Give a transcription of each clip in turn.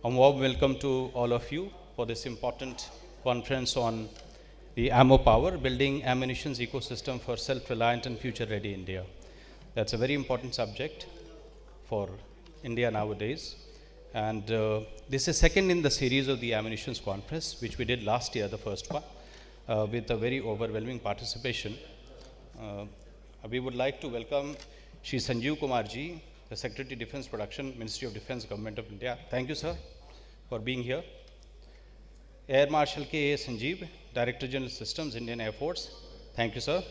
A warm welcome to all of you for this important conference on the ammo power, building ammunitions ecosystem for self-reliant and future-ready India. That's a very important subject for India nowadays. And this is second in the series of the ammunitions conference, which we did last year, the first one, with a very overwhelming participation. We would like to welcome Shri Sanjeev Kumar ji, the Secretary Defense Production, Ministry of Defense, Government of India. Thank you, sir, for being here. Air Marshal K. A. Sanjeev, Director General Systems, Indian Air Force. Thank you, sir.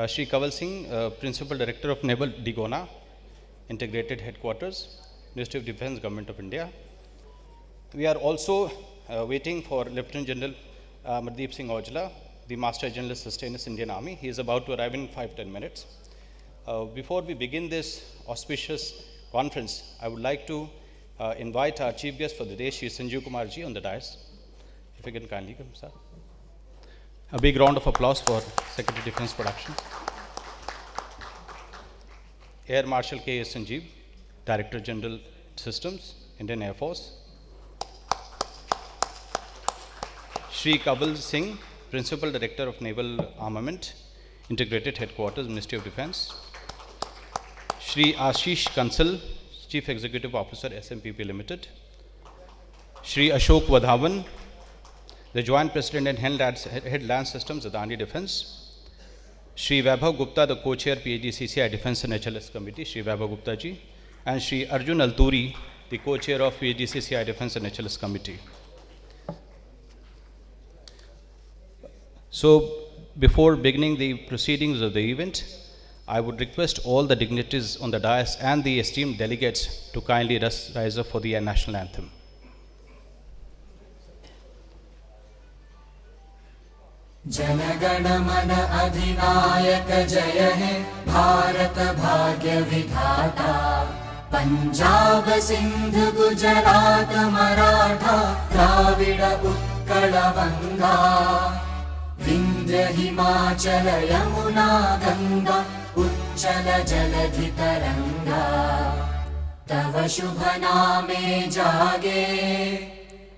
Shri Kaval Singh, Principal Director of Naval Digona, Integrated Headquarters, Ministry of Defense, Government of India. We are also waiting for Lieutenant General Mardeep Singh Aujla, the Master General Sustainers, Indian Army. He is about to arrive in 5-10 minutes. Before we begin this auspicious conference, I would like to invite our chief guest for the day, Shri Sanjeev Kumar ji, on the dais. If you can kindly come, sir. A big round of applause for Secretary Defense Production. Air Marshal K. A. Sanjeev, Director General Systems, Indian Air Force. Shri Kaval Singh, Principal Director of Naval Armament, Integrated Headquarters, Ministry of Defense. Shri Ashish Kansal, Chief Executive Officer, SMPP Limited. Shri Ashok Wadhawan, the Joint President and Head Land Systems, Adani Defense. Shri Vaibhav Gupta, the Co-Chair, phdcci Defense and HLS Committee, Shri Vaibhav Gupta ji. And Shri Arjun Alturi, the Co-Chair of phdcci Defense and HLS Committee. So, before beginning the proceedings of the event, I would request all the dignitaries on the dais and the esteemed delegates to kindly rise up for the national anthem. जनगण मन अधिनायक जय हे भारत भाग्य विधाता पंजाब सिंध गुजरात मराठा द्राविड उत्कल गंगा विंध्य हिमाचल यमुना गंगा उच्चल जलधि तरंगा तव शुभ नामे जागे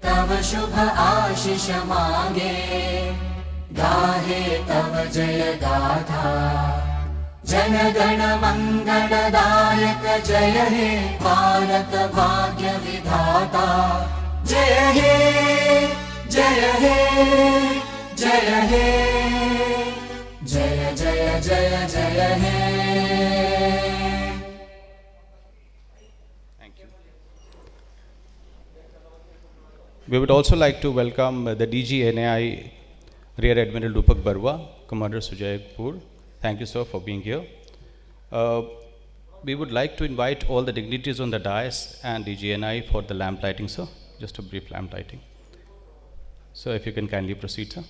तव शुभ आशीष मांगे गाहे तव जय गाथा जनगण मंगलदायक जय हे भारत भाग्य विधाता जय हे जय हे जय हे जय जय जय जय हे. Thank you. We would also like to welcome the DG NAI Rear Admiral Rupak Barwa, Commander Sujay Kapoor. Thank you, sir, for being here. We would like to invite all the dignitaries on the dais and DGNI for the lamp lighting, sir. Just a brief lamp lighting. So, if you can kindly proceed, sir.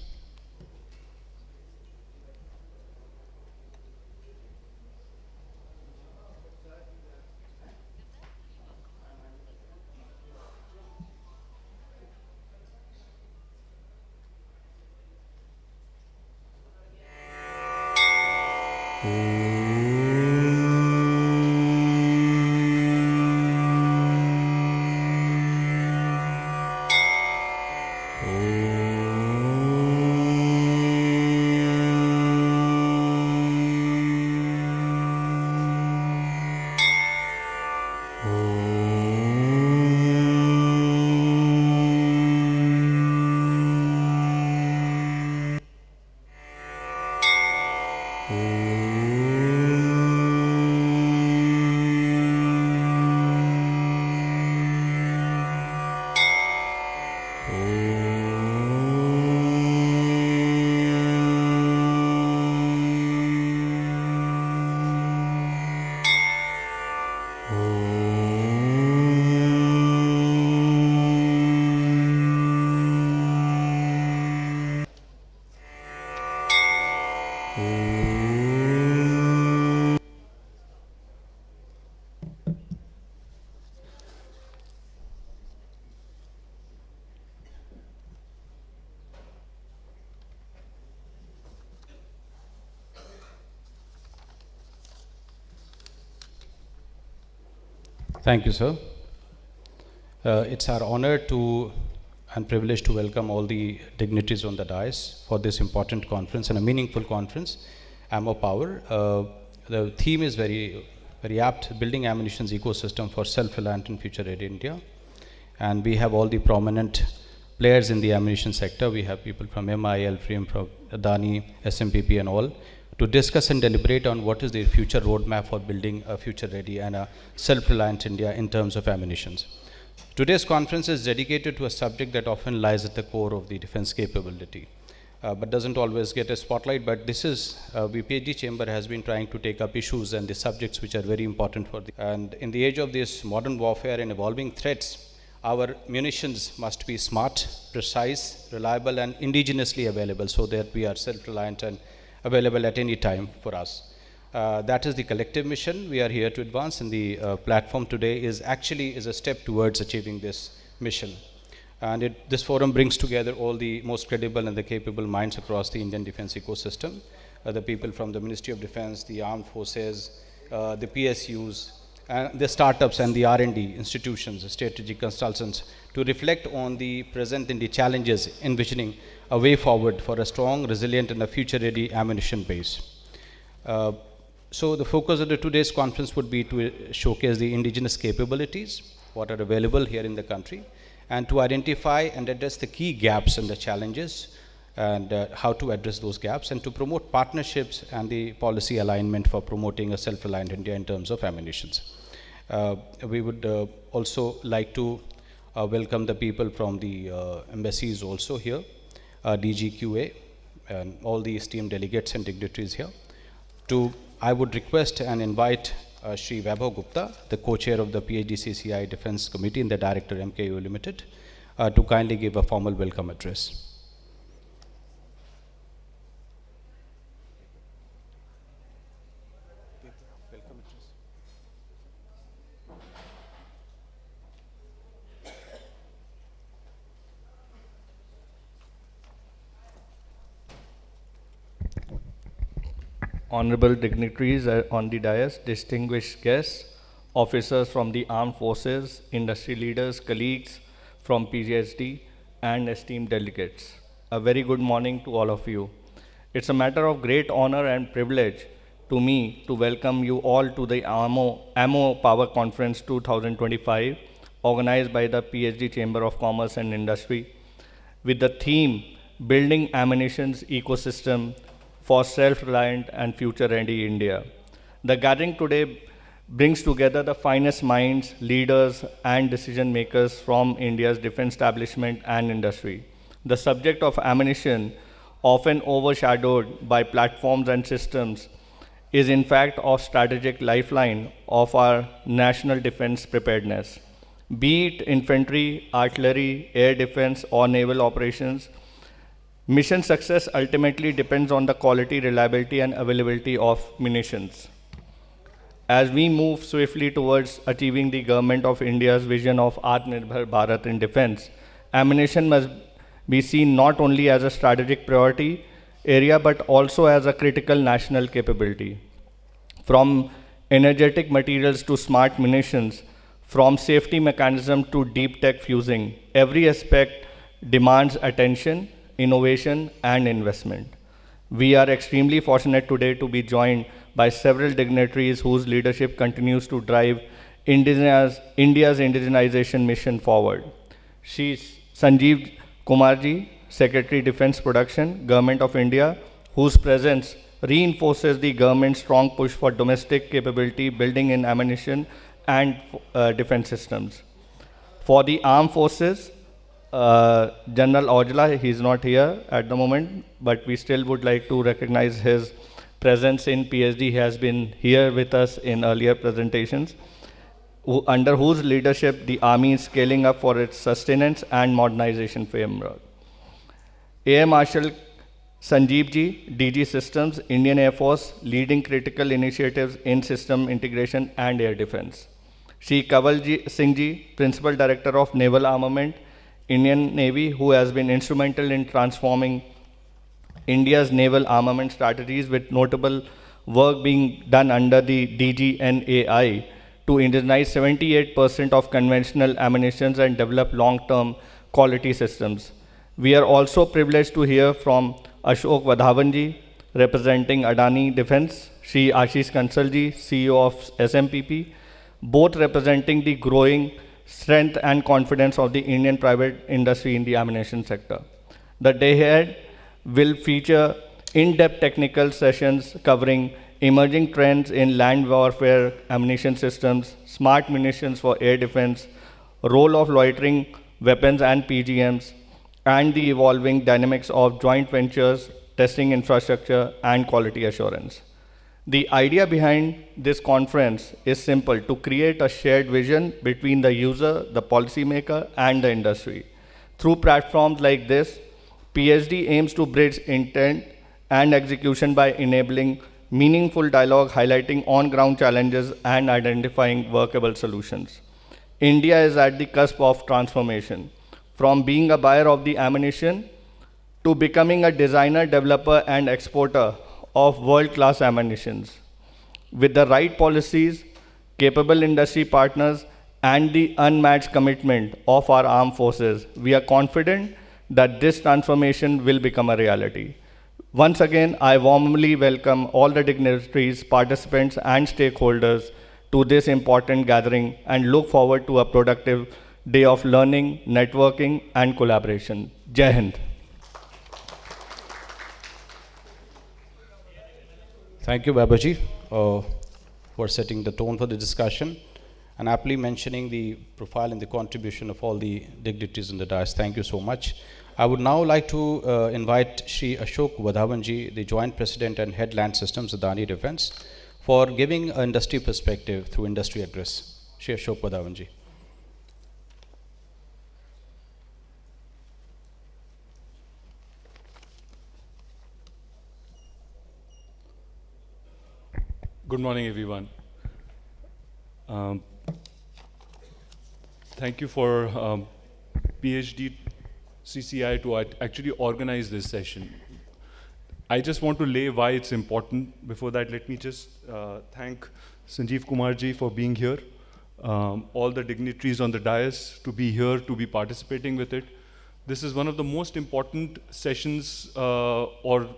Thank you, sir. It's our honor and privilege to welcome all the dignitaries on the dais for this important conference and a meaningful conference, AMMO Power. The theme is very apt, building ammunitions ecosystem for self-reliant and future-ready India. And we have all the prominent players in the ammunition sector. We have people from MIL, from Adani, SMPP and all, to discuss and deliberate on what is the future roadmap for building a future-ready and a self-reliant India in terms of ammunitions. Today's conference is dedicated to a subject that often lies at the core of the defense capability, but doesn't always get a spotlight. But this is, the PhD chamber has been trying to take up issues and the subjects which are very important for and in the age of this modern warfare and evolving threats, our munitions must be smart, precise, reliable and indigenously available so that we are self-reliant and available at any time for us. That is the collective mission we are here to advance, and the platform today is a step towards achieving this mission. And this forum brings together all the most credible and the capable minds across the Indian defense ecosystem, the people from the Ministry of Defense, the armed forces, the PSUs, and the startups and the R&D institutions, the strategic consultants, to reflect on the present and the challenges, envisioning a way forward for a strong, resilient and a future-ready ammunition base. So the focus of today's conference would be to showcase the indigenous capabilities, what are available here in the country, and to identify and address the key gaps and the challenges, and how to address those gaps, and to promote partnerships and the policy alignment for promoting a self-reliant India in terms of ammunitions. We would also like to welcome the people from the embassies also here, DGQA, and all the esteemed delegates and dignitaries here. I would request and invite Shri Vaibhav Gupta, the co-chair of the phdcci Defense Committee and the director MKU Limited, to kindly give a formal welcome address. Honorable dignitaries on the dais, distinguished guests, officers from the armed forces, industry leaders, colleagues from PGSD, and esteemed delegates. A very good morning to all of you. It's a matter of great honor and privilege to me to welcome you all to the AMMO Power Conference 2025, organized by the PhD Chamber of Commerce and Industry, with the theme, Building Ammunitions Ecosystem for Self-Reliant and Future-Ready India. The gathering today brings together the finest minds, leaders, and decision-makers from India's defense establishment and industry. The subject of ammunition, often overshadowed by platforms and systems, is in fact a strategic lifeline of our national defense preparedness. Be it infantry, artillery, air defense, or naval operations, mission success ultimately depends on the quality, reliability, and availability of munitions. As we move swiftly towards achieving the Government of India's vision of Atmanirbhar Bharat in defense, ammunition must be seen not only as a strategic priority area, but also as a critical national capability. From energetic materials to smart munitions, from safety mechanism to deep tech fusing, every aspect demands attention, innovation, and investment. We are extremely fortunate today to be joined by several dignitaries whose leadership continues to drive India's indigenization mission forward. Shri Sanjeev Kumarji, Secretary Defense Production, Government of India, whose presence reinforces the government's strong push for domestic capability building in ammunition and defense systems. For the armed forces, General Aujla, he is not here at the moment, but we still would like to recognize his presence in PhD. He has been here with us in earlier presentations, under whose leadership the Army is scaling up for its sustenance and modernization framework. Air Marshal Sanjeev Ji, DG Systems, Indian Air Force, leading critical initiatives in system integration and air defense. Shri Kanwal Singh Ji, Principal Director of Naval Armament, Indian Navy, who has been instrumental in transforming India's naval armament strategies, with notable work being done under the DGNAI to indigenize 78% of conventional ammunitions and develop long-term quality systems. We are also privileged to hear from Ashok Vadhavanji, representing Adani Defense, Shri Ashish Kansalji, CEO of SMPP, both representing the growing strength and confidence of the Indian private industry in the ammunition sector. The day ahead will feature in-depth technical sessions covering emerging trends in land warfare ammunition systems, smart munitions for air defense, role of loitering weapons and PGMs, and the evolving dynamics of joint ventures, testing infrastructure, and quality assurance. The idea behind this conference is simple: to create a shared vision between the user, the policymaker, and the industry. Through platforms like this, PSD aims to bridge intent and execution by enabling meaningful dialogue, highlighting on-ground challenges, and identifying workable solutions. India is at the cusp of transformation, from being a buyer of the ammunition to becoming a designer, developer, and exporter of world-class ammunitions. With the right policies, capable industry partners, and the unmatched commitment of our armed forces, we are confident that this transformation will become a reality. Once again, I warmly welcome all the dignitaries, participants, and stakeholders to this important gathering and look forward to a productive day of learning, networking, and collaboration. Jai Hind. Thank you, Babaji, for setting the tone for the discussion and aptly mentioning the profile and the contribution of all the dignitaries in the dais. Thank you so much. I would now like to invite Shri Ashok Vadhavanji, the Joint President and Head Land Systems, Adani Defense, for giving an industry perspective through industry address. Shri Ashok Vadhavanji. Good morning, everyone. Thank you for phdcci to actually organize this session. I just want to lay why it's important. Before that, let me just thank Sanjeev Kumarji for being here, all the dignitaries on the dais to be here, to be participating with it. This is one of the most important sessions or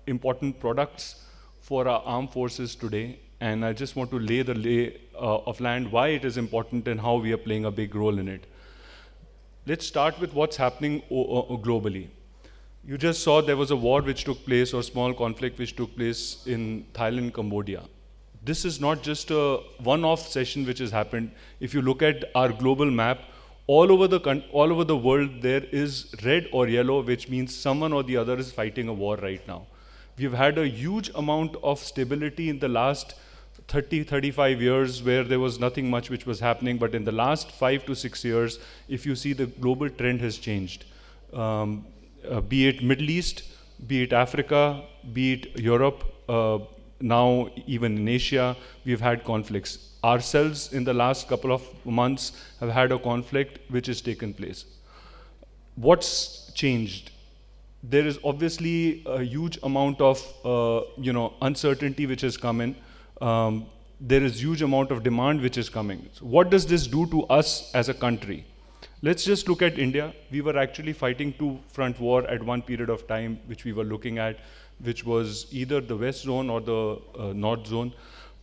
important products for our armed forces today, and I just want to lay the lay of land why it is important and how we are playing a big role in it. Let's start with what's happening globally. You just saw there was a war which took place, or small conflict which took place in Thailand, Cambodia. This is not just a one-off session which has happened. If you look at our global map, all over the world there is red or yellow, which means someone or the other is fighting a war right now. We've had a huge amount of stability in the last 30-35 years where there was nothing much which was happening, but in the last 5 to 6 years, if you see, the global trend has changed. Be it Middle East, be it Africa, be it Europe, now even in Asia, we've had conflicts. Ourselves in the last couple of months have had a conflict which has taken place. What's changed? There is obviously a huge amount of uncertainty which has come in. There is huge amount of demand which is coming. So what does this do to us as a country? Let's just look at India. We were actually fighting two-front war at one period of time, which we were looking at, which was either the West Zone or the North Zone.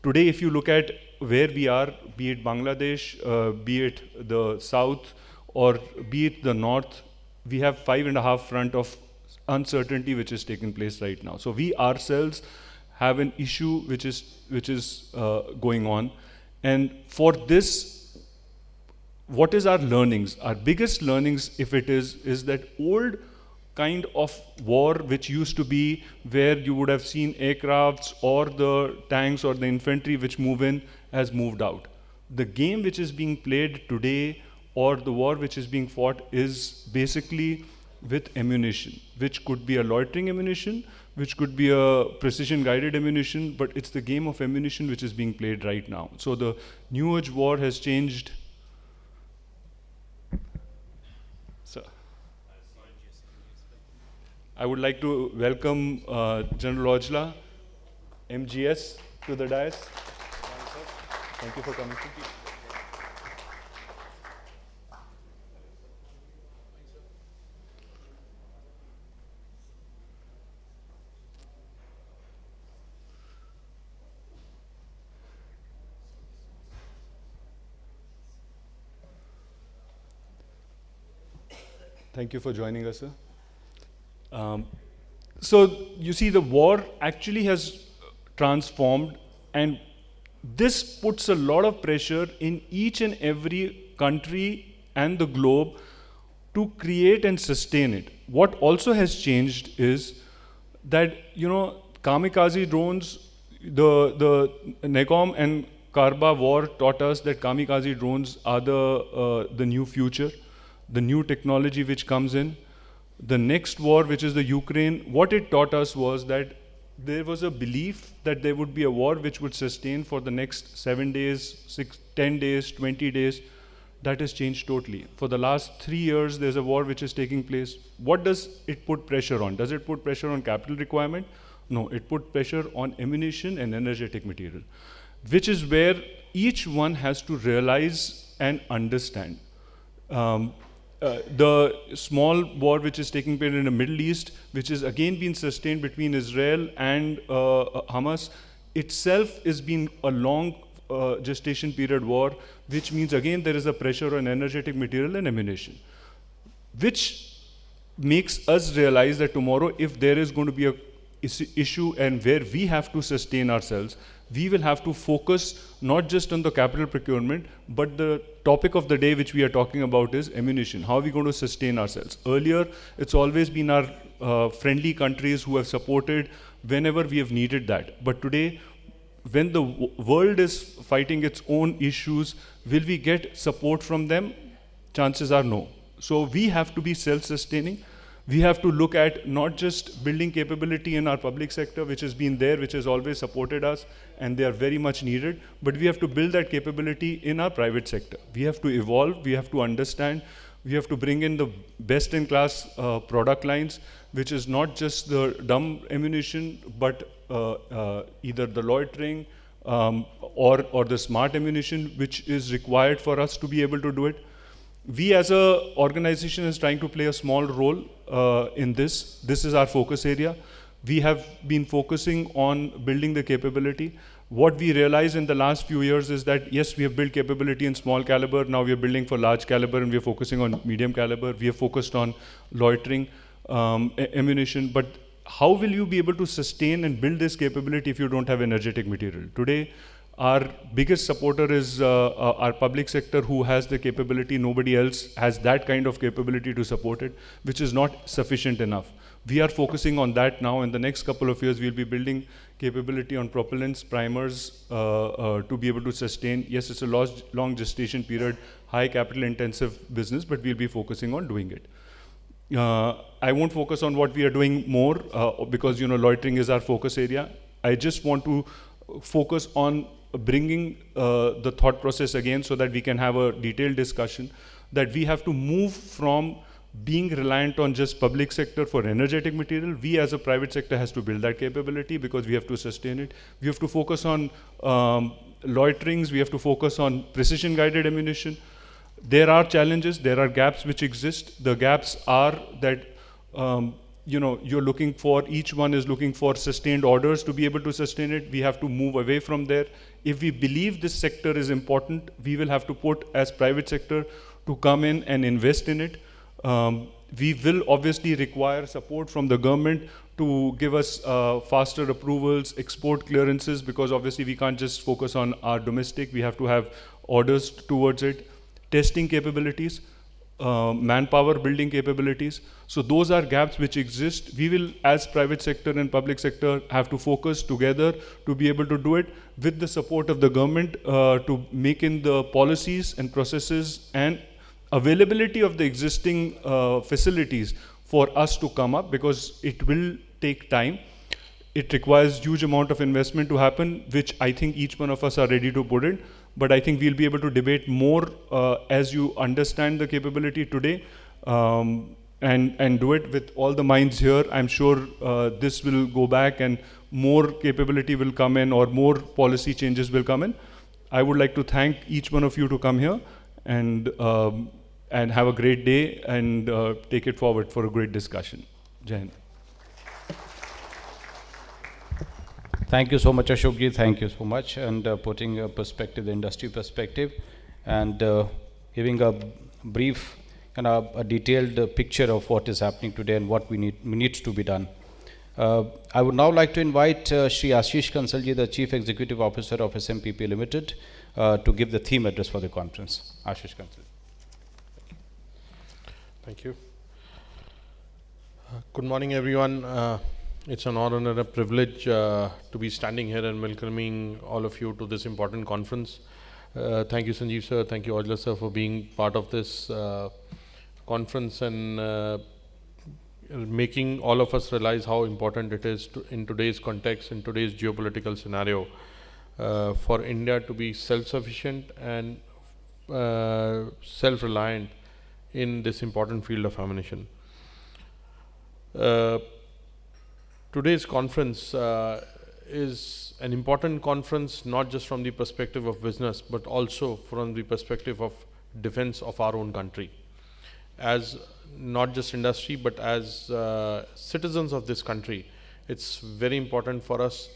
Today, if you look at where we are, be it Bangladesh, be it the South, or be it the North, we have 5.5 front of uncertainty which is taking place right now. So we ourselves have an issue which is going on, and for this, what is our learnings? Our biggest learnings, if it is that old kind of war which used to be where you would have seen aircrafts or the tanks or the infantry which move in has moved out. The game which is being played today, or the war which is being fought, is basically with ammunition, which could be a loitering ammunition, which could be a precision guided ammunition, but it's the game of ammunition which is being played right now. So the New Age war has changed. So, I would like to welcome General Ojla, MGS, to the dais. Thank you for coming. Thank you for joining us, sir. So you see, the war actually has transformed, and this puts a lot of pressure in each and every country and the globe to create and sustain it. What also has changed is that, kamikaze drones, the NECOM and Karba war taught us that kamikaze drones are the new future, the new technology which comes in. The next war, which is the Ukraine, what it taught us was that there was a belief that there would be a war which would sustain for the next 7 days, 10 days, 20 days. That has changed totally. For the last 3 years, there's a war which is taking place. What does it put pressure on? Does it put pressure on capital requirement? No, it put pressure on ammunition and energetic material, which is where each one has to realize and understand. The small war which is taking place in the Middle East, which is again being sustained between Israel and Hamas, itself is being a long gestation period war, which means again there is a pressure on energetic material and ammunition, which makes us realize that tomorrow, if there is going to be a issue and where we have to sustain ourselves, we will have to focus not just on the capital procurement, but the topic of the day which we are talking about is ammunition. How are we going to sustain ourselves? Earlier, it's always been our friendly countries who have supported whenever we have needed that. But today, when the world is fighting its own issues, will we get support from them? Chances are no. So we have to be self-sustaining. We have to look at not just building capability in our public sector, which has been there, which has always supported us, and they are very much needed, but we have to build that capability in our private sector. We have to evolve, we have to understand, we have to bring in the best-in-class product lines, which is not just the dumb ammunition, but either the loitering or the smart ammunition, which is required for us to be able to do it. We as an organization is trying to play a small role in this. This is our focus area. We have been focusing on building the capability. What we realized in the last few years is that, yes, we have built capability in small caliber. Now we are building for large caliber, and we are focusing on medium caliber. We have focused on loitering ammunition. But how will you be able to sustain and build this capability if you don't have energetic material? Today, our biggest supporter is our public sector, who has the capability. Nobody else has that kind of capability to support it, which is not sufficient enough. We are focusing on that now. In the next couple of years, we'll be building capability on propellants, primers, to be able to sustain. Yes, it's a long gestation period, high capital intensive business, but we'll be focusing on doing it. I won't focus on what we are doing more because loitering is our focus area. I just want to focus on bringing the thought process again, so that we can have a detailed discussion, that we have to move from being reliant on just public sector for energetic material. We as a private sector has to build that capability, because we have to sustain it. We have to focus on loiterings. We have to focus on precision guided ammunition. There are challenges, there are gaps which exist. The gaps are that you're looking for, each one is looking for sustained orders to be able to sustain it. We have to move away from there. If we believe this sector is important, we will have to put as private sector to come in and invest in it. We will obviously require support from the government to give us faster approvals, export clearances, because obviously we can't just focus on our domestic. We have to have orders towards it. Testing capabilities, manpower building capabilities. So those are gaps which exist. We will, as private sector and public sector, have to focus together to be able to do it with the support of the government, to make in the policies and processes and availability of the existing facilities for us to come up, because it will take time. It requires huge amount of investment to happen, which I think each one of us are ready to put in. But I think we'll be able to debate more as you understand the capability today, and do it with all the minds here. I'm sure this will go back and more capability will come in, or more policy changes will come in. I would like to thank each one of you to come here and have a great day and take it forward for a great discussion. Jai Hind. Thank you so much, Ashokji. Thank you so much, and putting a perspective, the industry perspective, and giving a brief and a detailed picture of what is happening today and what needs to be done. I would now like to invite Shri Ashish Kansalji, the Chief Executive Officer of SMPP Limited, to give the theme address for the conference. Ashish Kansalji. Thank you. Good morning, everyone. It's an honor and a privilege to be standing here and welcoming all of you to this important conference. Thank you, Sanjeev sir. Thank you, Ojla sir, for being part of this conference and making all of us realize how important it is in today's context, in today's geopolitical scenario, for India to be self-sufficient and self-reliant in this important field of ammunition. Today's conference is an important conference not just from the perspective of business but also from the perspective of defense of our own country. As not just industry but as citizens of this country, it's very important for us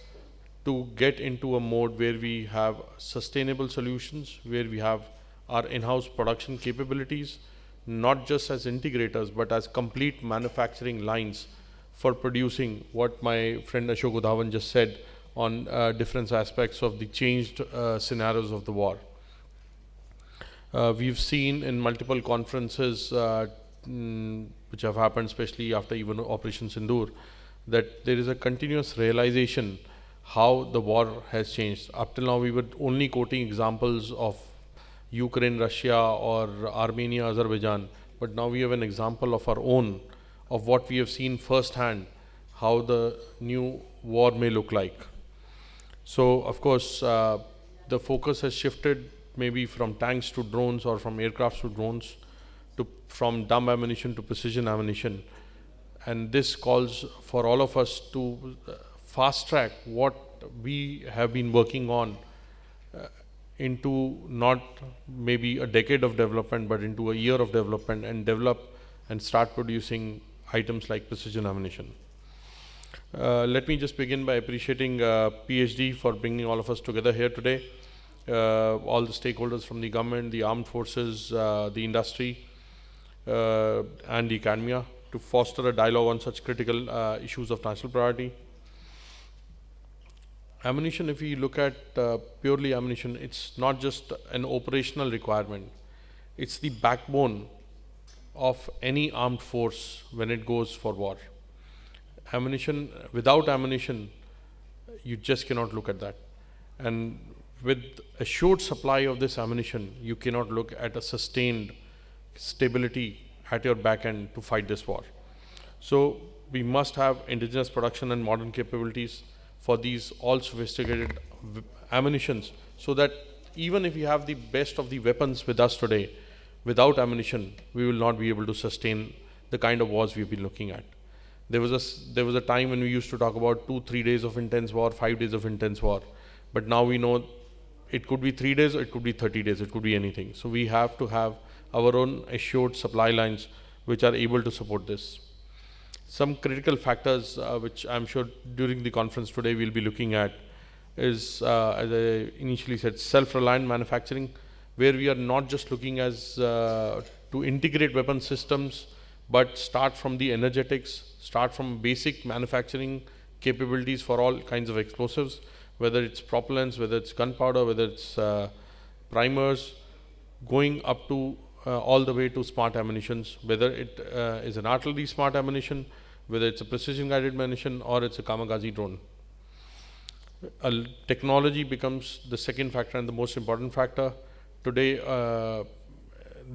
to get into a mode where we have sustainable solutions, where we have our in-house production capabilities, not just as integrators but as complete manufacturing lines for producing what my friend Ashok Udhavan just said on different aspects of the changed scenarios of the war. We've seen in multiple conferences which have happened, especially after even Operation Sindoor, that there is a continuous realization how the war has changed. Up till now we were only quoting examples of Ukraine, Russia or Armenia, Azerbaijan, but now we have an example of our own, of what we have seen firsthand, how the new war may look like. So of course the focus has shifted maybe from tanks to drones or from aircrafts to drones, to from dumb ammunition to precision ammunition, and this calls for all of us to fast track what we have been working on into not maybe a decade of development but into a year of development, and develop and start producing items like precision ammunition. Let me just begin by appreciating PhD for bringing all of us together here today, all the stakeholders from the government, the armed forces, the industry and the academia, to foster a dialogue on such critical issues of national priority. Ammunition, if we look at purely ammunition, it's not just an operational requirement, it's the backbone of any armed force when it goes for war. Ammunition, without ammunition, you just cannot look at that. And with a short supply of this ammunition, you cannot look at a sustained stability at your back end to fight this war. So we must have indigenous production and modern capabilities for these all sophisticated ammunitions, so that even if we have the best of the weapons with us today, without ammunition, we will not be able to sustain the kind of wars we've been looking at. There was a time when we used to talk about 2-3 days of intense war, 5 days of intense war. But now we know it could be 3 days, or it could be 30 days, it could be anything. So we have to have our own assured supply lines which are able to support this. Some critical factors which I'm sure during the conference today we'll be looking at is, as I initially said, self-reliant manufacturing, where we are not just looking as to integrate weapon systems, but start from the energetics, start from basic manufacturing capabilities for all kinds of explosives, whether it's propellants, whether it's gunpowder, whether it's primers, going up to all the way to smart ammunitions, whether it is an artillery smart ammunition, whether it's a precision guided ammunition, or it's a kamikaze drone. Technology becomes the second factor and the most important factor. Today,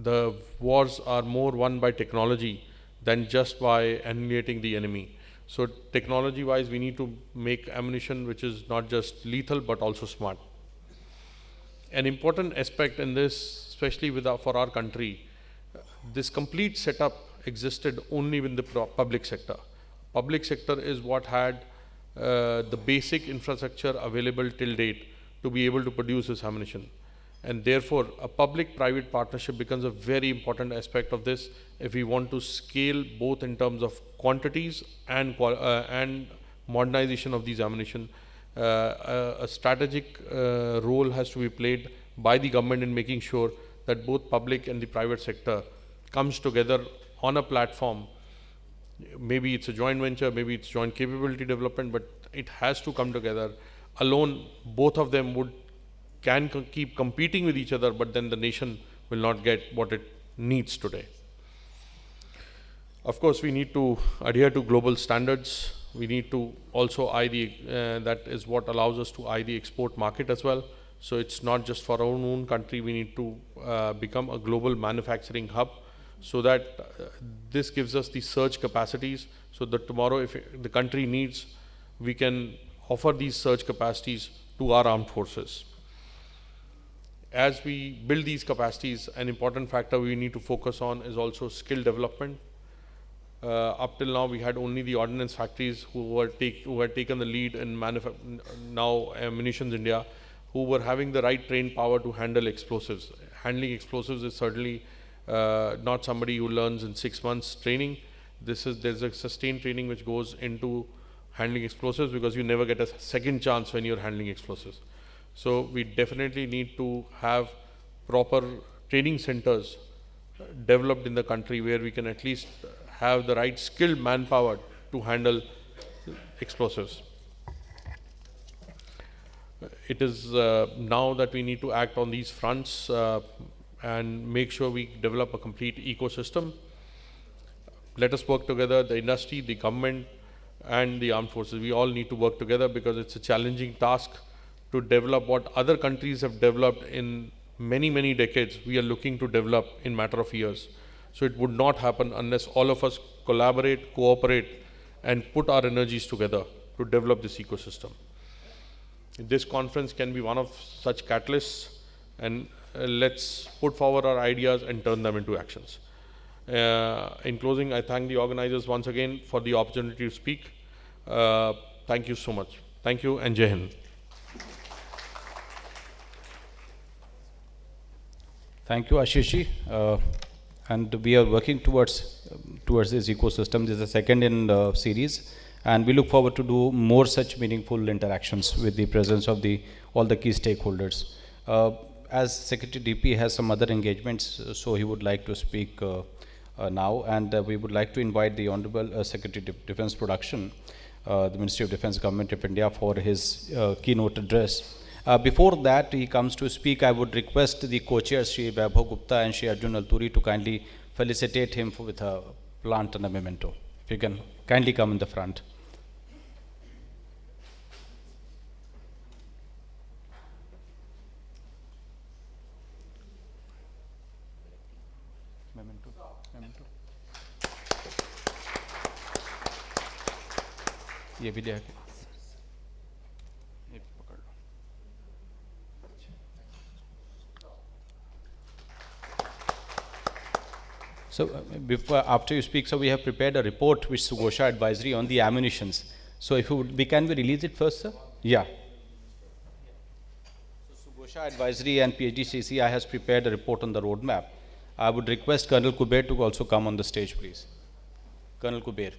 the wars are more won by technology than just by annihilating the enemy. So technology wise, we need to make ammunition which is not just lethal but also smart. An important aspect in this, especially for our country, this complete setup existed only with the public sector. Public sector is what had the basic infrastructure available till date to be able to produce this ammunition. And therefore, a public-private partnership becomes a very important aspect of this if we want to scale both in terms of quantities and modernization of these ammunition. A strategic role has to be played by the government in making sure that both public and the private sector comes together on a platform. Maybe it's a joint venture, maybe it's joint capability development, but it has to come together. Alone, both of them can keep competing with each other, but then the nation will not get what it needs today. Of course, we need to adhere to global standards. We need to also eye that is what allows us to eye the export market as well. So it's not just for our own country. We need to become a global manufacturing hub, so that this gives us the surge capacities, so that tomorrow if the country needs, we can offer these surge capacities to our armed forces. As we build these capacities, an important factor we need to focus on is also skill development. Up till now, we had only the ordnance factories who had taken the lead in now Munitions India, who were having the right trained power to handle explosives. Handling explosives is certainly not somebody who learns in 6 months training. There's a sustained training which goes into handling explosives, because you never get a second chance when you're handling explosives. So we definitely need to have proper training centers developed in the country, where we can at least have the right skilled manpower to handle explosives. It is now that we need to act on these fronts and make sure we develop a complete ecosystem. Let us work together, the industry, the government, and the armed forces. We all need to work together, because it's a challenging task to develop what other countries have developed in many, many decades. We are looking to develop in matter of years. So it would not happen unless all of us collaborate, cooperate, and put our energies together to develop this ecosystem. This conference can be one of such catalysts, and let's put forward our ideas and turn them into actions. In closing, I thank the organizers once again for the opportunity to speak. Thank you so much. Thank you, and Jai Hind. Thank you, Ashish. And we are working towards this ecosystem. This is the second in the series, and we look forward to do more such meaningful interactions with the presence of all the key stakeholders. As Secretary DP has some other engagements, so he would like to speak now, and we would like to invite the Honorable Secretary Defense Production, the Ministry of Defense, Government of India, for his keynote address. Before that he comes to speak, I would request the co-chairs, Shri Vaibhav Gupta and Shri Arjun Alturi, to kindly felicitate him with a plant and a memento. If you can kindly come in the front. ये भी ले आके ये पकड़ लो. So after you speak, so we have prepared a report which Sugosha advisory on the ammunitions. So if can we release it first, sir? Yeah. So Sugosha advisory and phdcci has prepared a report on the roadmap. I would request Colonel Kuber to also come on the stage, please. Colonel Kuber.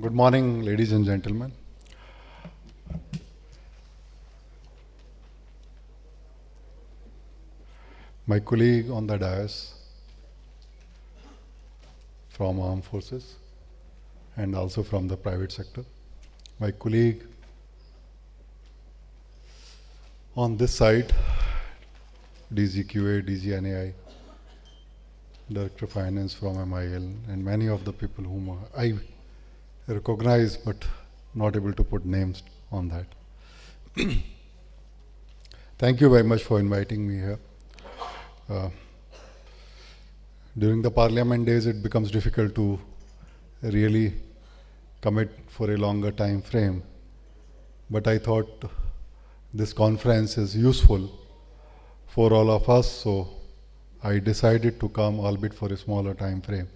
Good morning, ladies and gentlemen. My colleague on the dais from armed forces and also from the private sector. My colleague on this side, DGQA, DGNAI, Director of Finance from MIL, and many of the people whom I recognize but not able to put names on that. Thank you very much for inviting me here. During the parliament days, it becomes difficult to really commit for a longer time frame. But I thought this conference is useful for all of us, so I decided to come, albeit for a smaller time frame,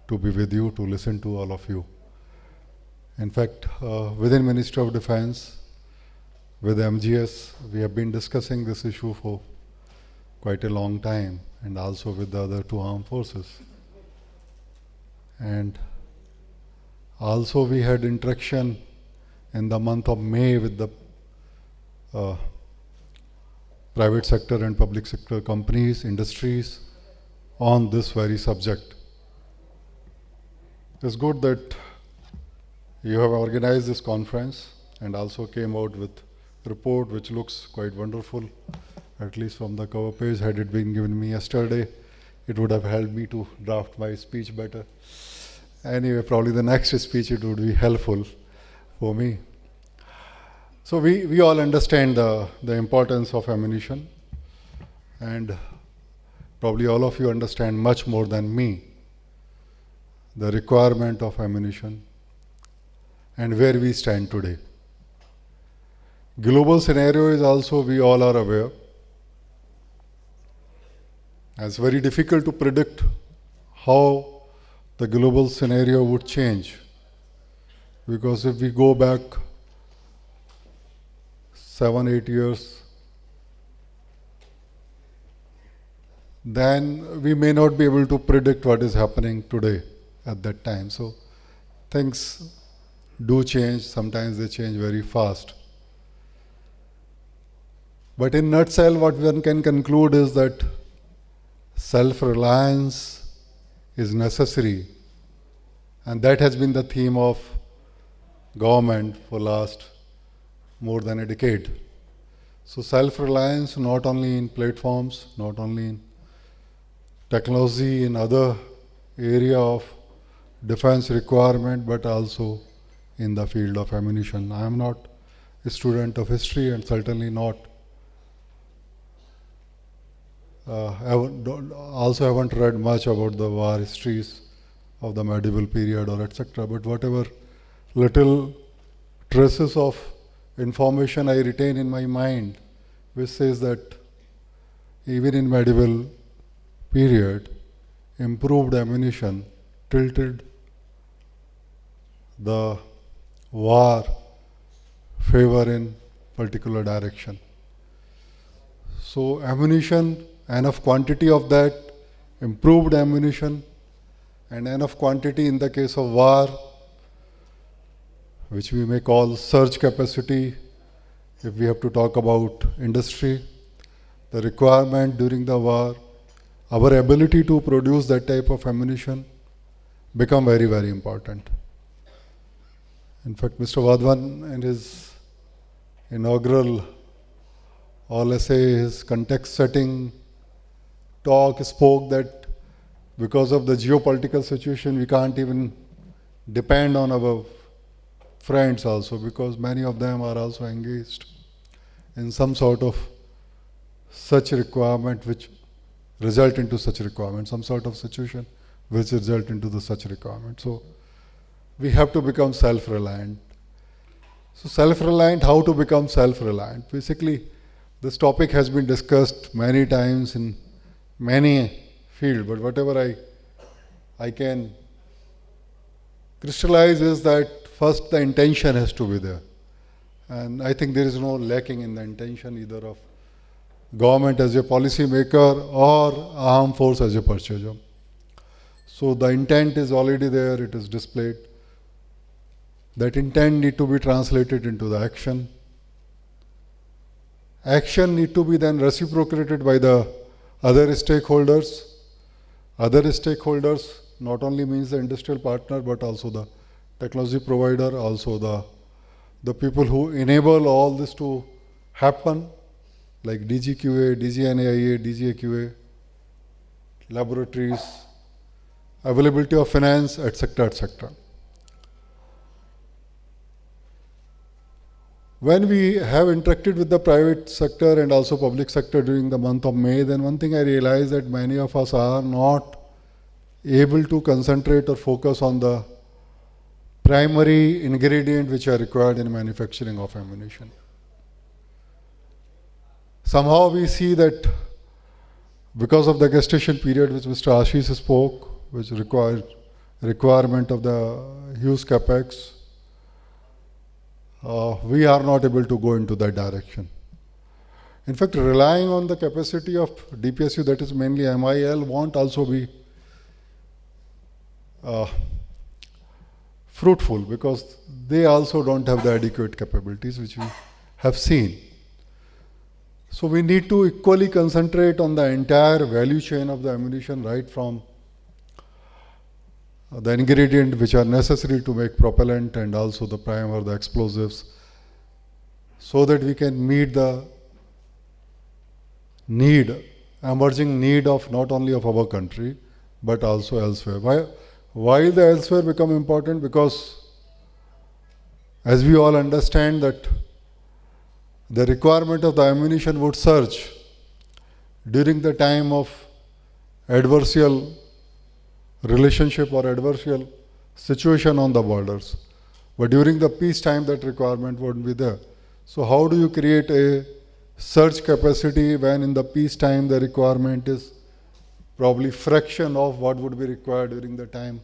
to be with you, to listen to all of you. In fact, within Ministry of Defense, with MGS, we have been discussing this issue for quite a long time, and also with the other two armed forces. And also we had interaction in the month of May with the private sector and public sector companies, industries, on this very subject. It's good that you have organized this conference and also came out with a report which looks quite wonderful, at least from the cover page. Had it been given me yesterday, it would have helped me to draft my speech better. Anyway, probably the next speech, it would be helpful for me. So we all understand the importance of ammunition, and probably all of you understand much more than me the requirement of ammunition and where we stand today. Global scenario is also, we all are aware. It's very difficult to predict how the global scenario would change, because if we go back 7-8 years, then we may not be able to predict what is happening today at that time. So things do change, sometimes they change very fast. But in nutshell, what one can conclude is that self-reliance is necessary, and that has been the theme of government for last more than a decade. So self-reliance not only in platforms, not only in technology, in other area of defense requirement, but also in the field of ammunition. I am not a student of history, and certainly not also haven't read much about the war histories of the medieval period or etc. But whatever little traces of information I retain in my mind, which says that even in medieval period, improved ammunition tilted the war favor in particular direction. So ammunition, enough quantity of that, improved ammunition, and enough quantity in the case of war, which we may call surge capacity, if we have to talk about industry, the requirement during the war, our ability to produce that type of ammunition become very, very important. In fact, Mr. Vadvan in his inaugural, or let's say his context setting talk, spoke that because of the geopolitical situation, we can't even depend on our friends also, because many of them are also engaged in some sort of such requirement which result into such requirement, some sort of situation which result into the such requirement. So we have to become self-reliant. So self-reliant, how to become self-reliant? Basically, this topic has been discussed many times in many fields, but whatever I can crystallize is that first the intention has to be there. And I think there is no lacking in the intention either of government as a policy maker or armed force as a purchaser. So the intent is already there, it is displayed. That intent need to be translated into the action. Action need to be then reciprocated by the other stakeholders. Other stakeholders not only means the industrial partner, but also the technology provider, also the people who enable all this to happen, like DGQA, DGNAIA, DGAQA, laboratories, availability of finance, etc., etc. When we have interacted with the private sector and also public sector during the month of May, then one thing I realized that many of us are not able to concentrate or focus on the primary ingredient which are required in manufacturing of ammunition. Somehow we see that because of the gestation period which Mr. Ashish spoke, which requirement of the huge capex, we are not able to go into that direction. In fact, relying on the capacity of DPSU, that is mainly MIL, won't also be fruitful because they also don't have the adequate capabilities which we have seen. So we need to equally concentrate on the entire value chain of the ammunition, right from the ingredient which are necessary to make propellant and also the primer, the explosives, so that we can meet the emerging need of not only of our country, but also elsewhere. Why the elsewhere become important? Because as we all understand that the requirement of the ammunition would surge during the time of adversarial relationship or adversarial situation on the borders. But during the peacetime, that requirement wouldn't be there. So how do you create a surge capacity when in the peacetime the requirement is probably fraction of what would be required during the time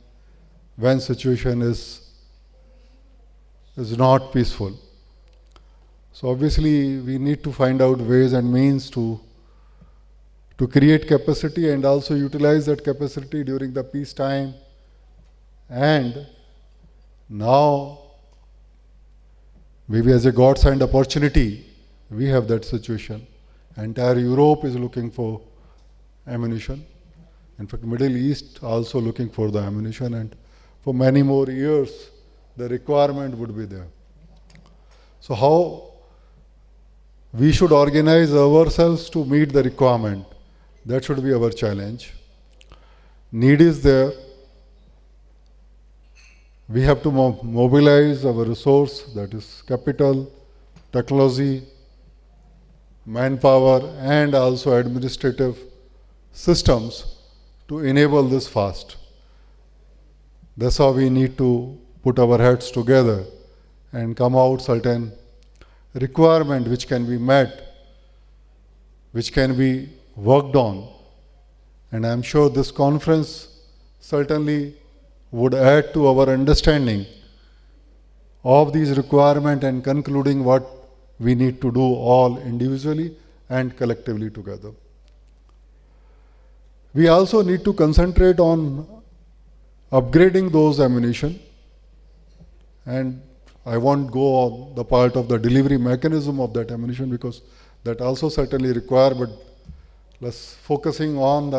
when situation is not peaceful? So obviously we need to find out ways and means to create capacity and also utilize that capacity during the peacetime. And now, maybe as a God-signed opportunity, we have that situation. Entire Europe is looking for ammunition. In fact, Middle East also looking for the ammunition, and for many more years, the requirement would be there. So how we should organize ourselves to meet the requirement? That should be our challenge. Need is there. We have to mobilize our resource, that is capital, technology, manpower, and also administrative systems to enable this fast. That's how we need to put our heads together and come out certain requirement which can be met, which can be worked on. And I'm sure this conference certainly would add to our understanding of these requirements and concluding what we need to do all individually and collectively together. We also need to concentrate on upgrading those ammunition, and I won't go on the part of the delivery mechanism of that ammunition because that also certainly require, but let's focusing on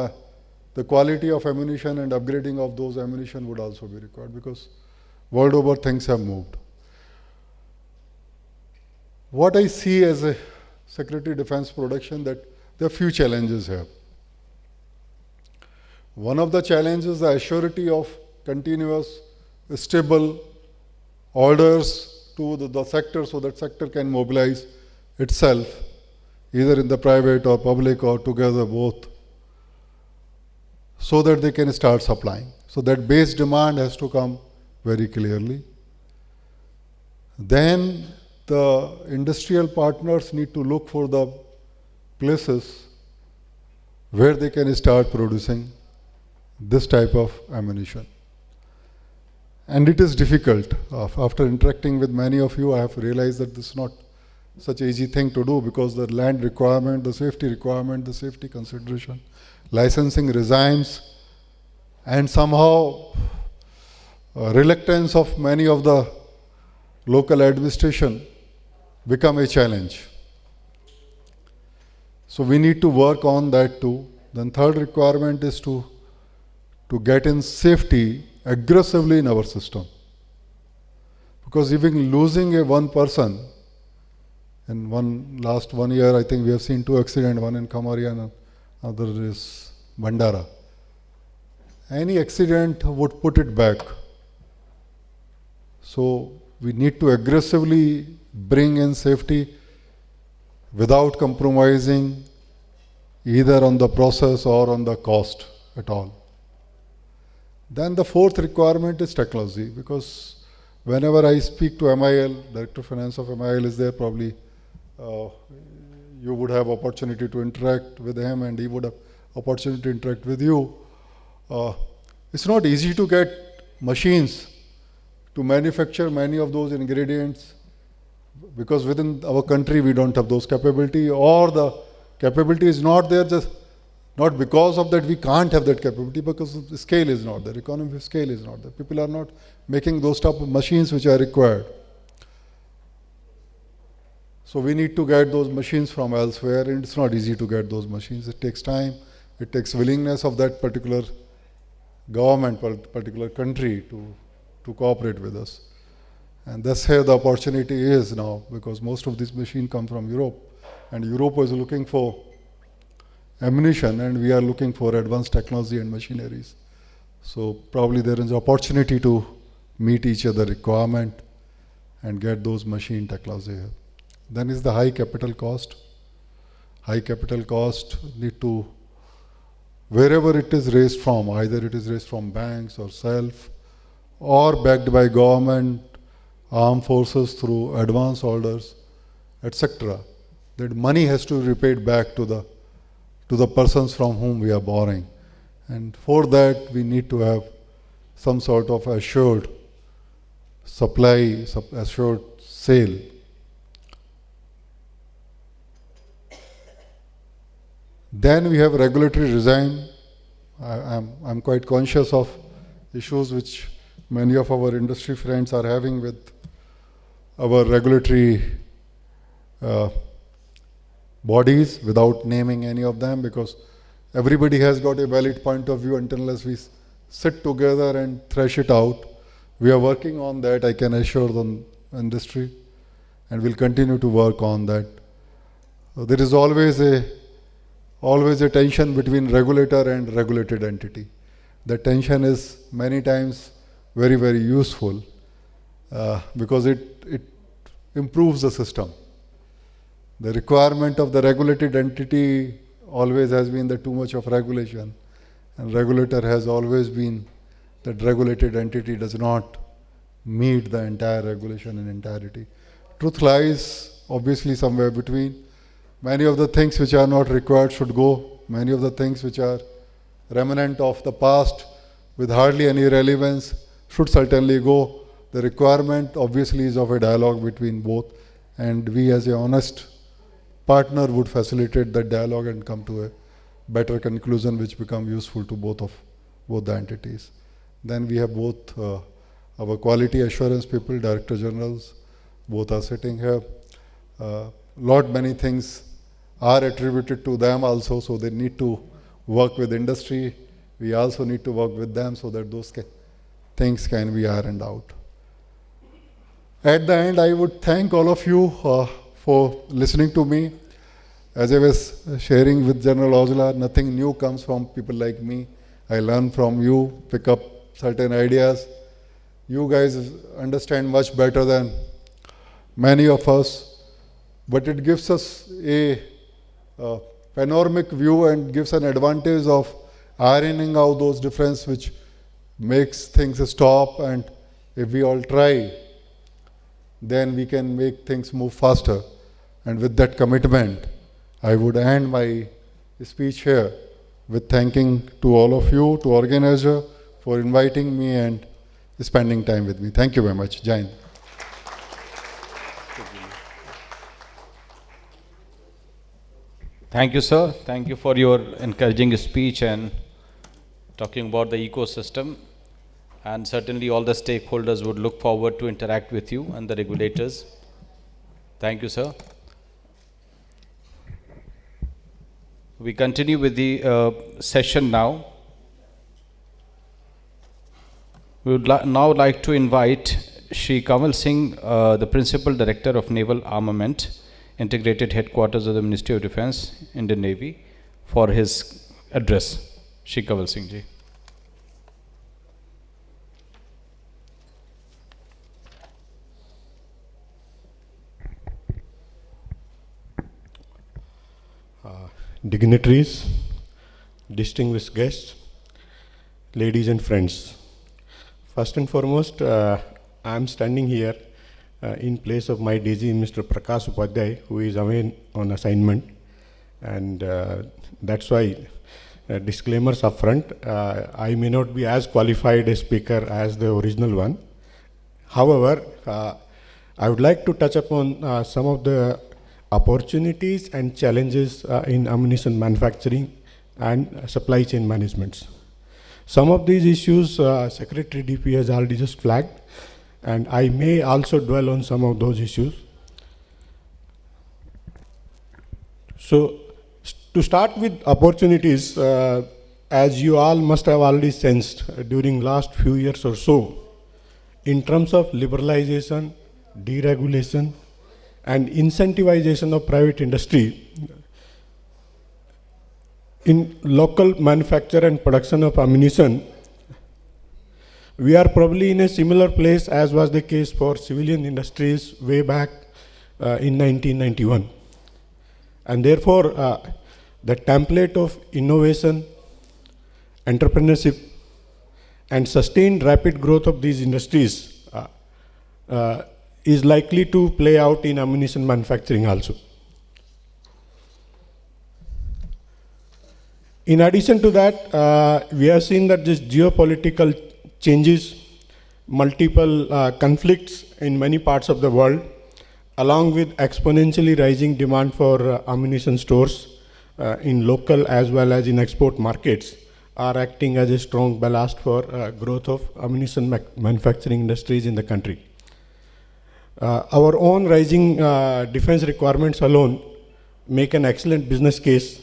the quality of ammunition and upgrading of those ammunition would also be required because world over things have moved. What I see as a Secretary Defense production, that there are few challenges here. One of the challenges is the assurity of continuous, stable orders to the sector so that sector can mobilize itself either in the private or public or together both, so that they can start supplying. So that base demand has to come very clearly. Then the industrial partners need to look for the places where they can start producing this type of ammunition. And it is difficult. After interacting with many of you, I have realized that this is not such an easy thing to do because the land requirement, the safety consideration, licensing regimes, and somehow reluctance of many of the local administration become a challenge. So we need to work on that too. Then third requirement is to get in safety aggressively in our system. Because even losing a one person, in last 1 year, I think we have seen 2 accidents, one in Kamaria and another is Bandara. Any accident would put it back. So we need to aggressively bring in safety without compromising either on the process or on the cost at all. Then the fourth requirement is technology, because whenever I speak to MIL, Director of Finance of MIL is there, probably you would have opportunity to interact with him and he would have opportunity to interact with you. It's not easy to get machines to manufacture many of those ingredients, because within our country we don't have those capability, or the capability is not there, just not because of that we can't have that capability, because the scale is not there, economy of scale is not there. People are not making those type of machines which are required. So we need to get those machines from elsewhere, and it's not easy to get those machines. It takes time, it takes willingness of that particular government, particular country to cooperate with us. And that's where the opportunity is now, because most of these machines come from Europe, and Europe is looking for ammunition and we are looking for advanced technology and machineries. So probably there is opportunity to meet each other requirement and get those machine technology here. Then is the high capital cost. High capital cost need to, wherever it is raised from, either it is raised from banks or self, or backed by government, armed forces through advance orders, etc. That money has to be repaid back to the persons from whom we are borrowing. And for that, we need to have some sort of assured supply, assured sale. Then we have regulatory regime. I'm quite conscious of issues which many of our industry friends are having with our regulatory bodies, without naming any of them, because everybody has got a valid point of view until unless we sit together and thresh it out. We are working on that, I can assure the industry, and we'll continue to work on that. There is always a tension between regulator and regulated entity. The tension is many times very, very useful because it improves the system. The requirement of the regulated entity always has been the too much of regulation, and regulator has always been that regulated entity does not meet the entire regulation in entirety. Truth lies obviously somewhere between. Many of the things which are not required should go. Many of the things which are remnant of the past with hardly any relevance should certainly go. The requirement obviously is of a dialogue between both, and we as a honest partner would facilitate that dialogue and come to a better conclusion which become useful to both the entities. Then we have both our quality assurance people, director generals, both are sitting here. Many things are attributed to them also, so they need to work with industry. We also need to work with them so that those things can be ironed out. At the end, I would thank all of you for listening to me. As I was sharing with General Ojla, nothing new comes from people like me. I learn from you, pick up certain ideas. You guys understand much better than many of us, but it gives us a panoramic view and gives an advantage of ironing out those differences which makes things stop, and if we all try, then we can make things move faster. And with that commitment, I would end my speech here with thanking to all of you, to organizer, for inviting me and spending time with me. Thank you very much. Jai Hind. Thank you, sir. Thank you for your encouraging speech and talking about the ecosystem. and certainly all the stakeholders would look forward to interact with you and the regulators. Thank you, sir. We continue with the session now. We would now like to invite Shri Kamal Singh, the Principal Director of Naval Armament, Integrated Headquarters of the Ministry of Defence, Indian Navy, for his address. Shri Kamal Singh ji. Dignitaries, distinguished guests, ladies and friends. First and foremost, I am standing here in place of my DG, Mr. Prakash Upadhyay, who is away on assignment, and that's why disclaimers up front. I may not be as qualified a speaker as the original one. However, I would like to touch upon some of the opportunities and challenges in ammunition manufacturing and supply chain management. Some of these issues Secretary DP has already just flagged, and I may also dwell on some of those issues. So, to start with opportunities, as you all must have already sensed during last few years or so, in terms of liberalization, deregulation, and incentivization of private industry in local manufacture and production of ammunition, we are probably in a similar place as was the case for civilian industries way back in 1991. And therefore, the template of innovation, entrepreneurship, and sustained rapid growth of these industries is likely to play out in ammunition manufacturing also. In addition to that, we have seen that this geopolitical changes, multiple conflicts in many parts of the world, along with exponentially rising demand for ammunition stores in local as well as in export markets, are acting as a strong ballast for growth of ammunition manufacturing industries in the country. Our own rising defense requirements alone make an excellent business case.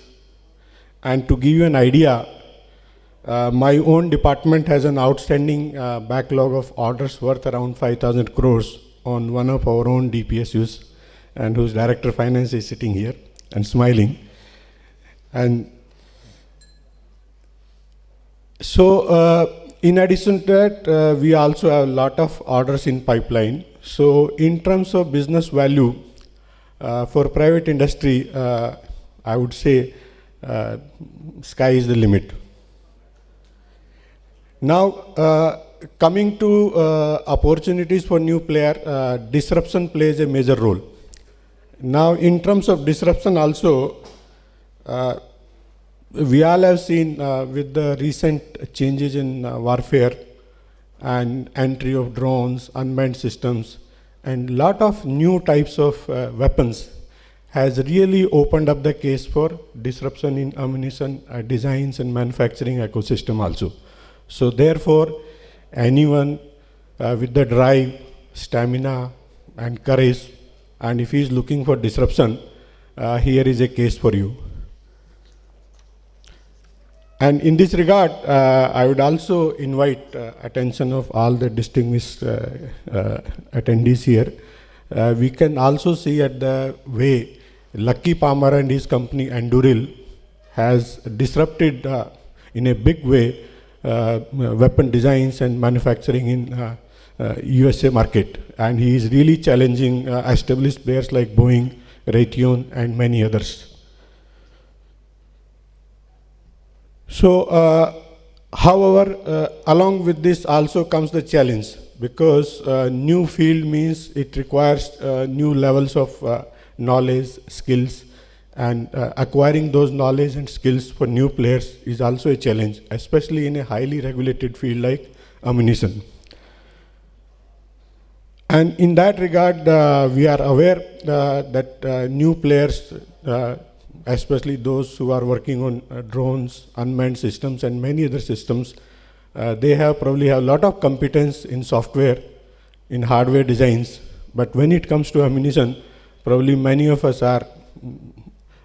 And to give you an idea, my own department has an outstanding backlog of orders worth around 5,000 crores on one of our own DPSUs, and whose Director of Finance is sitting here and smiling. And so, in addition to that, we also have a lot of orders in pipeline. So, in terms of business value for private industry, I would say sky is the limit. Now, coming to opportunities for new player, disruption plays a major role. Now, in terms of disruption also, we all have seen with the recent changes in warfare and entry of drones, unmanned systems, and lot of new types of weapons has really opened up the case for disruption in ammunition designs and manufacturing ecosystem also. So therefore, anyone with the drive, stamina, and courage, and if he is looking for disruption, here is a case for you. And in this regard, I would also invite attention of all the distinguished attendees here. We can also see at the way Lucky Palmer and his company Anduril has disrupted in a big way weapon designs and manufacturing in USA market, and he is really challenging established players like Boeing, Raytheon, and many others. So, however, along with this also comes the challenge, because new field means it requires new levels of knowledge, skills, and acquiring those knowledge and skills for new players is also a challenge, especially in a highly regulated field like ammunition. And in that regard, we are aware that new players, especially those who are working on drones, unmanned systems, and many other systems, They have probably have a lot of competence in software, in hardware designs, but when it comes to ammunition, probably many of us are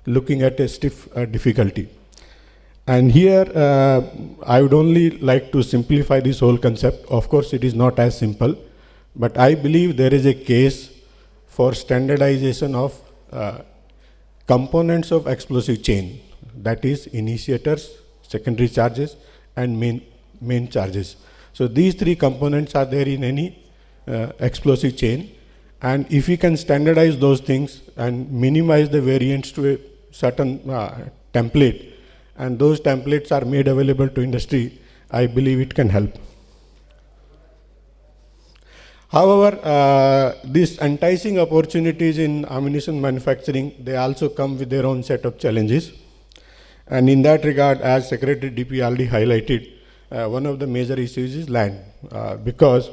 looking at a stiff difficulty. And here, I would only like to simplify this whole concept. Of course, it is not as simple, but I believe there is a case for standardization of components of explosive chain, that is initiators, secondary charges, and main charges. So these three components are there in any explosive chain, and if we can standardize those things and minimize the variance to a certain template, and those templates are made available to industry, I believe it can help. However, these enticing opportunities in ammunition manufacturing, they also come with their own set of challenges. And in that regard, as Secretary DP already highlighted, one of the major issues is land. Because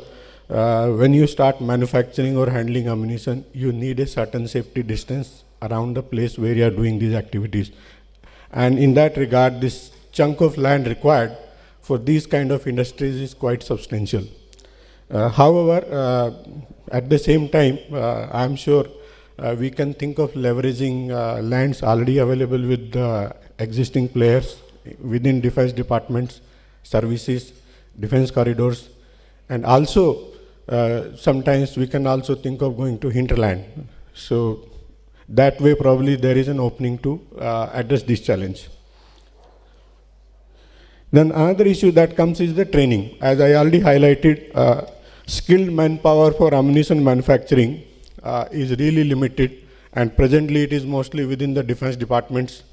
when you start manufacturing or handling ammunition, you need a certain safety distance around the place where you are doing these activities. And in that regard, this chunk of land required for these kind of industries is quite substantial. However, at the same time, I am sure we can think of leveraging lands already available with existing players within defense departments, services, defense corridors, and also sometimes we can also think of going to hinterland. So that way probably there is an opening to address this challenge. Then another issue that comes is the training. As I already highlighted, skilled manpower for ammunition manufacturing is really limited, and presently it is mostly within the defense departments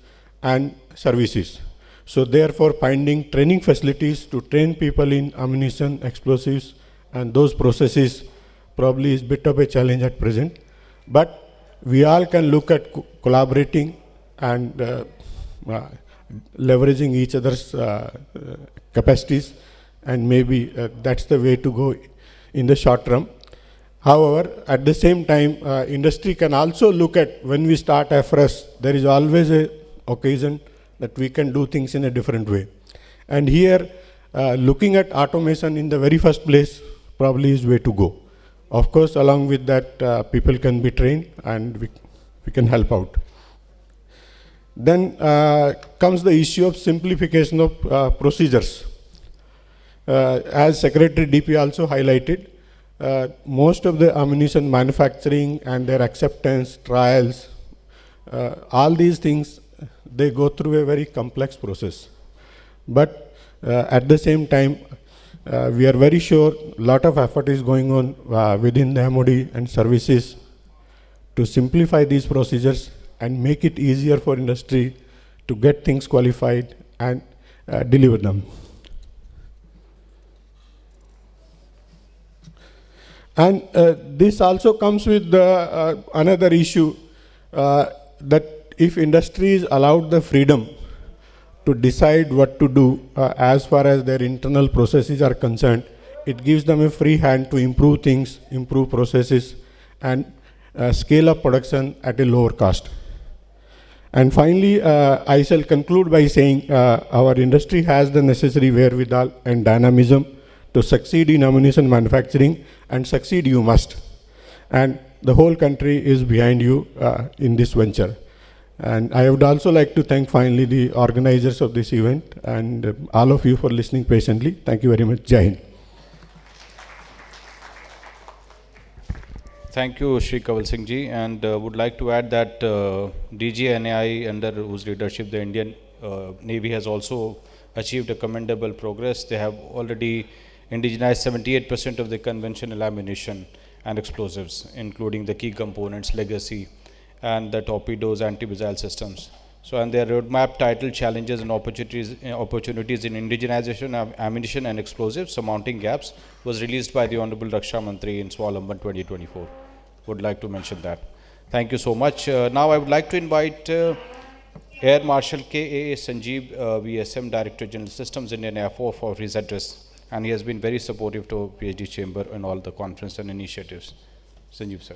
and services. So therefore, finding training facilities to train people in ammunition, explosives, and those processes probably is a bit of a challenge at present. But we all can look at collaborating and leveraging each other's capacities, and maybe that's the way to go in the short term. However, at the same time, industry can also look at, when we start afresh, there is always an occasion that we can do things in a different way. And here, looking at automation in the very first place probably is way to go. Of course, along with that, people can be trained and we can help out. Then comes the issue of simplification of procedures. As Secretary DP also highlighted, most of the ammunition manufacturing and their acceptance, trials, all these things, they go through a very complex process. But at the same time, we are very sure a lot of effort is going on within the MOD and services to simplify these procedures and make it easier for industry to get things qualified and deliver them. And this also comes with another issue that if industry is allowed the freedom to decide what to do as far as their internal processes are concerned, it gives them a free hand to improve things, improve processes, and scale up production at a lower cost. And finally, I shall conclude by saying our industry has the necessary wherewithal and dynamism to succeed in ammunition manufacturing, and succeed you must. And the whole country is behind you in this venture. And I would also like to thank finally the organizers of this event and all of you for listening patiently. Thank you very much. Jai Hind. Thank you, Shri Kaval Singh ji, and would like to add that DGNAI, under whose leadership the Indian Navy has also achieved a commendable progress. They have already indigenized 78% of the conventional ammunition and explosives, including the key components, legacy, and the torpedoes, anti-missile systems. So, and their roadmap titled Challenges and Opportunities in Indigenization of Ammunition and Explosives, Surmounting Gaps, was released by the Honorable Raksha Mantri in Swalamban 2024. Would like to mention that. Thank you so much. Now I would like to invite Air Marshal K.A. Sanjeev, VSM, Director General Systems, Indian Air Force, for his address. And he has been very supportive to PhD Chamber and all the conference and initiatives. Sanjeev, sir.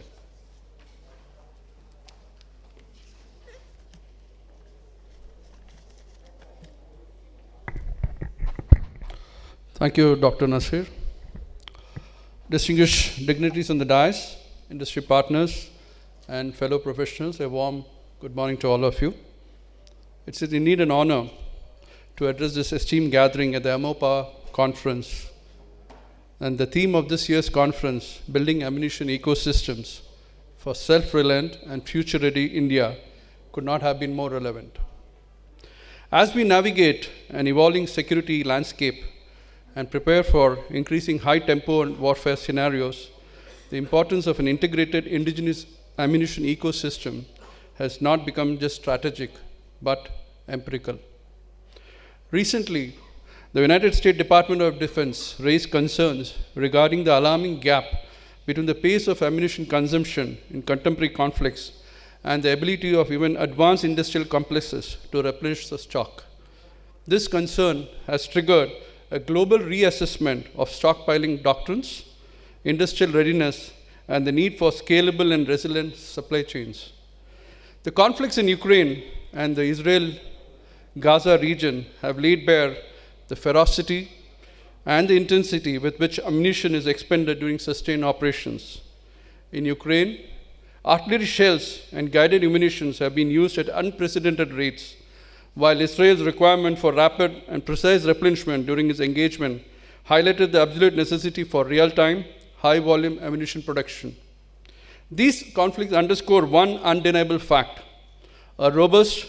Thank you, Dr. Nasir. Distinguished dignitaries on the dais, industry partners, and fellow professionals, a warm good morning to all of you. It's indeed an honor to address this esteemed gathering at the AMM POWER Conference. And the theme of this year's conference, Building Ammunition Ecosystems for Self-Reliant and Future-Ready India, could not have been more relevant. As we navigate an evolving security landscape and prepare for increasing high-tempo warfare scenarios, the importance of an integrated indigenous ammunition ecosystem has not become just strategic, but empirical. Recently, the United States Department of Defense raised concerns regarding the alarming gap between the pace of ammunition consumption in contemporary conflicts and the ability of even advanced industrial complexes to replenish the stock. This concern has triggered a global reassessment of stockpiling doctrines, industrial readiness, and the need for scalable and resilient supply chains. The conflicts in Ukraine and the Israel-Gaza region have laid bare the ferocity and the intensity with which ammunition is expended during sustained operations. In Ukraine, artillery shells and guided munitions have been used at unprecedented rates, while Israel's requirement for rapid and precise replenishment during its engagement highlighted the absolute necessity for real-time, high-volume ammunition production. These conflicts underscore one undeniable fact: a robust,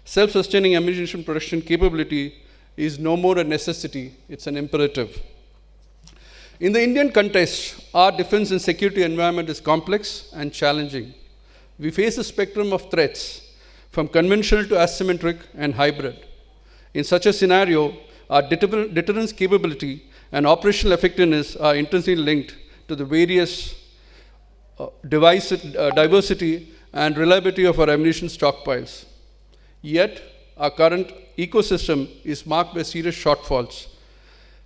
self-sustaining ammunition production capability is no more a necessity, it's an imperative. In the Indian context, our defense and security environment is complex and challenging. We face a spectrum of threats, from conventional to asymmetric and hybrid. In such a scenario, our deterrence capability and operational effectiveness are intensely linked to the various diversity and reliability of our ammunition stockpiles. Yet, our current ecosystem is marked by serious shortfalls.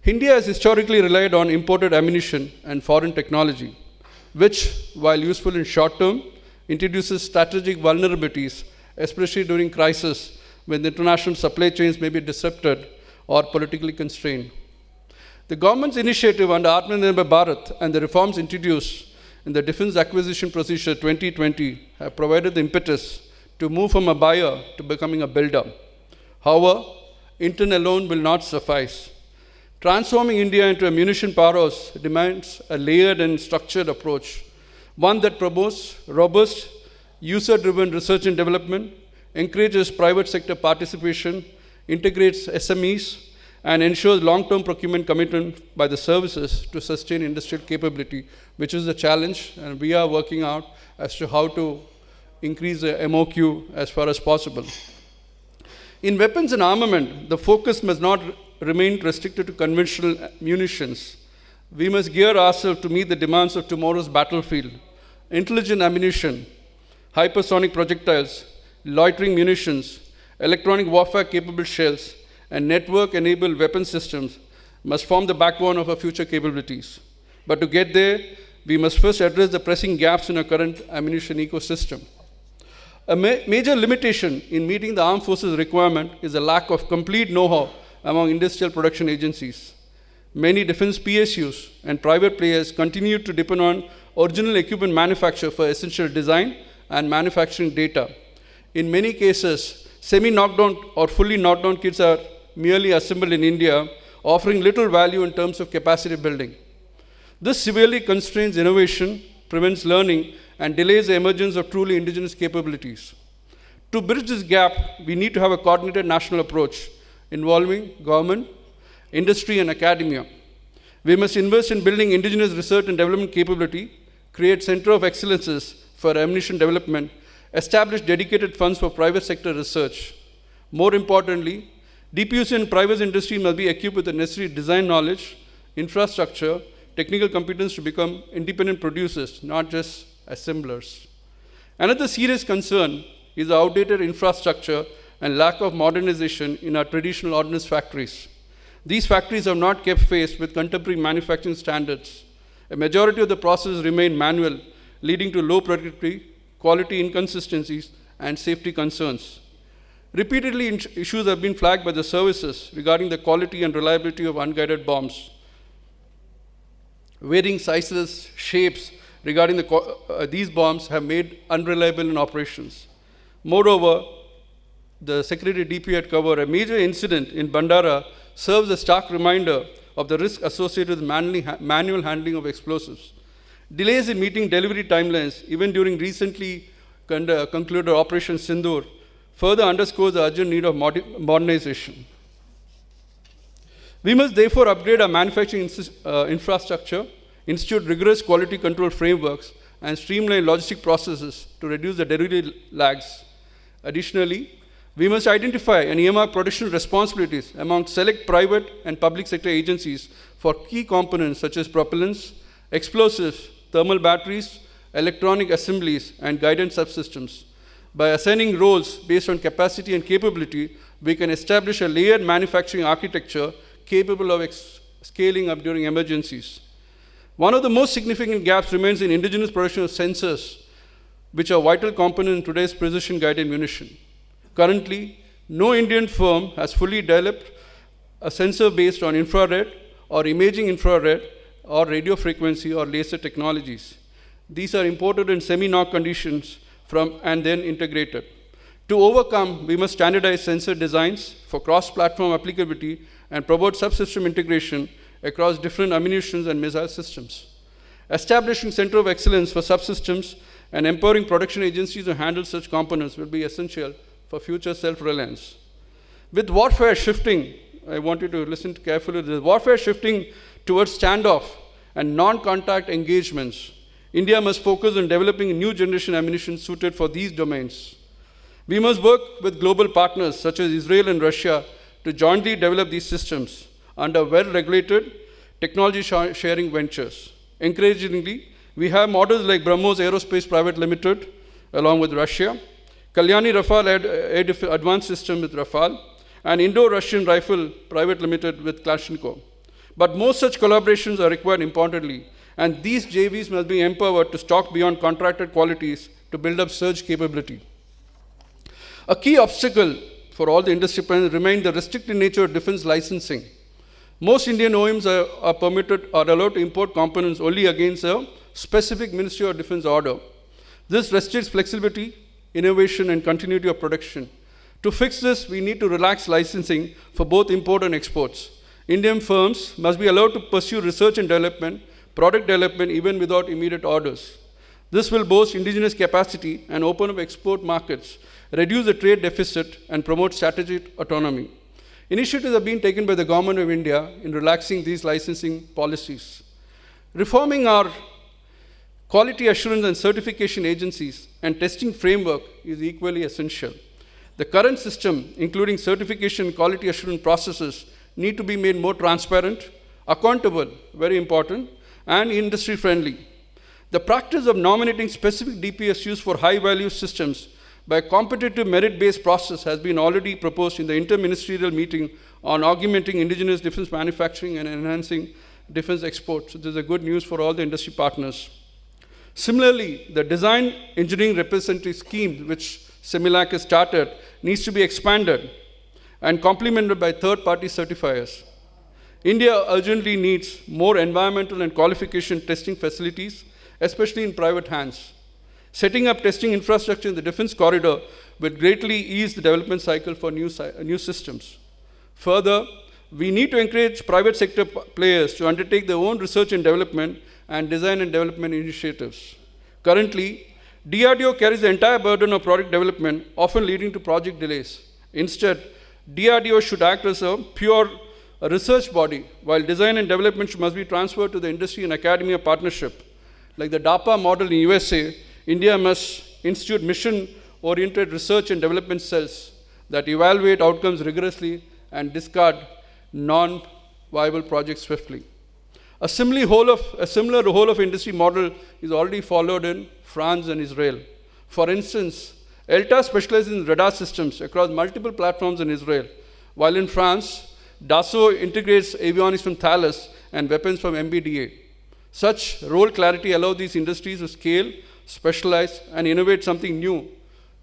India has historically relied on imported ammunition and foreign technology, which, while useful in short term, introduces strategic vulnerabilities, especially during crisis when the international supply chains may be disrupted or politically constrained. The government's initiative under Atmanirbhar Bharat and the reforms introduced in the Defense Acquisition Procedure 2020 have provided the impetus to move from a buyer to becoming a builder. However, intent alone will not suffice. Transforming India into a munition powerhouse demands a layered and structured approach, one that promotes robust, user-driven research and development, encourages private sector participation, integrates SMEs, and ensures long-term procurement commitment by the services to sustain industrial capability, which is the challenge, and we are working out as to how to increase the MOQ as far as possible. In weapons and armament, the focus must not remain restricted to conventional munitions. We must gear ourselves to meet the demands of tomorrow's battlefield. Intelligent ammunition, hypersonic projectiles, loitering munitions, electronic warfare-capable shells, and network-enabled weapon systems must form the backbone of our future capabilities. But to get there, we must first address the pressing gaps in our current ammunition ecosystem. A major limitation in meeting the armed forces requirement is a lack of complete know-how among industrial production agencies. Many defense PSUs and private players continue to depend on original equipment manufacture for essential design and manufacturing data. In many cases, semi-knockdown or fully knockdown kits are merely assembled in India, offering little value in terms of capacity building. This severely constrains innovation, prevents learning, and delays the emergence of truly indigenous capabilities. To bridge this gap, we need to have a coordinated national approach involving government, industry, and academia. We must invest in building indigenous research and development capability, create center of excellences for ammunition development, establish dedicated funds for private sector research. More importantly, DPUC and private industry must be equipped with the necessary design knowledge, infrastructure, technical competence to become independent producers, not just assemblers. Another serious concern is the outdated infrastructure and lack of modernization in our traditional ordnance factories. These factories have not kept pace with contemporary manufacturing standards. A majority of the processes remain manual, leading to low productivity, quality inconsistencies, and safety concerns. Repeatedly, issues have been flagged by the services regarding the quality and reliability of unguided bombs. Varying sizes, shapes regarding these bombs have made unreliable in operations. Moreover, the Secretary DP had covered a major incident in Bandara serves a stark reminder of the risk associated with manual handling of explosives. Delays in meeting delivery timelines, even during recently concluded Operation Sindoor, further underscores the urgent need of modernization. We must therefore upgrade our manufacturing infrastructure, institute rigorous quality control frameworks, and streamline logistic processes to reduce the delivery lags. Additionally, we must identify and earmark production responsibilities among select private and public sector agencies for key components such as propellants, explosives, thermal batteries, electronic assemblies, and guidance subsystems. By assigning roles based on capacity and capability, we can establish a layered manufacturing architecture capable of scaling up during emergencies. One of the most significant gaps remains in indigenous production of sensors, which are vital components in today's precision-guided munition. Currently, no Indian firm has fully developed a sensor based on infrared or imaging infrared or radio frequency or laser technologies. These are imported in semi-knock conditions and then integrated. To overcome, we must standardize sensor designs for cross-platform applicability and promote subsystem integration across different ammunition and missile systems. Establishing center of excellence for subsystems and empowering production agencies to handle such components will be essential for future self-reliance. With warfare shifting, I want you to listen carefully to this, warfare shifting towards standoff and non-contact engagements, India must focus on developing new generation ammunition suited for these domains. We must work with global partners such as Israel and Russia to jointly develop these systems under well-regulated technology sharing ventures. Encouragingly, we have models like BrahMos Aerospace Private Limited, along with Russia, Kalyani Rafale Air Advanced System with Rafale, and Indo-Russian Rifle Private Limited with Kalashnikov. But most such collaborations are required importantly, and these JVs must be empowered to stock beyond contracted qualities to build up surge capability. A key obstacle for all the industry partners remains the restricted nature of defense licensing. Most Indian OEMs are allowed to import components only against a specific Ministry of Defense order. This restricts flexibility, innovation, and continuity of production. To fix this, we need to relax licensing for both import and exports. Indian firms must be allowed to pursue research and development, product development, even without immediate orders. This will boost indigenous capacity and open up export markets, reduce the trade deficit, and promote strategic autonomy. Initiatives are being taken by the Government of India in relaxing these licensing policies. Reforming our quality assurance and certification agencies and testing framework is equally essential. The current system, including certification and quality assurance processes, need to be made more transparent, accountable, very important, and industry-friendly. The practice of nominating specific DPSUs for high-value systems by a competitive merit-based process has been already proposed in the interministerial meeting on augmenting indigenous defense manufacturing and enhancing defense exports. So this is a good news for all the industry partners. Similarly, the design engineering representative scheme, which CEMILAC has started, needs to be expanded and complemented by third-party certifiers. India urgently needs more environmental and qualification testing facilities, especially in private hands. Setting up testing infrastructure in the defense corridor would greatly ease the development cycle for new systems. Further, we need to encourage private sector players to undertake their own research and development and design and development initiatives. Currently, DRDO carries the entire burden of product development, often leading to project delays. Instead, DRDO should act as a pure research body, while design and development must be transferred to the industry and academia partnership. Like the DARPA model in USA, India must institute mission-oriented research and development cells that evaluate outcomes rigorously and discard non-viable projects swiftly. A similar whole of industry model is already followed in France and Israel. For instance, ELTA specializes in radar systems across multiple platforms in Israel, while in France, Dassault integrates avionics from Thales and weapons from MBDA. Such role clarity allows these industries to scale, specialize, and innovate something new.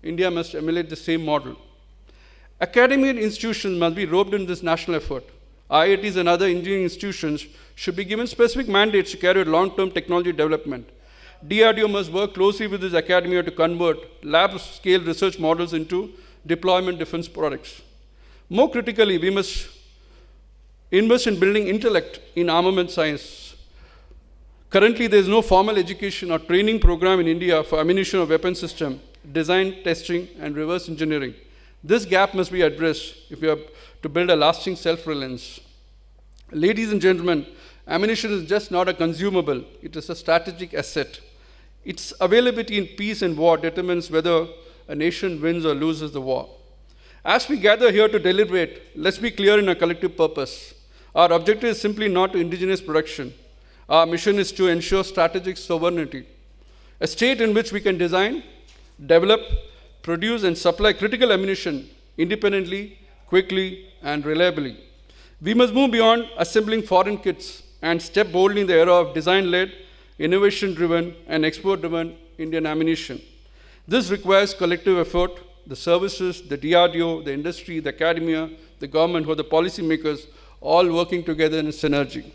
India must emulate the same model. Academic institutions must be roped in this national effort. IITs and other engineering institutions should be given specific mandates to carry out long-term technology development. DRDO must work closely with this academia to convert lab-scale research models into deployment defense products. More critically, we must invest in building intellect in armament science. Currently, there is no formal education or training program in India for ammunition or weapon system, design, testing, and reverse engineering. This gap must be addressed if we are to build a lasting self-reliance. Ladies and gentlemen, ammunition is just not a consumable, it is a strategic asset. Its availability in peace and war determines whether a nation wins or loses the war. As we gather here to deliberate, let's be clear in our collective purpose. Our objective is simply not indigenous production. Our mission is to ensure strategic sovereignty, a state in which we can design, develop, produce, and supply critical ammunition independently, quickly, and reliably. We must move beyond assembling foreign kits and step boldly in the era of design-led, innovation-driven, and export-driven Indian ammunition. This requires collective effort. The services, the DRDO, the industry, the academia, the government, or the policymakers, all working together in synergy.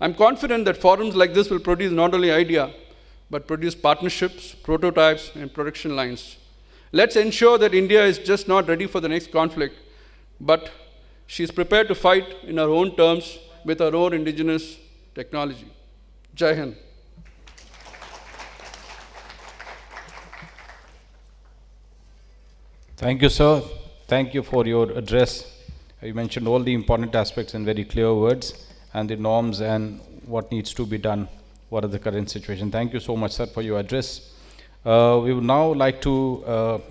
I'm confident that forums like this will produce not only idea, but produce partnerships, prototypes, and production lines. Let's ensure that India is just not ready for the next conflict, but she is prepared to fight in her own terms with her own indigenous technology. Jai Hind. Thank you, sir. Thank you for your address. You mentioned all the important aspects in very clear words and the norms and what needs to be done, what are the current situation. Thank you so much, sir, for your address. We would now like to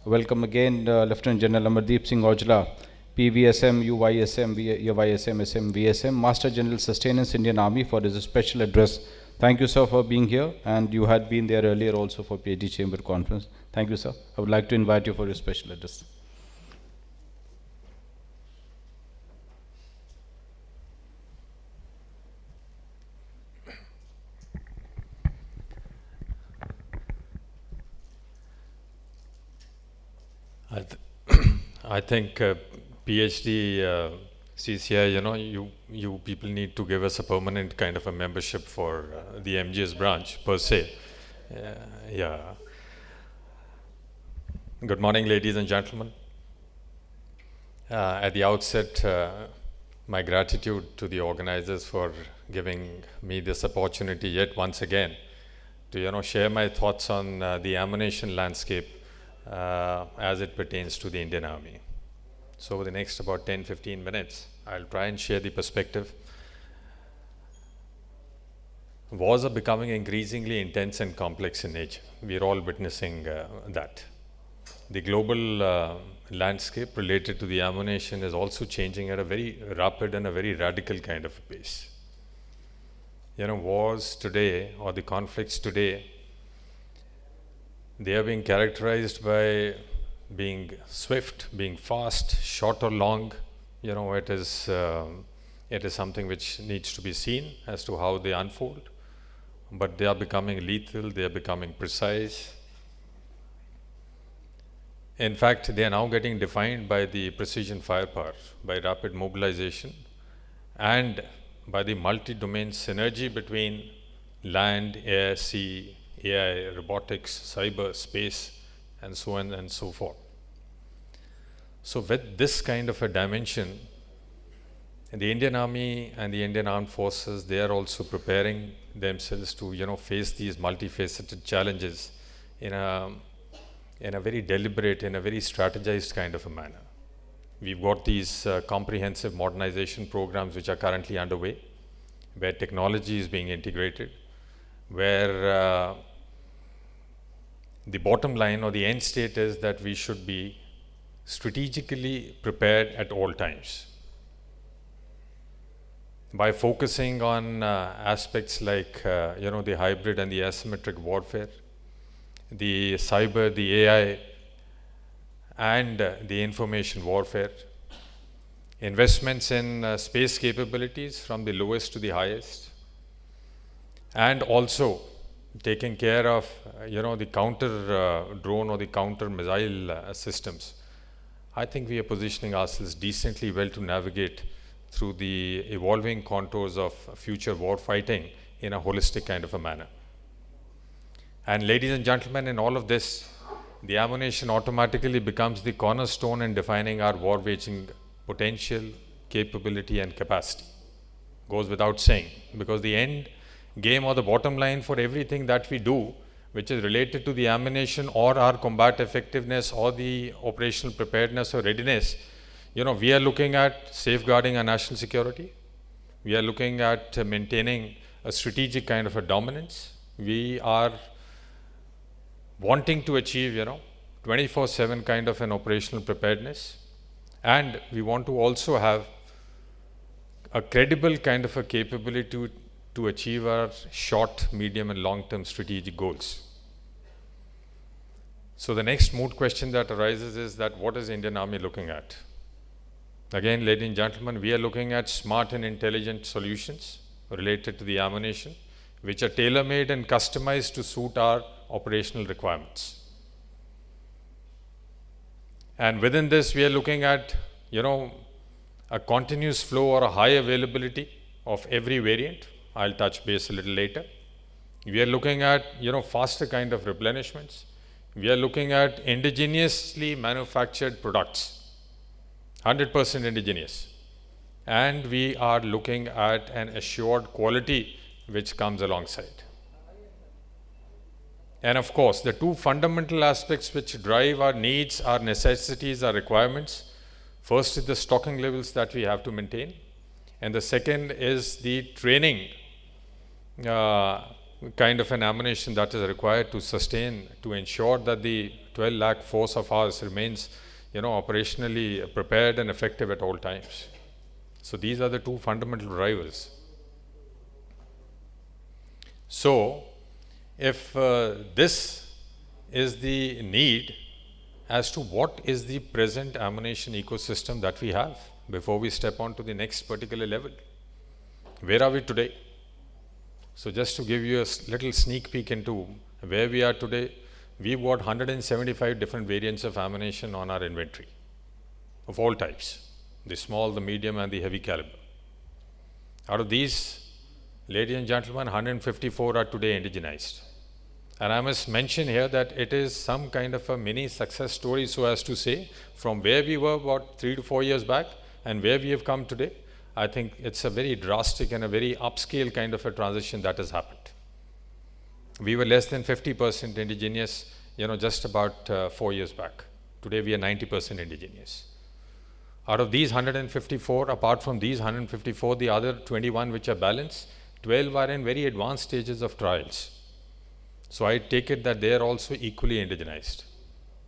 welcome again Lieutenant General Amardeep Singh Aujla, PVSM, UYSM, YSM, SM, VSM, Master General Sustenance Indian Army, for his special address. Thank you, sir, for being here, and you had been there earlier also for PhD Chamber Conference. Thank you, sir. I would like to invite you for your special address. I think PhD CCI, you people need to give us a permanent kind of a membership for the MGS branch per se. Yeah. Good morning, ladies and gentlemen. At the outset, my gratitude to the organizers for giving me this opportunity yet once again to share my thoughts on the ammunition landscape as it pertains to the Indian Army. So over the next about 10-15 minutes, I'll try and share the perspective. Wars are becoming increasingly intense and complex in nature. We're all witnessing that. The global landscape related to the ammunition is also changing at a very rapid and a very radical kind of a pace. Wars today, or the conflicts today, they are being characterized by being swift, being fast, short or long. It is something which needs to be seen as to how they unfold. But they are becoming lethal, they are becoming precise. In fact, they are now getting defined by the precision firepower, by rapid mobilization, and by the multi-domain synergy between land, air, sea, AI, robotics, cyber, space, and so on and so forth. So with this kind of a dimension, the Indian Army and the Indian Armed Forces, they are also preparing themselves to face these multifaceted challenges in a very deliberate, in a very strategized kind of a manner. We've got these comprehensive modernization programs which are currently underway, where technology is being integrated, where the bottom line or the end state is that we should be strategically prepared at all times. By focusing on aspects like the hybrid and the asymmetric warfare, the cyber, the AI, and the information warfare, investments in space capabilities from the lowest to the highest, and also taking care of the counter drone or the counter missile systems I think we are positioning ourselves decently well to navigate through the evolving contours of future war fighting in a holistic kind of a manner. And ladies and gentlemen, in all of this, the ammunition automatically becomes the cornerstone in defining our war waging potential, capability and capacity. Goes without saying, because the end game or the bottom line for everything that we do, which is related to the ammunition or our combat effectiveness or the operational preparedness or readiness, we are looking at safeguarding our national security. We are looking at maintaining a strategic kind of a dominance. We are wanting to achieve, 24/7 kind of an operational preparedness. And we want to also have a credible kind of a capability to achieve our short, medium and long-term strategic goals. So the next moot question that arises is that what is Indian Army looking at? Again, ladies and gentlemen, we are looking at smart and intelligent solutions related to the ammunition, which are tailor-made and customized to suit our operational requirements. And within this, we are looking at, a continuous flow or a high availability of every variant. I'll touch base a little later. We are looking at, faster kind of replenishments. We are looking at indigenously manufactured products, 100% indigenous. And we are looking at an assured quality which comes alongside. And of course, the two fundamental aspects which drive our needs, our necessities, our requirements. First is the stocking levels that we have to maintain. And the second is the training kind of an ammunition that is required to sustain, to ensure that the 12 lakh force of ours remains, operationally prepared and effective at all times. So these are the two fundamental drivers. So, if this is the need as to what is the present ammunition ecosystem that we have before we step on to the next particular level, where are we today? So just to give you a little sneak peek into where we are today, we've got 175 different variants of ammunition on our inventory of all types, the small, the medium and the heavy caliber. Out of these, ladies and gentlemen, 154 are today indigenized. And I must mention here that it is some kind of a mini success story, so as to say, from where we were about 3 to 4 years back and where we have come today. I think it's a very drastic and a very upscale kind of a transition that has happened. We were less than 50% indigenous, just about 4 years back. Today we are 90% indigenous. Out of these 154, apart from these 154, the other 21 which are balanced, 12 are in very advanced stages of trials. So I take it that they are also equally indigenized.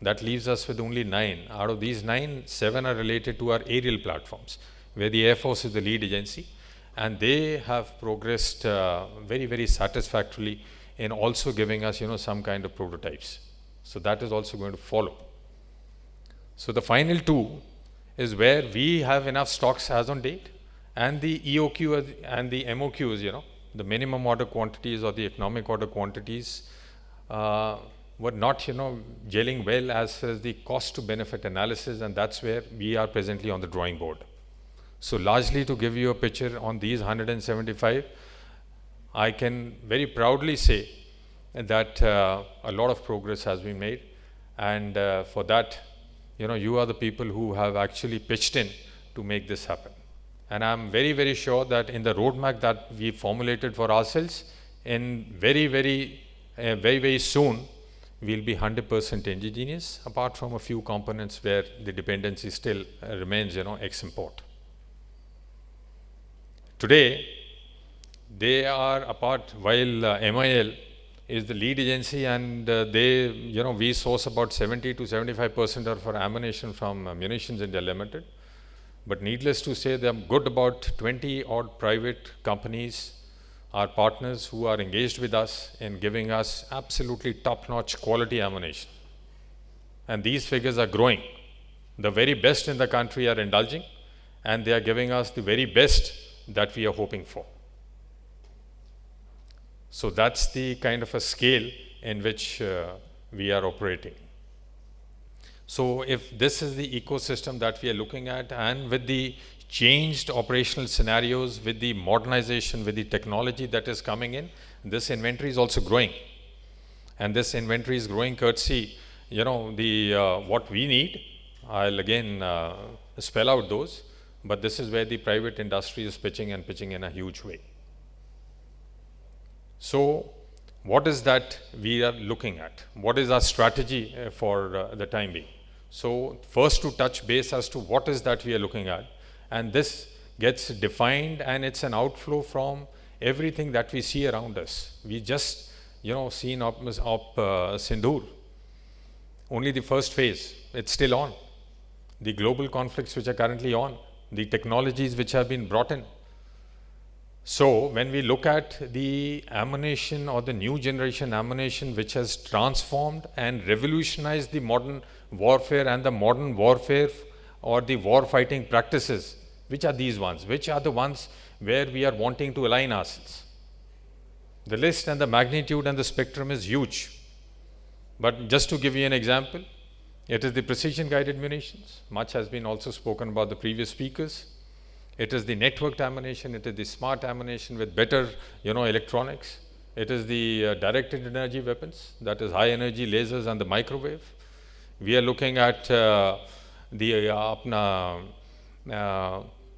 That leaves us with only 9. Out of these 9, 7 are related to our aerial platforms, where the Air Force is the lead agency, and they have progressed very, very satisfactorily in also giving us, some kind of prototypes. So that is also going to follow. So the final 2 is where we have enough stocks as on date, and the EOQ and the MOQs, the minimum order quantities or the economic order quantities were not, gelling well as far as the cost to benefit analysis, and that's where we are presently on the drawing board. So largely, to give you a picture on these 175, I can very proudly say that a lot of progress has been made, and for that, you are the people who have actually pitched in to make this happen. And I'm very, very sure that in the roadmap that we formulated for ourselves, in very, very soon, we'll be 100% indigenous, apart from a few components where the dependency still remains, ex-import. Today, they are apart, while MIL is the lead agency, and we source about 70 to 75% of our ammunition from Munitions India Limited. But needless to say, there are good about 20 odd private companies, our partners, who are engaged with us in giving us absolutely top-notch quality ammunition. And these figures are growing. The very best in the country are indulging, and they are giving us the very best that we are hoping for. So that's the kind of a scale in which we are operating. So if this is the ecosystem that we are looking at, and with the changed operational scenarios, with the modernization, with the technology that is coming in, this inventory is also growing. And this inventory is growing courtesy, what we need. I'll again spell out those, but this is where the private industry is pitching in a huge way. So what is that we are looking at? What is our strategy for the time being? So first, to touch base as to what is that we are looking at, and this gets defined, and it's an outflow from everything that we see around us. We just seen Op Sindoor, only the first phase, it's still on. The global conflicts which are currently on, the technologies which have been brought in. So when we look at the ammunition, or the new generation ammunition, which has transformed and revolutionized the modern warfare and the modern warfare or the war fighting practices, which are these ones? Which are the ones where we are wanting to align ourselves? The list and the magnitude and the spectrum is huge. But just to give you an example, it is the precision guided munitions. Much has been also spoken about the previous speakers. It is the networked ammunition. It is the smart ammunition with better, electronics. It is the directed energy weapons, that is high energy lasers and the microwave. We are looking at the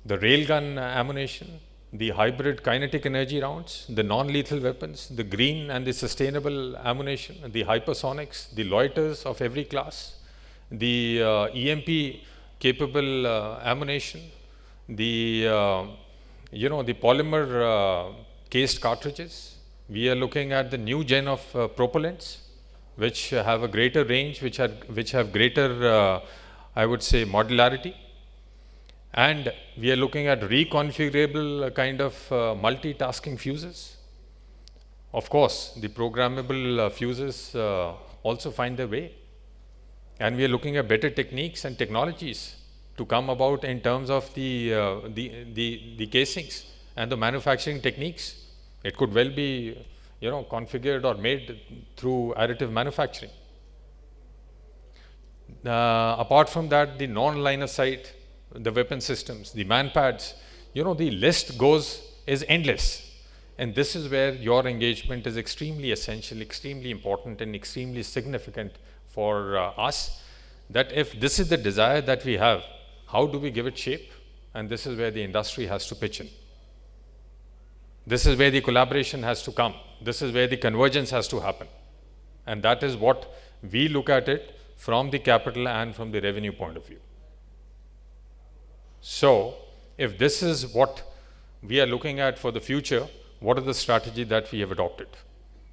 railgun ammunition, the hybrid kinetic energy rounds, the non-lethal weapons, the green and the sustainable ammunition, the hypersonics, the loiters of every class, the EMP capable ammunition, the the polymer cased cartridges. We are looking at the new gen of propellants, which have a greater range, which have greater, I would say, modularity. And we are looking at reconfigurable kind of multitasking fuses. Of course, the programmable fuses also find their way. And we are looking at better techniques and technologies to come about in terms of the casings and the manufacturing techniques. It could well be, configured or made through additive manufacturing. Apart from that, the non-line of sight, the weapon systems, the manpads, the list is endless. And this is where your engagement is extremely essential, extremely important, and extremely significant for us, that if this is the desire that we have, how do we give it shape? And this is where the industry has to pitch in. This is where the collaboration has to come. This is where the convergence has to happen. And that is what we look at it from the capital and from the revenue point of view. So, if this is what we are looking at for the future, what is the strategy that we have adopted?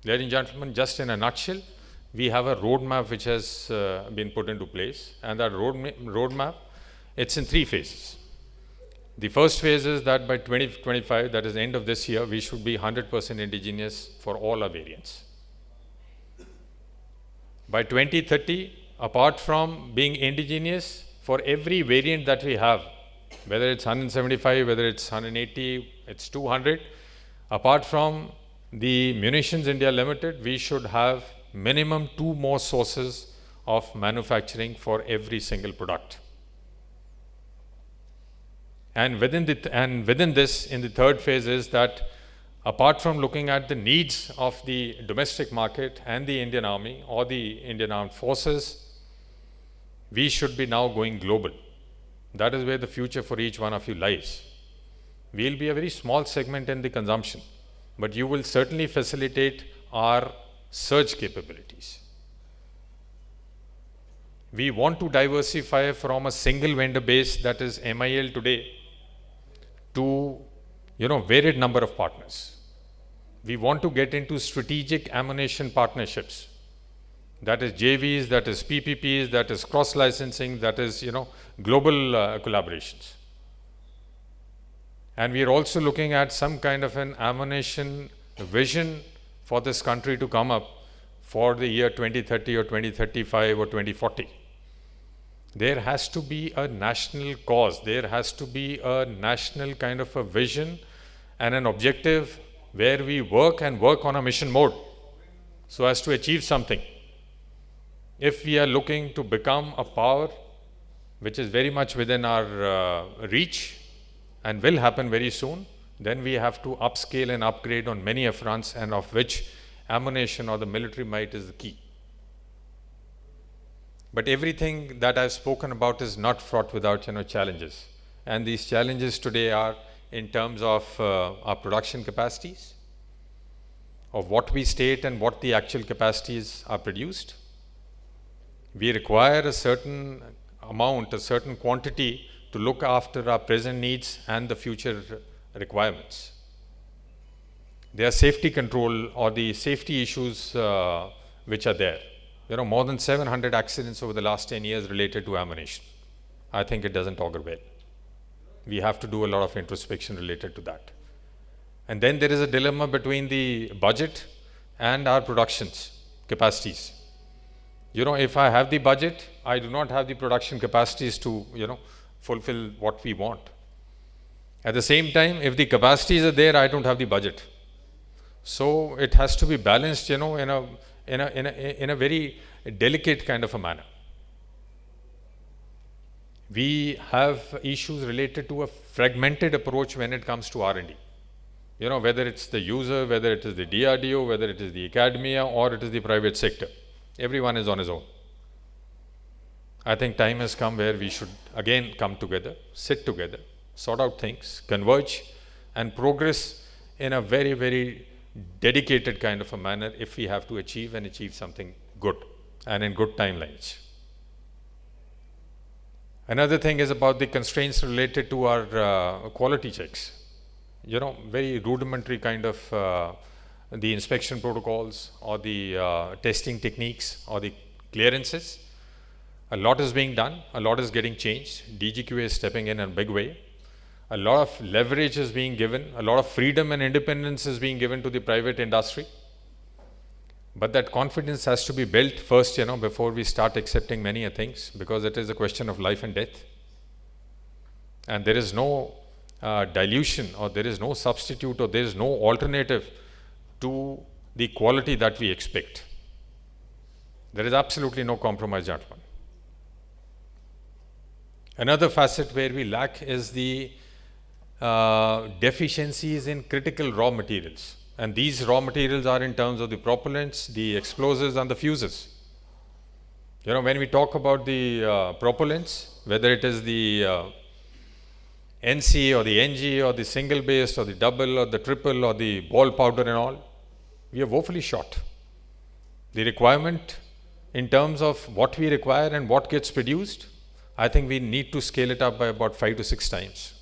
Ladies and gentlemen, just in a nutshell, we have a roadmap which has been put into place, and that roadmap, it's in 3 phases. The first phase is that by 2025, that is end of this year, we should be 100% indigenous for all our variants. By 2030, apart from being indigenous for every variant that we have, whether it's 175, whether it's 180, it's 200, apart from the Munitions India Limited, we should have minimum 2 more sources of manufacturing for every single product. And within this, in the third phase, is that apart from looking at the needs of the domestic market and the Indian Army or the Indian Armed Forces, we should be now going global. That is where the future for each one of you lies. We will be a very small segment in the consumption, but you will certainly facilitate our surge capabilities. We want to diversify from a single vendor base, that is MIL today, to varied number of partners. We want to get into strategic ammunition partnerships. That is JVs, that is PPPs, that is cross-licensing, that is, global collaborations. And we are also looking at some kind of an ammunition vision for this country to come up for the year 2030 or 2035 or 2040. There has to be a national cause. There has to be a national kind of a vision and an objective where we work on a mission mode so as to achieve something. If we are looking to become a power which is very much within our reach and will happen very soon, then we have to upscale and upgrade on many fronts, and of which ammunition or the military might is the key. But everything that I've spoken about is not fraught without challenges. And these challenges today are in terms of our production capacities, of what we state and what the actual capacities are produced. We require a certain amount, a certain quantity to look after our present needs and the future requirements. There are safety control or the safety issues which are there. There are more than 700 accidents over the last 10 years related to ammunition. I think it doesn't augur well. We have to do a lot of introspection related to that. And then there is a dilemma between the budget and our productions capacities. If I have the budget, I do not have the production capacities to, fulfill what we want. At the same time, if the capacities are there, I don't have the budget. So it has to be balanced, in a very delicate kind of a manner. We have issues related to a fragmented approach when it comes to R&D. Whether it's the user, whether it is the DRDO, whether it is the academia, or it is the private sector. Everyone is on his own. I think time has come where we should again come together, sit together, sort out things, converge, and progress in a very, very dedicated kind of a manner if we have to achieve something good and in good timelines. Another thing is about the constraints related to our quality checks. Very rudimentary kind of the inspection protocols or the testing techniques or the clearances. A lot is being done, a lot is getting changed. DGQA is stepping in a big way. A lot of leverage is being given, a lot of freedom and independence is being given to the private industry. But that confidence has to be built first, before we start accepting many things, because it is a question of life and death. And there is no dilution, or there is no substitute, or there is no alternative to the quality that we expect. There is absolutely no compromise, gentlemen. Another facet where we lack is the deficiencies in critical raw materials. And these raw materials are in terms of the propellants, the explosives, and the fuses. When we talk about the propellants, whether it is the NC or the NG or the single based or the double or the triple or the ball powder and all, we are woefully short. The requirement in terms of what we require and what gets produced, I think we need to scale it up by about 5 to 6 times.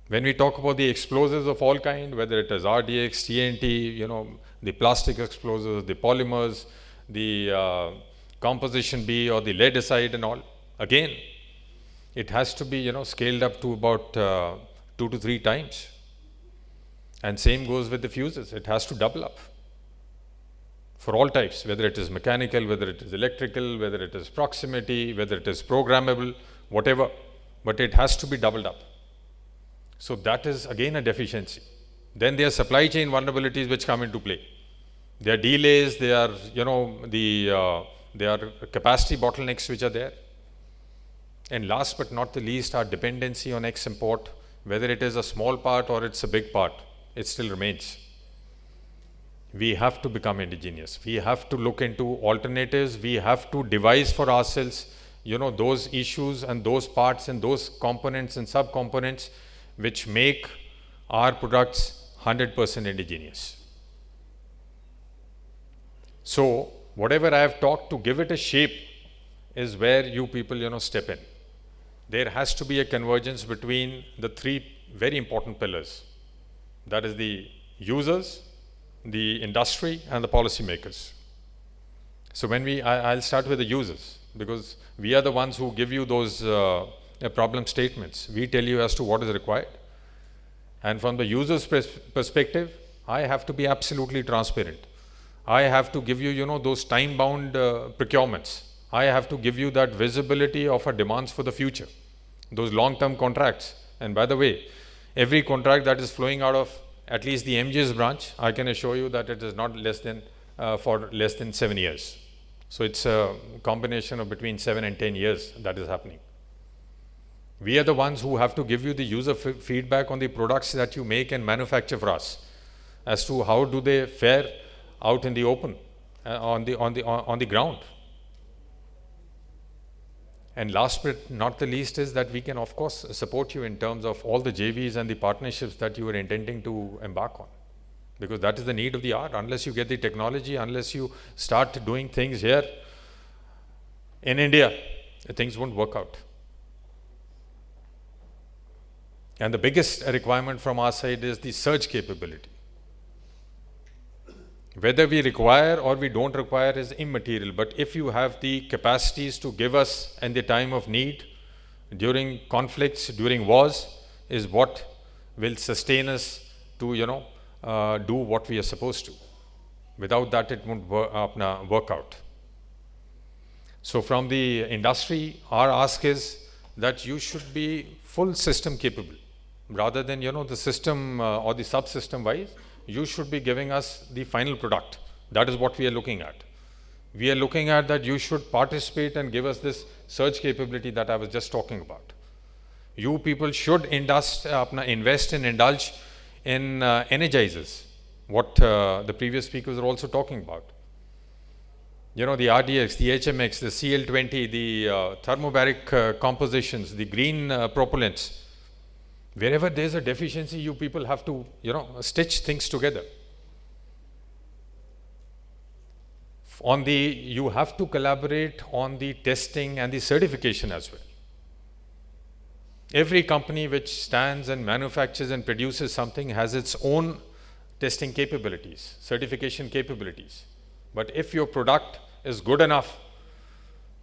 When we talk about the explosives of all kind, whether it is RDX, TNT, the plastic explosives, the polymers, the composition B or the lead acid and all, again, it has to be, scaled up to about 2 to 3 times. And same goes with the fuses. It has to double up for all types, whether it is mechanical, whether it is electrical, whether it is proximity, whether it is programmable, whatever, but it has to be doubled up. So that is again a deficiency. Then there are supply chain vulnerabilities which come into play. There are delays, there are, there are capacity bottlenecks which are there. And last but not the least, our dependency on export, whether it is a small part or it's a big part, it still remains. We have to become indigenous. We have to look into alternatives. We have to devise for ourselves, those issues and those parts and those components and sub-components which make our products 100% indigenous. So, whatever I have talked, to give it a shape is where you people, step in. There has to be a convergence between the 3 very important pillars. That is the users, the industry, and the policymakers. So when I'll start with the users, because we are the ones who give you those problem statements. We tell you as to what is required. And from the user's perspective, I have to be absolutely transparent. I have to give you, those time-bound procurements. I have to give you that visibility of our demands for the future, those long-term contracts. And by the way, every contract that is flowing out of at least the MGS branch, I can assure you that it is not less than for less than 7 years. So it's a combination of between 7 and 10 years that is happening. We are the ones who have to give you the user feedback on the products that you make and manufacture for us, as to how do they fare out in the open, on the ground. And last but not the least is that we can of course support you in terms of all the JVs and the partnerships that you are intending to embark on, because that is the need of the hour. Unless you get the technology, unless you start doing things here in India, things won't work out. And the biggest requirement from our side is the surge capability. Whether we require or we don't require is immaterial, but if you have the capacities to give us in the time of need, during conflicts, during wars, is what will sustain us to, do what we are supposed to. Without that, it won't work out. So from the industry, our ask is that you should be full system capable. Rather than, the system or the subsystem wise, you should be giving us the final product. That is what we are looking at. We are looking at that you should participate and give us this surge capability that I was just talking about. You people should invest and indulge in energizers, what the previous speakers are also talking about. The RDX, the HMX, the CL20, the thermobaric compositions, the green propellants. Wherever there's a deficiency, you people have to, stitch things together. You have to collaborate on the testing and the certification as well. Every company which stands and manufactures and produces something has its own testing capabilities, certification capabilities. But if your product is good enough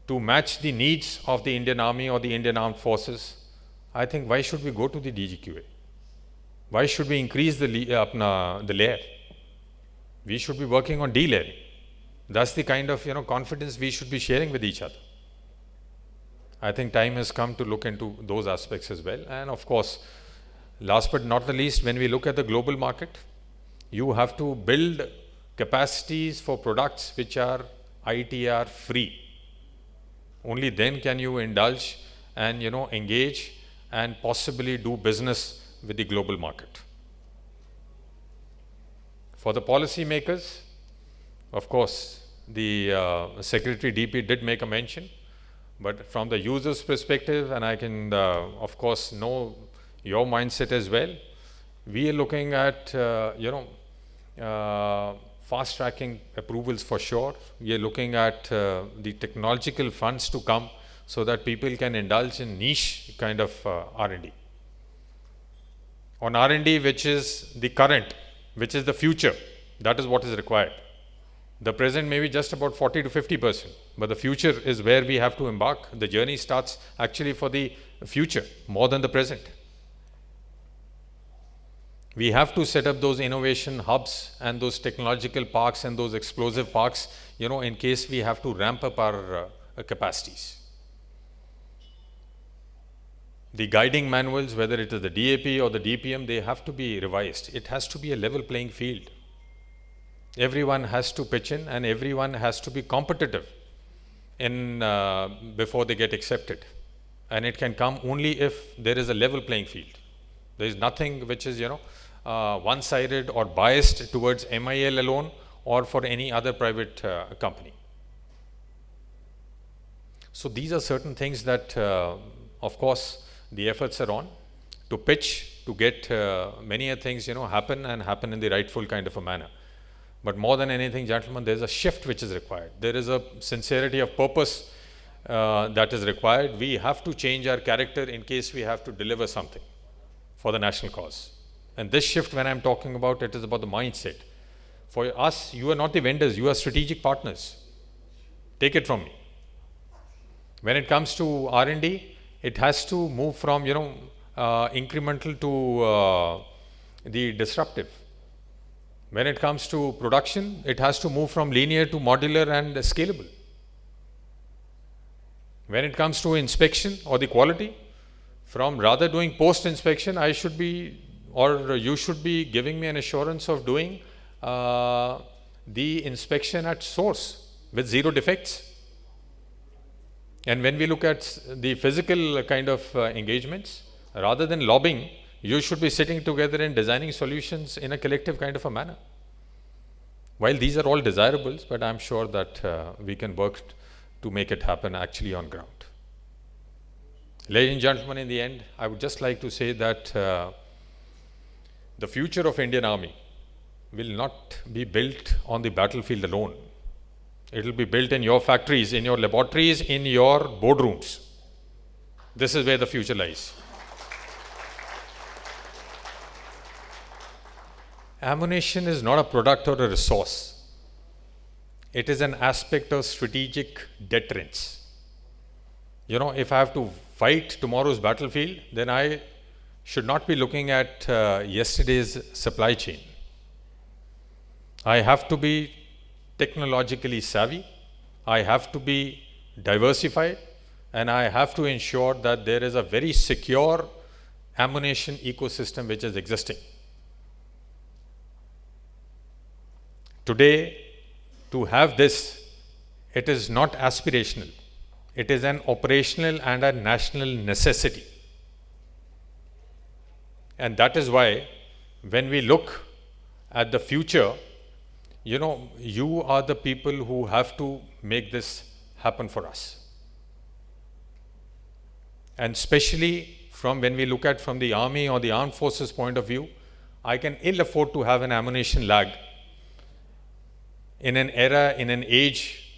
to match the needs of the Indian Army or the Indian Armed Forces, I think why should we go to the DGQA? Why should we increase the layer? We should be working on delayering. That's the kind of confidence we should be sharing with each other. I think time has come to look into those aspects as well. And of course, last but not the least, when we look at the global market, you have to build capacities for products which are ITR free. Only then can you indulge and engage and possibly do business with the global market. For the policymakers, of course, the Secretary DP did make a mention, but from the user's perspective, and I can of course know your mindset as well, we are looking at fast tracking approvals for sure. We are looking at the technological funds to come so that people can indulge in niche kind of R&D. On R&D, which is the current, which is the future, that is what is required. The present may be just about 40 to 50%, but the future is where we have to embark. The journey starts actually for the future more than the present. We have to set up those innovation hubs and those technological parks and those explosive parks, in case we have to ramp up our capacities. The guiding manuals, whether it is the DAP or the DPM, they have to be revised. It has to be a level playing field. Everyone has to pitch in and everyone has to be competitive before they get accepted. And it can come only if there is a level playing field. There is nothing which is, one-sided or biased towards MIL alone or for any other private company. So these are certain things that, of course, the efforts are on to pitch, to get many things, happen and happen in the rightful kind of a manner. But more than anything, gentlemen, there's a shift which is required. There is a sincerity of purpose that is required. We have to change our character in case we have to deliver something for the national cause. And this shift, when I'm talking about, it is about the mindset. For us, you are not the vendors, you are strategic partners. Take it from me. When it comes to R&D, it has to move from, incremental to the disruptive. When it comes to production, it has to move from linear to modular and scalable. When it comes to inspection or the quality, from rather doing post-inspection, I should be, or you should be giving me an assurance of doing the the inspection at source with zero defects. And when we look at the physical kind of engagements, rather than lobbying, you should be sitting together and designing solutions in a collective kind of a manner. While these are all desirables, but I'm sure that we can work to make it happen actually on ground. Ladies and gentlemen, in the end, I would just like to say that the future of Indian Army will not be built on the battlefield alone. It will be built in your factories, in your laboratories, in your boardrooms. This is where the future lies. Ammunition is not a product or a resource. It is an aspect of strategic deterrence. You know, if I have to fight tomorrow's battlefield, then I should not be looking at yesterday's supply chain. I have to be technologically savvy, I have to be diversified, and I have to ensure that there is a very secure ammunition ecosystem which is existing. Today, to have this, it is not aspirational. It is an operational and a national necessity. And that is why, when we look at the future, you know, you are the people who have to make this happen for us. And especially from when we look at from the army or the armed forces point of view, I can ill afford to have an ammunition lag in an era, in an age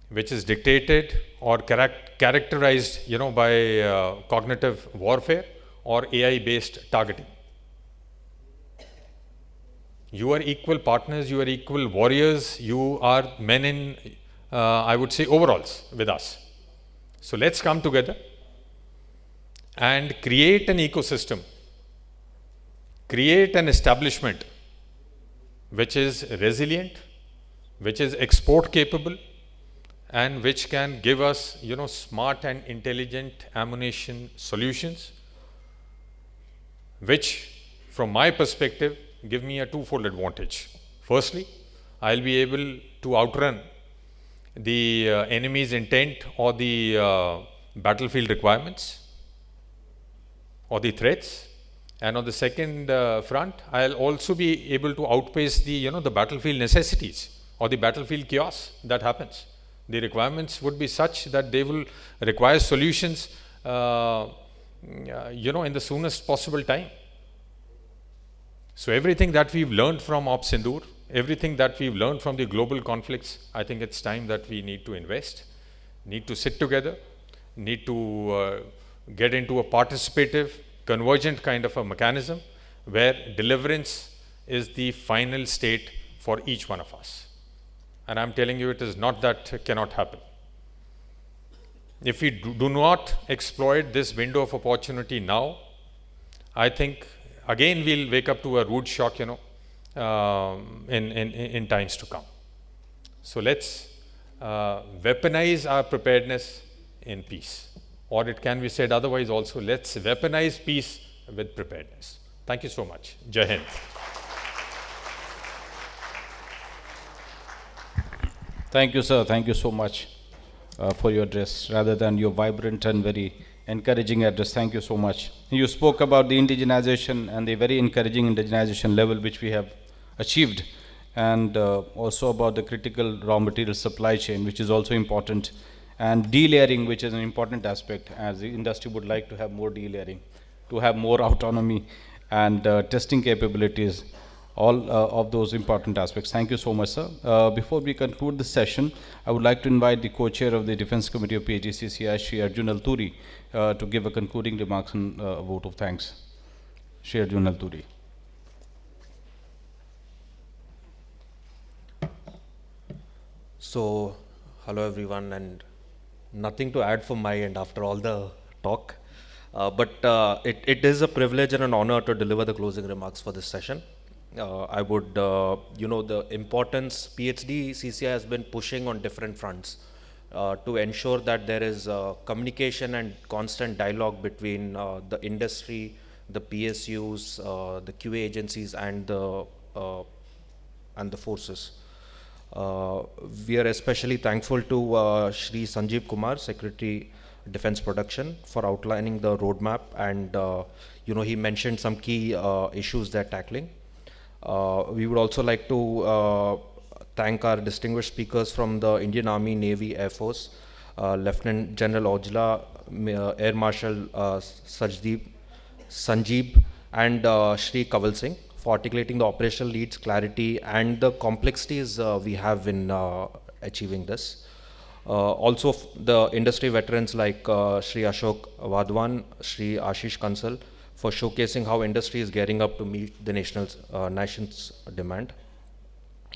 which is dictated or characterized, you know, by cognitive warfare or AI-based targeting. You are equal partners, you are equal warriors, you are men in, I would say, overalls with us. So let's come together and create an ecosystem, create an establishment which is resilient, which is export capable, and which can give us, you know, smart and intelligent ammunition solutions, which, from my perspective, give me a twofold advantage. Firstly, I'll be able to outrun the enemy's intent or the battlefield requirements or the threats. And on the second front, I'll also be able to outpace the, you know, the battlefield necessities or the battlefield chaos that happens. The requirements would be such that they will require solutions, you know, in the soonest possible time. So everything that we've learned from Op Sindoor, everything that we've learned from the global conflicts, I think it's time that we need to invest, need to sit together, need to get into a participative, convergent kind of a mechanism where deliverance is the final state for each one of us. And I'm telling you, it is not that cannot happen. If we do not exploit this window of opportunity now, I think again we'll wake up to a rude shock, you know, in times to come. So let's weaponize our preparedness in peace. Or it can be said otherwise also, let's weaponize peace with preparedness. Thank you so much. Jai Hind. Thank you, sir. Thank you so much for your address, rather than your vibrant and very encouraging address. Thank you so much. You spoke about the indigenization and the very encouraging indigenization level which we have achieved, and also about the critical raw material supply chain, which is also important, and delayering, which is an important aspect, as the industry would like to have more delayering, to have more autonomy and testing capabilities, all of those important aspects. Thank you so much, sir. Before we conclude this session, I would like to invite the co-chair of the Defense Committee of phdcci, Shri Arjun Alturi, to give a concluding remarks and a vote of thanks. Shri Arjun Alturi. So, hello everyone, and nothing to add from my end after all the talk. But it is a privilege and an honor to deliver the closing remarks for this session. I would, you know, the importance phdcci has been pushing on different fronts to ensure that there is communication and constant dialogue between the industry, the PSUs, the QA agencies, and the forces. We are especially thankful to Shri Sanjeev Kumar, Secretary Defense Production, for outlining the roadmap, and he mentioned some key issues they're tackling. We would also like to thank our distinguished speakers from the Indian Army, Navy, Air Force, Lieutenant General Ojla, Air Marshal Sanjeev, and Shri Kaval Singh, for articulating the operational needs, clarity, and the complexities we have in achieving this. Also, the industry veterans like Shri Ashok Wadwan, Shri Ashish Kansal, for showcasing how industry is gearing up to meet the nation's demand.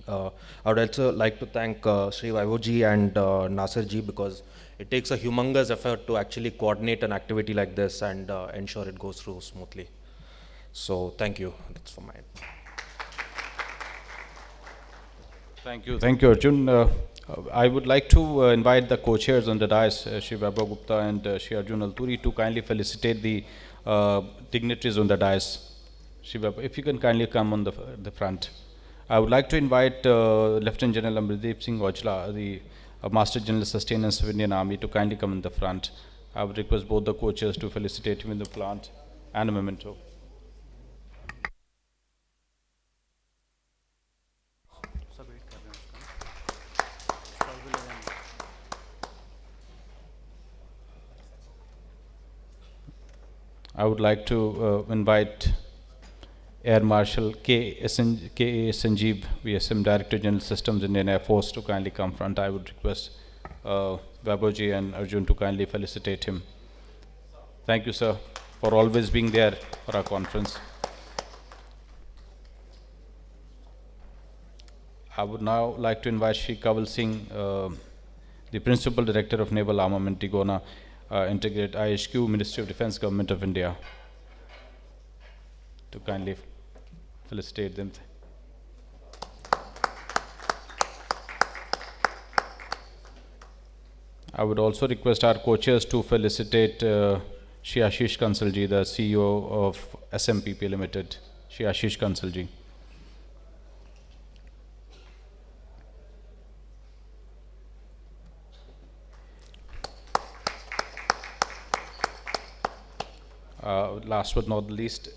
I would also like to thank Shri Vaibhavji and Nasir ji, because it takes a humongous effort to actually coordinate an activity like this and ensure it goes through smoothly. So thank you. That's for mine. Thank you, Arjun. I would like to invite the co-chairs on the dais, Shri Vaibhav Gupta and Shri Arjun Alturi, to kindly felicitate the dignitaries on the dais. Shri Vaibhav, if you can kindly come on the front. I would like to invite Lieutenant General Amritdeep Singh Ojla, the Master General Sustenance of Indian Army, to kindly come in the front. I would request both the co-chairs to felicitate him in the plant and a memento. I would like to invite Air Marshal K. A. Sanjeev, VSM Director General Systems, Indian Air Force, to kindly come front. I would request Vaibhavji and Arjun to kindly felicitate him. Thank you, sir, for always being there for our conference. I would now like to invite Shri Kaval Singh, the Principal Director of Naval Armament, Digona, Integrated IHQ, Ministry of Defense, Government of India, to kindly felicitate them. I would also request our co-chairs to felicitate Shri Ashish Kansalji, the CEO of SMPP Limited. Shri Ashish Kansalji. Last but not the least,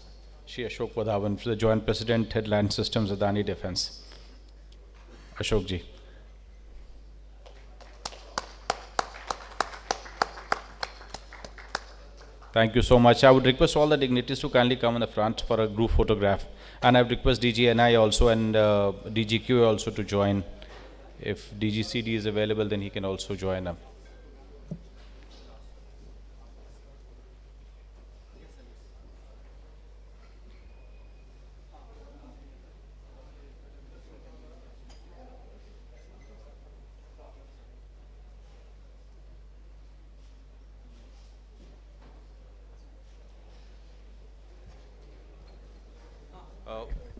Shri Ashok Wadhawan, the Joint President, Headland Systems, Adani Defense. Ashok ji. Thank you so much. I would request all the dignitaries to kindly come in the front for a group photograph. And I would request DGNI also and DGQ also to join. If DGCD is available, then he can also join them.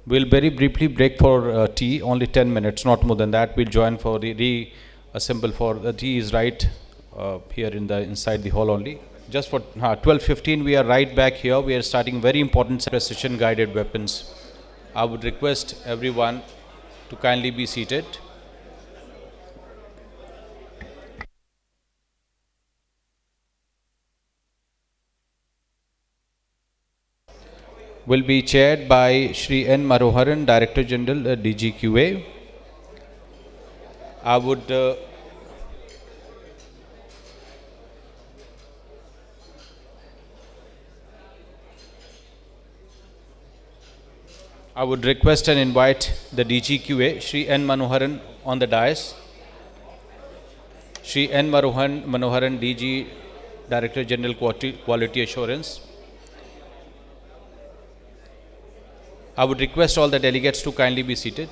We'll very briefly break for tea, only 10 minutes, not more than that. We'll join for the reassemble for the tea is right here inside the hall only. Just for 12:15, we are right back here. We are starting very important precision guided weapons. I would request everyone to kindly be seated. Will be chaired by Shri N. Maroharan, Director General, DGQA. I would request and invite the DGQA, Shri N. Manoharan, on the dais. Shri N. Manoharan, DG, Director General, Quality Assurance. I would request all the delegates to kindly be seated.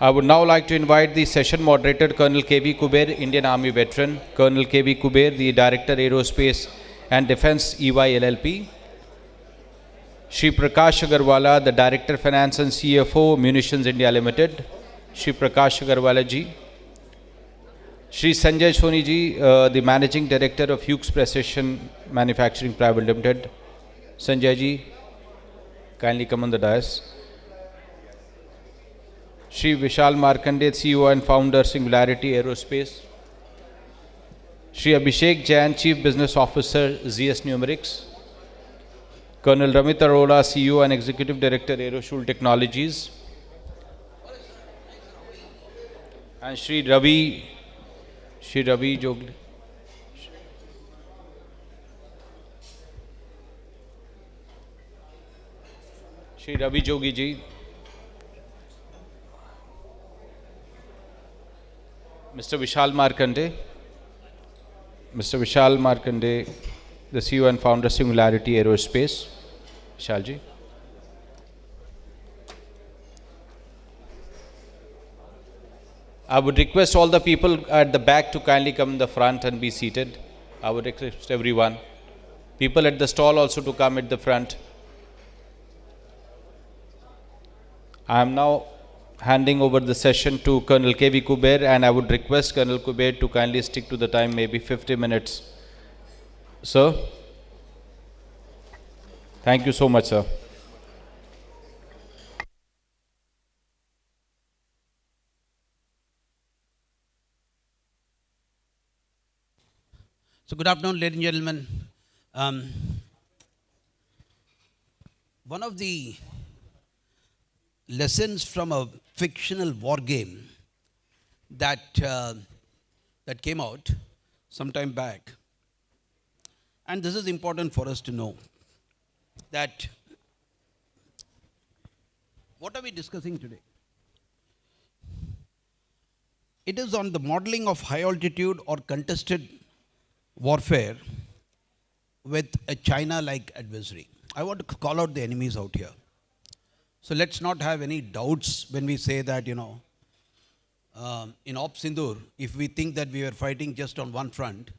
I would now like to invite the session moderator, Colonel K.V. Kuber, Indian Army veteran, Colonel K.V. Kuber, the Director Aerospace and Defense EY LLP, Shri Prakash Agarwala, the Director Finance and CFO, Munitions India Limited, Shri Prakash Agarwala ji, Shri Sanjay Soni ji, the Managing Director of Hughes Precision Manufacturing Private Limited. Sanjay ji, kindly come on the dais. Shri Vishal Markande, CEO and founder, Singularity Aerospace. Shri Abhishek Jain, Chief Business Officer, ZS Numerics. Colonel Ramit Arora, CEO and Executive Director, Aeroshul Technologies. And Shri Ravi Jogli. Shri Ravi Jogi ji. Mr. Vishal Markande. Mr. Vishal Markande, the CEO and founder, Singularity Aerospace. Vishal ji. I would request all the people at the back to kindly come in the front and be seated. I would request everyone. People at the stall also to come at the front. I am now handing over the session to Colonel K.V. Kuber, and I would request Colonel Kuber to kindly stick to the time, maybe 50 minutes. Sir? Thank you so much, sir. So good afternoon, ladies and gentlemen. One of the lessons from a fictional war game that came out some time back, and this is important for us to know, that what are we discussing today? It is on the modeling of high altitude or contested warfare with a China-like adversary. I want to call out the enemies out here. So let's not have any doubts when we say that, in Op Sindur, if we think that we were fighting just on one front,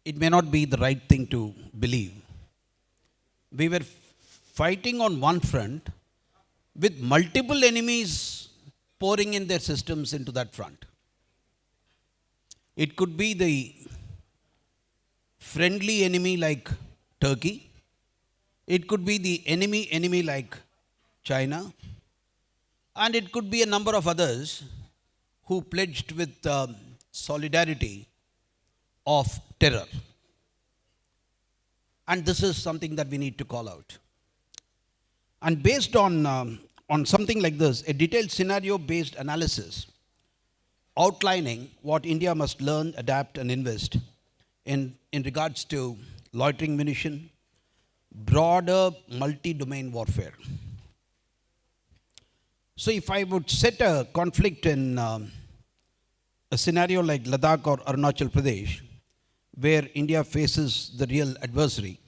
it may not be the right thing to believe. We were fighting on one front with multiple enemies pouring in their systems into that front. It could be the friendly enemy like Turkey. It could be the enemy like China. And it could be a number of others who pledged with solidarity of terror. And this is something that we need to call out. And based on something like this, a detailed scenario-based analysis outlining what India must learn, adapt, and invest in regards to loitering munition, broader multi-domain warfare. So if I would set a conflict in a scenario like Ladakh or Arunachal Pradesh, where India faces the real adversary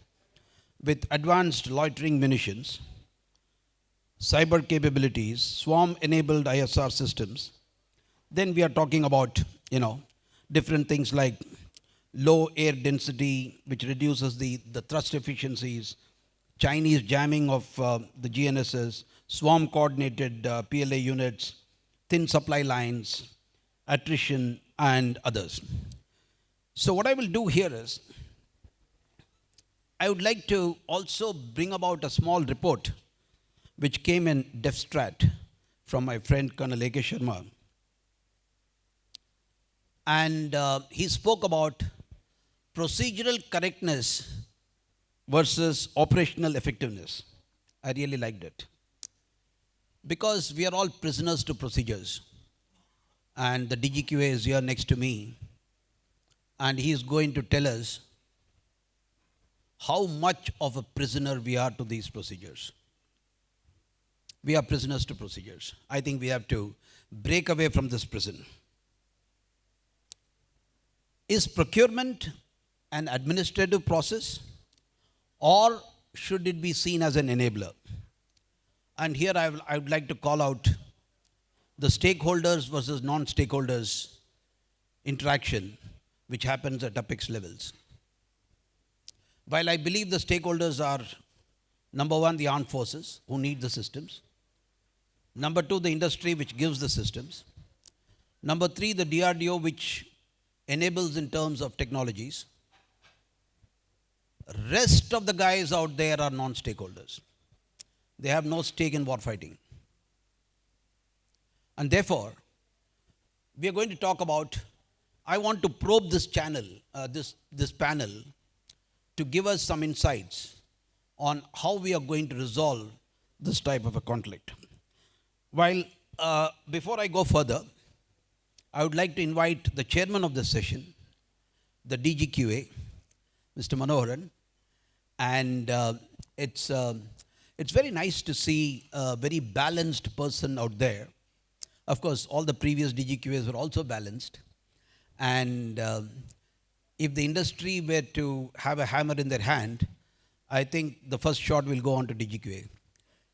with advanced loitering munitions, cyber capabilities, swarm-enabled ISR systems, then we are talking about, different things like low air density, which reduces the thrust efficiencies, Chinese jamming of the GNSS, swarm-coordinated PLA units, thin supply lines, attrition, and others. So what I will do here is, I would like to also bring about a small report which came in DefStrat from my friend Colonel A.K. Sharma. And he spoke about procedural correctness versus operational effectiveness. I really liked it. Because we are all prisoners to procedures. And the DGQA is here next to me. And he is going to tell us how much of a prisoner we are to these procedures. We are prisoners to procedures. I think we have to break away from this prison. Is procurement an administrative process, or should it be seen as an enabler? And here I would like to call out the stakeholders versus non-stakeholders interaction which happens at apex levels. While I believe the stakeholders are, number one, the armed forces who need the systems. Number two, the industry which gives the systems. Number three, the DRDO which enables in terms of technologies. Rest of the guys out there are non-stakeholders. They have no stake in warfighting. And therefore, we are going to talk about, I want to probe this channel, this panel, to give us some insights on how we are going to resolve this type of a conflict. While, before I go further, I would like to invite the chairman of this session, the DGQA, Mr. Manoharan, and it's very nice to see a very balanced person out there. Of course, all the previous DGQAs were also balanced. And if the industry were to have a hammer in their hand, I think the first shot will go on to DGQA.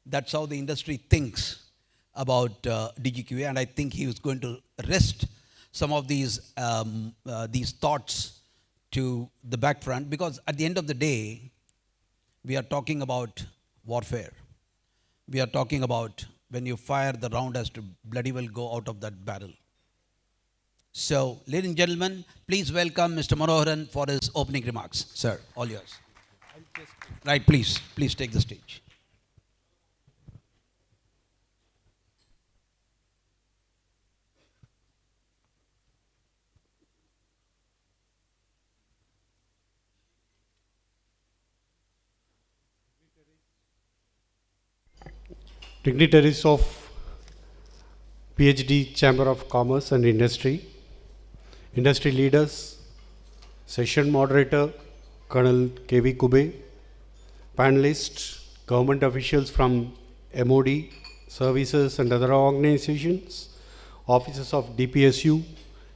That's how the industry thinks about DGQA, and I think he was going to rest some of these thoughts to the back front, because at the end of the day, we are talking about warfare. We are talking about when you fire, the round has to bloody well go out of that barrel. So, ladies and gentlemen, please welcome Mr. Manoharan for his opening remarks. Sir, all yours. Right, please take the stage. Dignitaries of PhD Chamber of Commerce and Industry, industry leaders, session moderator, Colonel K.V. Kube, panelists, government officials from MOD, services and other organizations, officers of DPSU,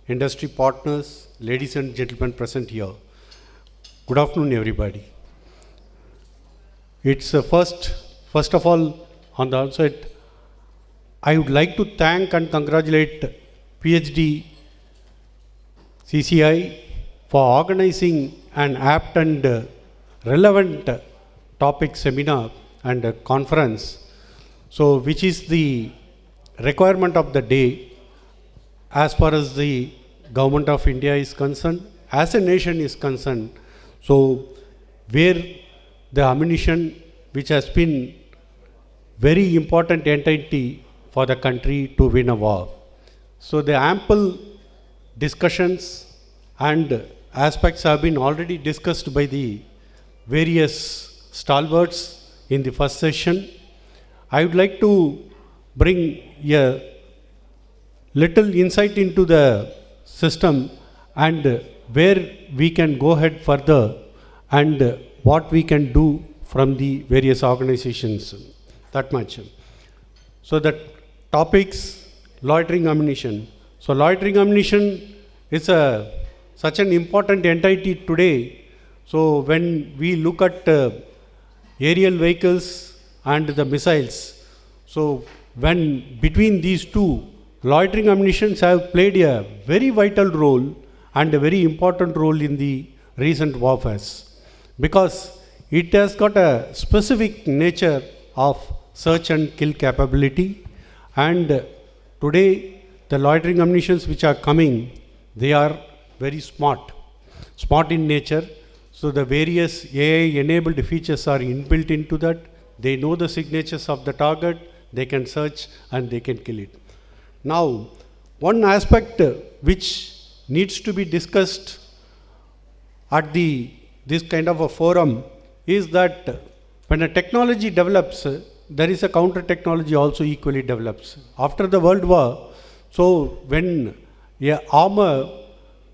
industry partners, ladies and gentlemen present here. Good afternoon, everybody. It's first of all, on the outset, I would like to thank and congratulate phdcci for organizing an apt and relevant topic seminar and conference, so which is the requirement of the day as far as the government of India is concerned, as a nation is concerned. So where the ammunition, which has been very important entity for the country to win a war. So the ample discussions and aspects have been already discussed by the various stalwarts in the first session. I would like to bring a little insight into the system and where we can go ahead further and what we can do from the various organizations. That much. So the topics, loitering ammunition. So loitering ammunition is such an important entity today. So when we look at aerial vehicles and the missiles, so when between these two, loitering ammunitions have played a very vital role and a very important role in the recent warfares, because it has got a specific nature of search and kill capability, and today the loitering ammunitions which are coming, they are very smart in nature. So the various AI enabled features are inbuilt into that. They know the signatures of the target, they can search and they can kill it. Now, one aspect which needs to be discussed at this kind of a forum is that when a technology develops, there is a counter technology also equally develops. After the World War, so when armor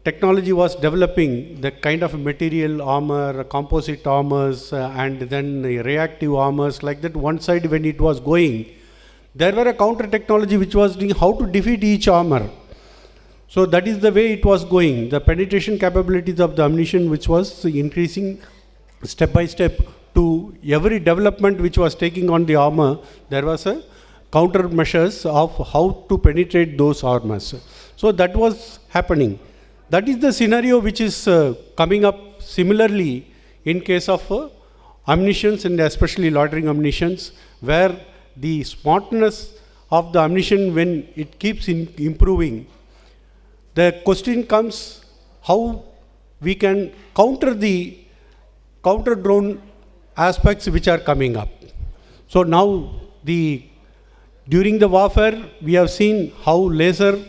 technology was developing, the kind of material armor, composite armors, and then reactive armors, like that, one side when it was going, there were a counter technology which was doing how to defeat each armor. So that is the way it was going. The penetration capabilities of the ammunition which was increasing step by step. To every development which was taking on the armor, there was a counter measures of how to penetrate those armors. So that was happening. That is the scenario which is coming up similarly in case of ammunitions, and especially loitering ammunitions, where the smartness of the ammunition, when it keeps improving, the question comes how we can counter the counter drone aspects which are coming up. So now the during the warfare, we have seen how laser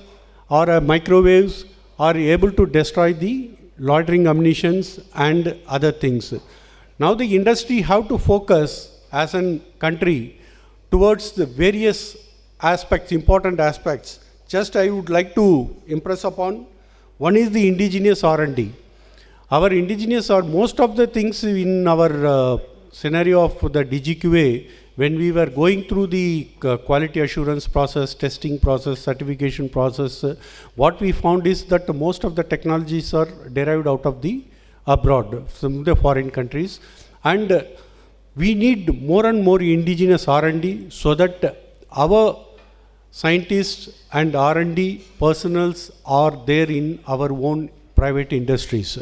or microwaves are able to destroy the loitering ammunitions and other things. Now the industry have to focus as a country towards the various aspects, important aspects. Just I would like to impress upon, one is the indigenous R&D. Our indigenous or most of the things in our scenario of the DGQA, when we were going through the quality assurance process, testing process, certification process, what we found is that most of the technologies are derived out of the abroad, from the foreign countries. And we need more and more indigenous R&D so that our scientists and R&D personals are there in our own private industries,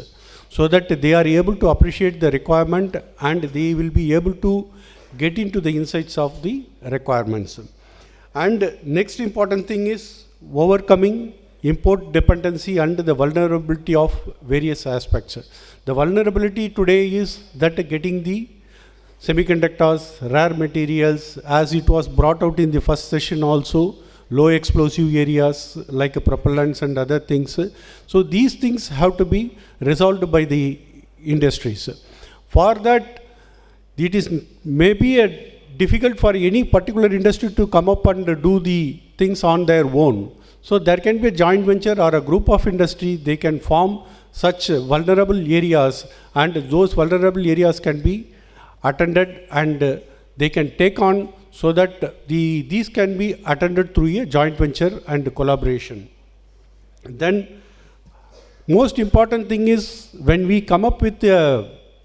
so that they are able to appreciate the requirement and they will be able to get into the insights of the requirements. And next important thing is overcoming import dependency and the vulnerability of various aspects. The vulnerability today is that getting the semiconductors, rare materials, as it was brought out in the first session also, low explosive areas like propellants and other things. So these things have to be resolved by the industries. For that, it is maybe difficult for any particular industry to come up and do the things on their own. So there can be a joint venture or a group of industry, they can form such vulnerable areas, and those vulnerable areas can be attended and they can take on, so that these can be attended through a joint venture and collaboration. Then most important thing is when we come up with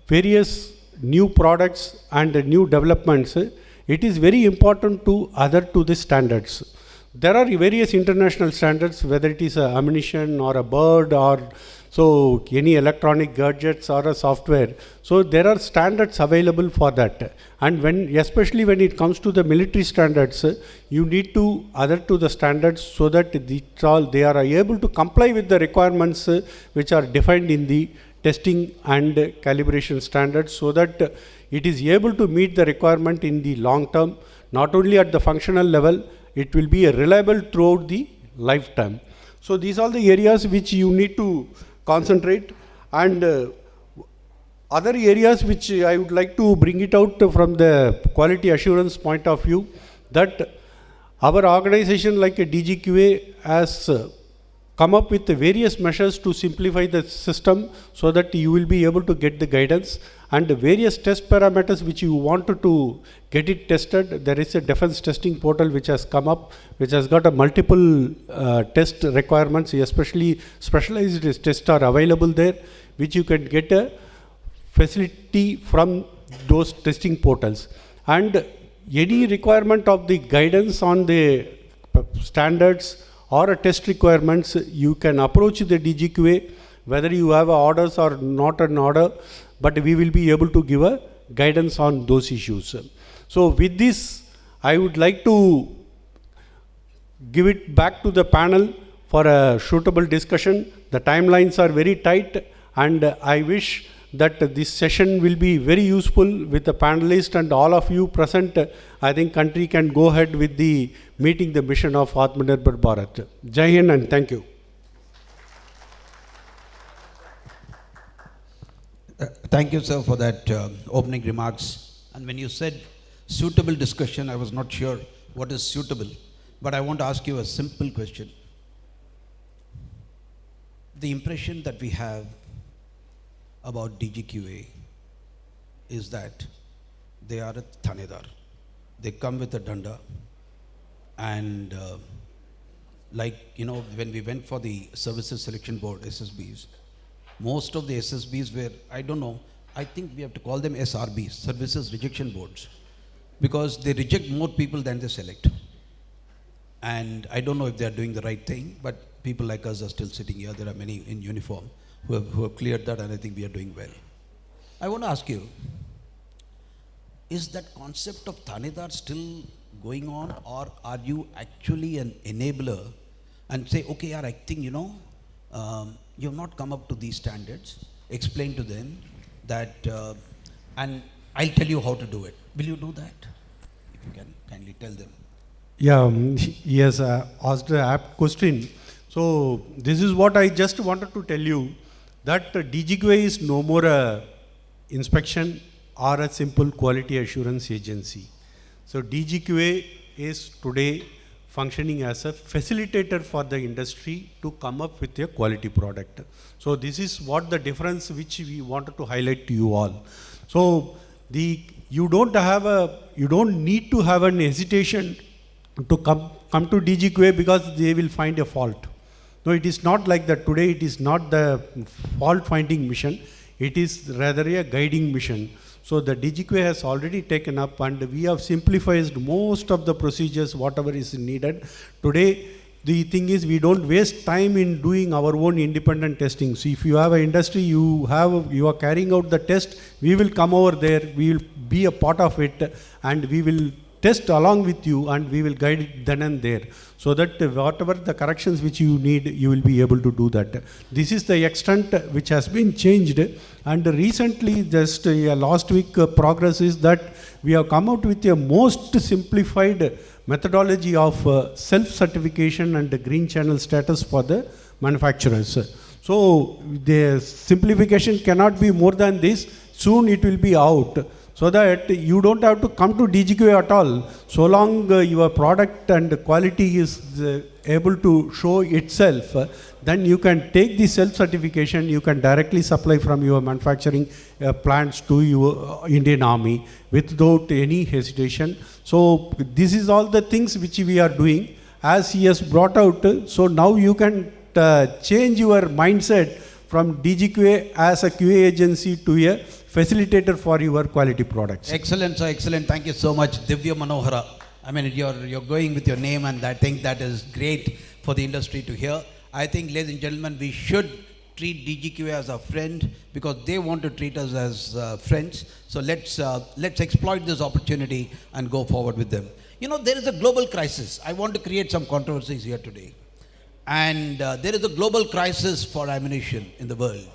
various new products and new developments, it is very important to adhere to the standards. There are various international standards, whether it is ammunition or a bird or so any electronic gadgets or a software. So there are standards available for that. And especially when it comes to the military standards, you need to adhere to the standards so that they are able to comply with the requirements which are defined in the testing and calibration standards, so that it is able to meet the requirement in the long term, not only at the functional level, it will be reliable throughout the lifetime. So these are the areas which you need to concentrate. And other areas which I would like to bring it out from the quality assurance point of view, that our organization like a DGQA has come up with various measures to simplify the system so that you will be able to get the guidance, and various test parameters which you wanted to get it tested. There is a defense testing portal which has come up, which has got a multiple test requirements, especially specialized tests are available there, which you can get a facility from those testing portals. And any requirement of the guidance on the standards or a test requirements, you can approach the DGQA, whether you have orders or not an order, but we will be able to give a guidance on those issues. So with this, I would like to give it back to the panel for a suitable discussion. The timelines are very tight, and I wish that this session will be very useful with the panelists and all of you present. I think country can go ahead with the meeting the mission of Atmanirbhar Bharat. Jai Hind and thank you. Thank you, sir, for that opening remarks. And when you said suitable discussion, I was not sure what is suitable, but I want to ask you a simple question. The impression that we have about DGQA is that they are a thanedar. They come with a danda, and when we went for the Services Selection Board, SSBs, most of the SSBs were, I don't know, I think we have to call them SRBs, Services Rejection Boards, because they reject more people than they select. And I don't know if they are doing the right thing, but people like us are still sitting here. There are many in uniform who have cleared that, and I think we are doing well. I want to ask you, is that concept of thanedar still going on, or are you actually an enabler and say, okay, I think, you have not come up to these standards, explain to them that, and I'll tell you how to do it. Will you do that? If you can kindly tell them. Yeah, he has asked an apt question. So this is what I just wanted to tell you, that DGQA is no more a inspection or a simple quality assurance agency. So DGQA is today functioning as a facilitator for the industry to come up with a quality product. So this is what the difference which we wanted to highlight to you all. So you don't need to have an hesitation to come to DGQA because they will find a fault. No, it is not like that. Today it is not the fault finding mission, it is rather a guiding mission. So the DGQA has already taken up, and we have simplified most of the procedures, whatever is needed. Today, the thing is, we don't waste time in doing our own independent testing. So if you have an industry, you are carrying out the test, we will come over there, we will be a part of it, and we will test along with you, and we will guide it then and there, so that whatever the corrections which you need, you will be able to do that. This is the extent which has been changed, and recently, just last week, progress is that we have come out with a most simplified methodology of self-certification and green channel status for the manufacturers. So the simplification cannot be more than this. Soon it will be out, so that you don't have to come to DGQA at all. So long your product and quality is able to show itself, then you can take the self-certification, you can directly supply from your manufacturing plants to your Indian Army without any hesitation. So this is all the things which we are doing, as he has brought out. So now you can change your mindset from DGQA as a QA agency to a facilitator for your quality products. Excellent, sir, excellent. Thank you so much, Divya Manohara. I mean, you're going with your name, and I think that is great for the industry to hear. I think, ladies and gentlemen, we should treat DGQA as a friend, because they want to treat us as friends. So let's exploit this opportunity and go forward with them. You know, there is a global crisis. I want to create some controversies here today. And there is a global crisis for ammunition in the world.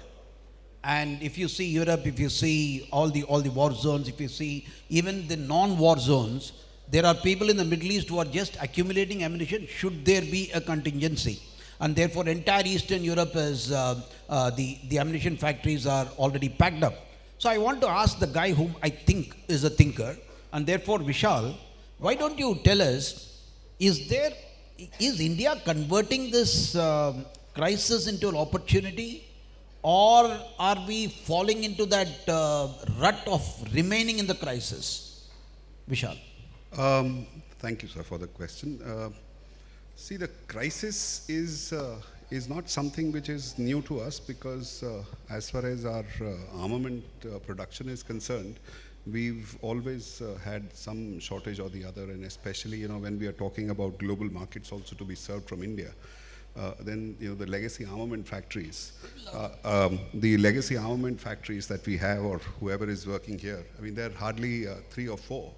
And if you see Europe, if you see all the war zones, if you see even the non-war zones, there are people in the Middle East who are just accumulating ammunition should there be a contingency. And therefore entire Eastern Europe is, the ammunition factories are already packed up. So I want to ask the guy whom I think is a thinker, and therefore Vishal, why don't you tell us, is India converting this crisis into an opportunity, or are we falling into that rut of remaining in the crisis? Vishal. Thank you, sir, for the question. See, the crisis is not something which is new to us, because as far as our armament production is concerned, we've always had some shortage or the other, and especially when we are talking about global markets also to be served from India. Then the legacy armament factories, that we have, or whoever is working here, I mean, there are hardly 3 or 4,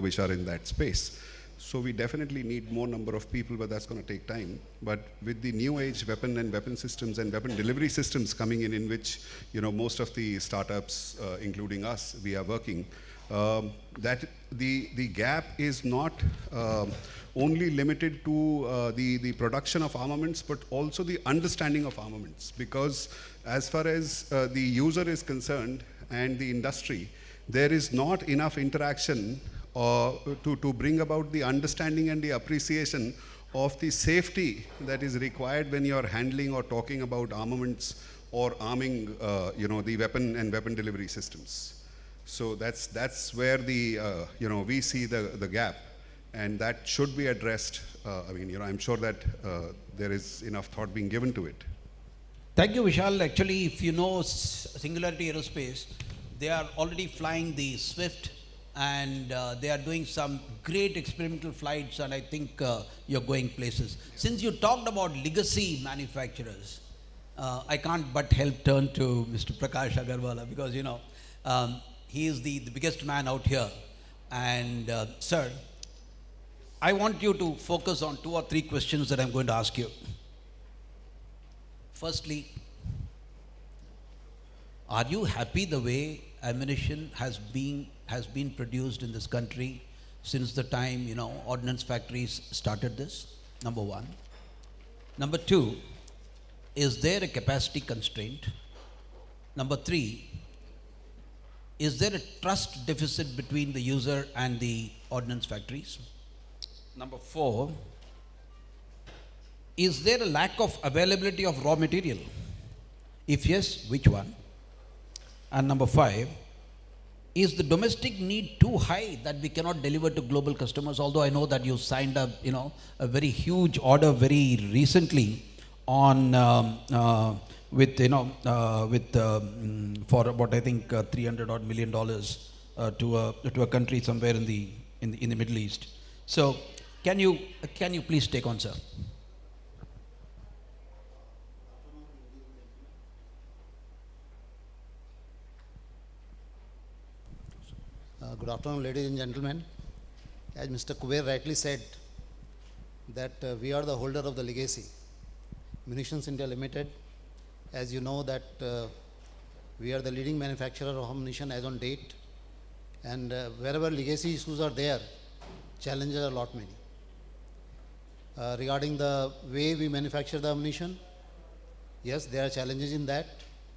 which are in that space. So we definitely need more number of people, but that's going to take time. But with the new age weapon and weapon systems and weapon delivery systems coming in which most of the startups, including us, we are working, that the gap is not only limited to the production of armaments, but also the understanding of armaments. Because as far as the user is concerned and the industry, there is not enough interaction to bring about the understanding and the appreciation of the safety that is required when you are handling or talking about armaments or arming, the weapon and weapon delivery systems. So that's where the we see the gap, and that should be addressed. I mean, I'm sure that there is enough thought being given to it. Thank you, Vishal. Actually, if you know Singularity Aerospace, they are already flying the Swift, and they are doing some great experimental flights, and I think you're going places. Since you talked about legacy manufacturers, I can't but help turn to Mr. Prakash Agarwala, because he is the biggest man out here. And sir, I want you to focus on 2 or 3 questions that I'm going to ask you. Firstly, are you happy the way ammunition has been produced in this country? since the time, ordnance factories started this? Number one. Number two, is there a capacity constraint? Number three, is there a trust deficit between the user and the ordnance factories? Number four, is there a lack of availability of raw material? If yes, which one? And number five, is the domestic need too high that we cannot deliver to global customers? Although I know that you signed up, a very huge order very recently on for about, I think, $300 odd million to a country somewhere in the Middle East. So can you please take on, sir? Good afternoon, ladies and gentlemen. As Mr. Kuber rightly said, that we are the holder of the legacy. Munitions India Limited, as you know, that we are the leading manufacturer of ammunition as on date, and wherever legacy issues are there, challenges are a lot many. Regarding the way we manufacture the ammunition, yes, there are challenges in that.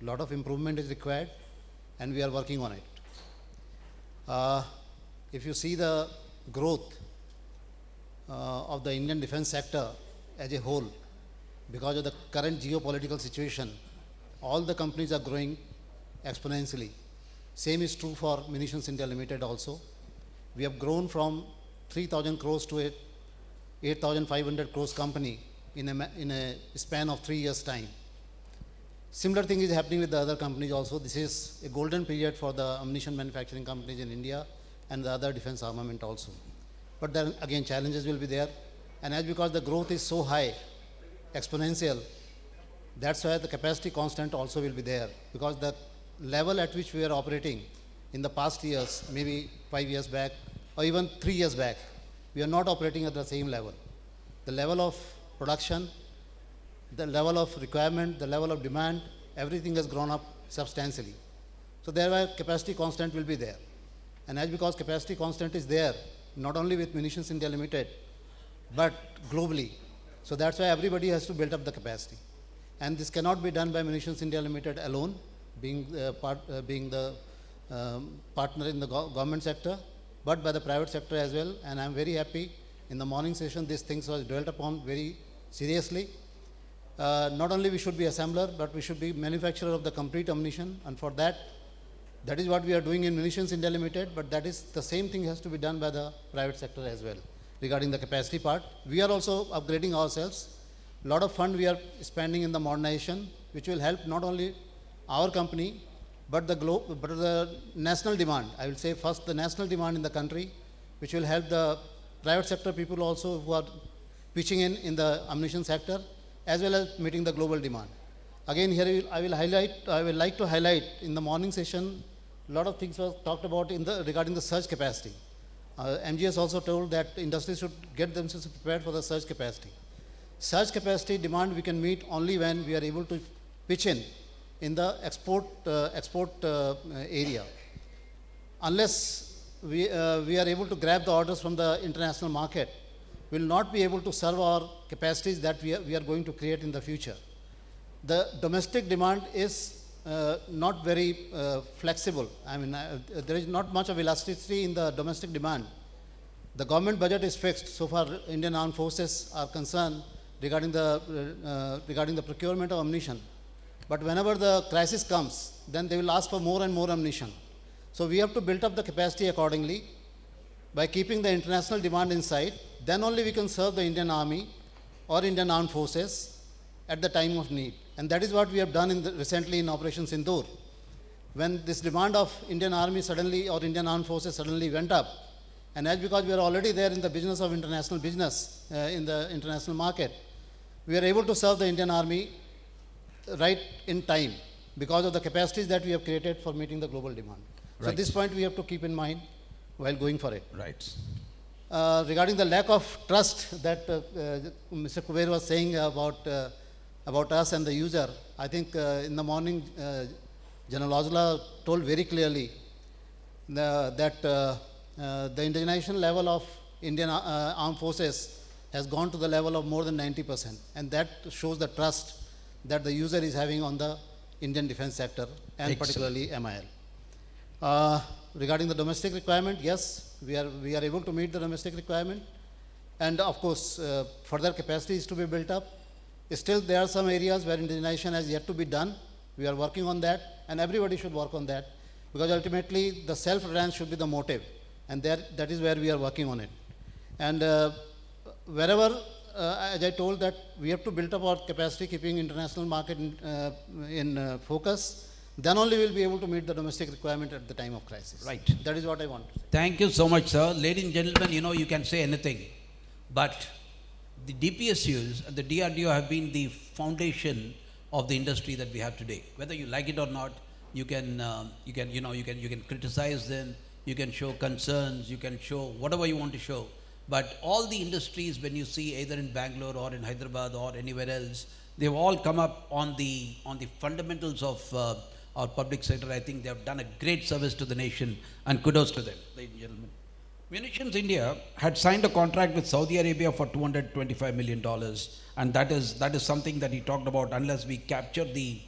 A lot of improvement is required, and we are working on it. If you see the growth of the Indian defense sector as a whole, because of the current geopolitical situation, all the companies are growing exponentially. Same is true for Munitions India Limited also. We have grown from 3,000 crores to a 8,500 crores company in a span of 3 years' time. Similar thing is happening with the other companies also. This is a golden period for the ammunition manufacturing companies in India and the other defense armament also. But then again, challenges will be there. And as because the growth is so high, exponential, that's why the capacity constant also will be there. Because the level at which we are operating in the past years, maybe 5 years back, or even 3 years back, we are not operating at the same level. The level of production, the level of requirement, the level of demand, everything has grown up substantially. So thereby capacity constant will be there. And as because capacity constant is there, not only with Munitions India Limited, but globally. So that's why everybody has to build up the capacity. And this cannot be done by Munitions India Limited alone, being the partner in the government sector, but by the private sector as well. And I'm very happy in the morning session, these things was dwelt upon very seriously. Not only we should be assembler, but we should be manufacturer of the complete ammunition. And for that, that is what we are doing in Munitions India Limited, but that is the same thing has to be done by the private sector as well. Regarding the capacity part, we are also upgrading ourselves. A lot of fund we are spending in the modernization, which will help not only our company, but the national demand. I will say first the national demand in the country, which will help the private sector people also who are pitching in the ammunition sector, as well as meeting the global demand. Again, here I will like to highlight in the morning session, a lot of things were talked about regarding the surge capacity. MGS also told that industry should get themselves prepared for the surge capacity. Surge capacity demand we can meet only when we are able to pitch in the export area. Unless we are able to grab the orders from the international market, we will not be able to serve our capacities that we are going to create in the future. The domestic demand is not very flexible. I mean, there is not much of elasticity in the domestic demand. The government budget is fixed so far Indian Armed Forces are concerned regarding the procurement of ammunition. But whenever the crisis comes, then they will ask for more and more ammunition. So we have to build up the capacity accordingly by keeping the international demand inside. Then only we can serve the Indian Army or Indian Armed Forces at the time of need. And that is what we have done recently in Operation Sindoor. When this demand of Indian Army suddenly or Indian Armed Forces suddenly went up, and as because we are already there in the business of international business, in the international market, we are able to serve the Indian Army right in time because of the capacities that we have created for meeting the global demand. Right. So this point we have to keep in mind while going for it. Right. Regarding the lack of trust that Mr. Kuber was saying about us and the user, I think in the morning, General Ojala told very clearly that the indigenization level of Indian armed forces has gone to the level of more than 90%. And that shows the trust that the user is having on the Indian defense sector and particularly MIL. Regarding the domestic requirement, yes, we are able to meet the domestic requirement. And of course, further capacity is to be built up. Still, there are some areas where indigenization has yet to be done. We are working on that, and everybody should work on that, because ultimately the self-reliance should be the motive, and that is where we are working on it. And wherever, as I told, that we have to build up our capacity, keeping international market in focus, then only we'll be able to meet the domestic requirement at the time of crisis. Right. That is what I want to say. Thank you so much, sir. Ladies and gentlemen, you can say anything, but the DPSUs and the DRDO have been the foundation of the industry that we have today. Whether you like it or not, you can criticize them, you can show concerns, you can show whatever you want to show. But all the industries, when you see either in Bangalore or in Hyderabad or anywhere else, they've all come up on the fundamentals of our public sector. I think they have done a great service to the nation, and kudos to them, ladies and gentlemen. Munitions India had signed a contract with Saudi Arabia for $225 million, and that is something that he talked about. Unless we capture the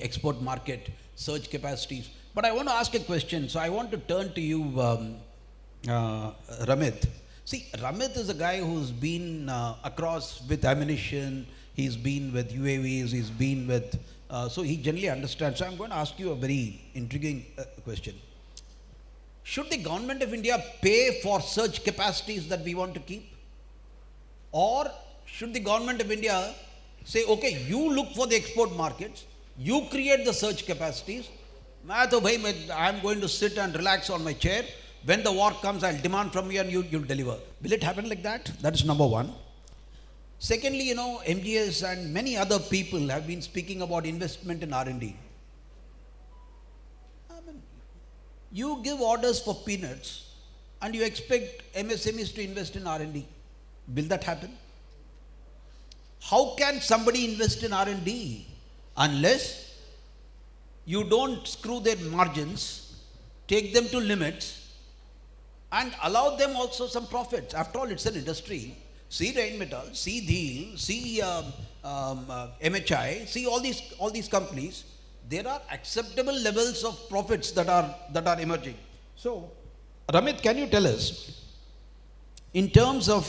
export market surge capacities. But I want to ask a question, so I want to turn to you, Ramit. See, Ramit is a guy who's been across with ammunition. He's been with UAVs. He's been with so he generally understands. So I'm going to ask you a very intriguing question. Should the government of India pay for surge capacities that we want to keep? Or should the government of India say, okay, you look for the export markets, you create the surge capacities, I'm going to sit and relax on my chair. When the war comes, I'll demand from you and you'll deliver. Will it happen like that? That is number one. Secondly, MGS and many other people have been speaking about investment in R&D. You give orders for peanuts and you expect MSMEs to invest in R&D. Will that happen? How can somebody invest in R&D unless you don't screw their margins, take them to limits, and allow them also some profits? After all, it's an industry. See Rheinmetall, see Deal, see MHI, see all these companies. There are acceptable levels of profits that are emerging. So, Ramit, can you tell us, in terms of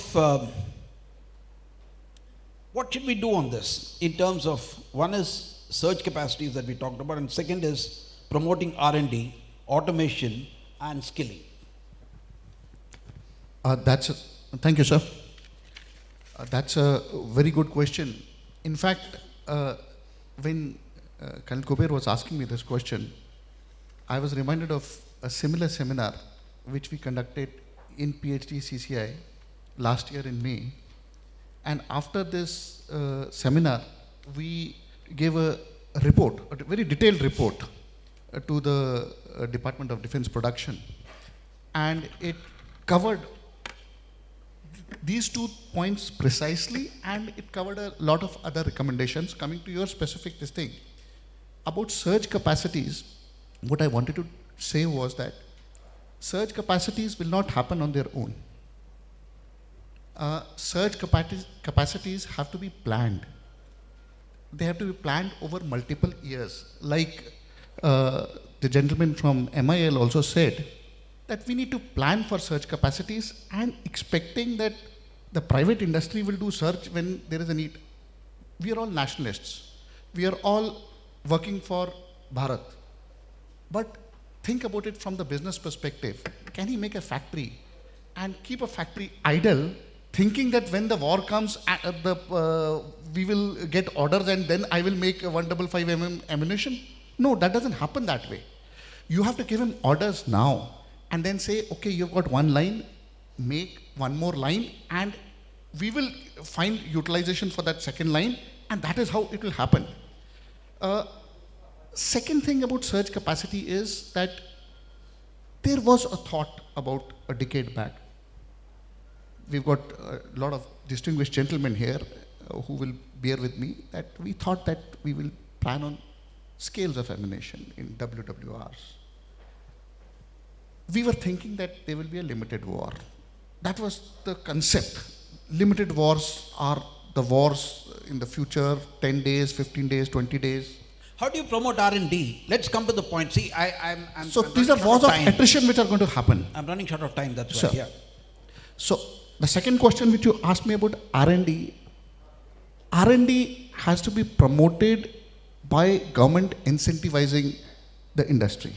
what should we do on this? In terms of, one is surge capacities that we talked about, and second is promoting R&D, automation, and skilling. Thank you, sir. That's a very good question. In fact, when Colonel Kuber was asking me this question, I was reminded of a similar seminar which we conducted in phdcci last year in May. And after this seminar, we gave a report, a very detailed report to the Department of Defense Production. And it covered these 2 points precisely, and it covered a lot of other recommendations. Coming to your specific thing about surge capacities, what I wanted to say was that surge capacities will not happen on their own. Surge capacities have to be planned. They have to be planned over multiple years. Like the gentleman from MIL also said, that we need to plan for surge capacities and expecting that the private industry will do surge when there is a need. We are all nationalists. We are all working for Bharat. But think about it from the business perspective. Can he make a factory and keep a factory idle, thinking that when the war comes, we will get orders and then I will make a 155 mm ammunition? No, that doesn't happen that way. You have to give him orders now and then say, okay, you've got one line, make one more line, and we will find utilization for that second line, and that is how it will happen. Second thing about surge capacity is that there was a thought about a decade back. We've got a lot of distinguished gentlemen here who will bear with me, that we thought that we will plan on scales of ammunition in WWRs. we were thinking that there will be a limited war. That was the concept. Limited wars are the wars in the future, 10 days, 15 days, 20 days. How do you promote R&D? Let's come to the point. See, I'm So these are wars of attrition which are going to happen. I'm running short of time, that's Sure. why. Yeah. So the second question which you asked me about R&D, R&D has to be promoted by government incentivizing the industry.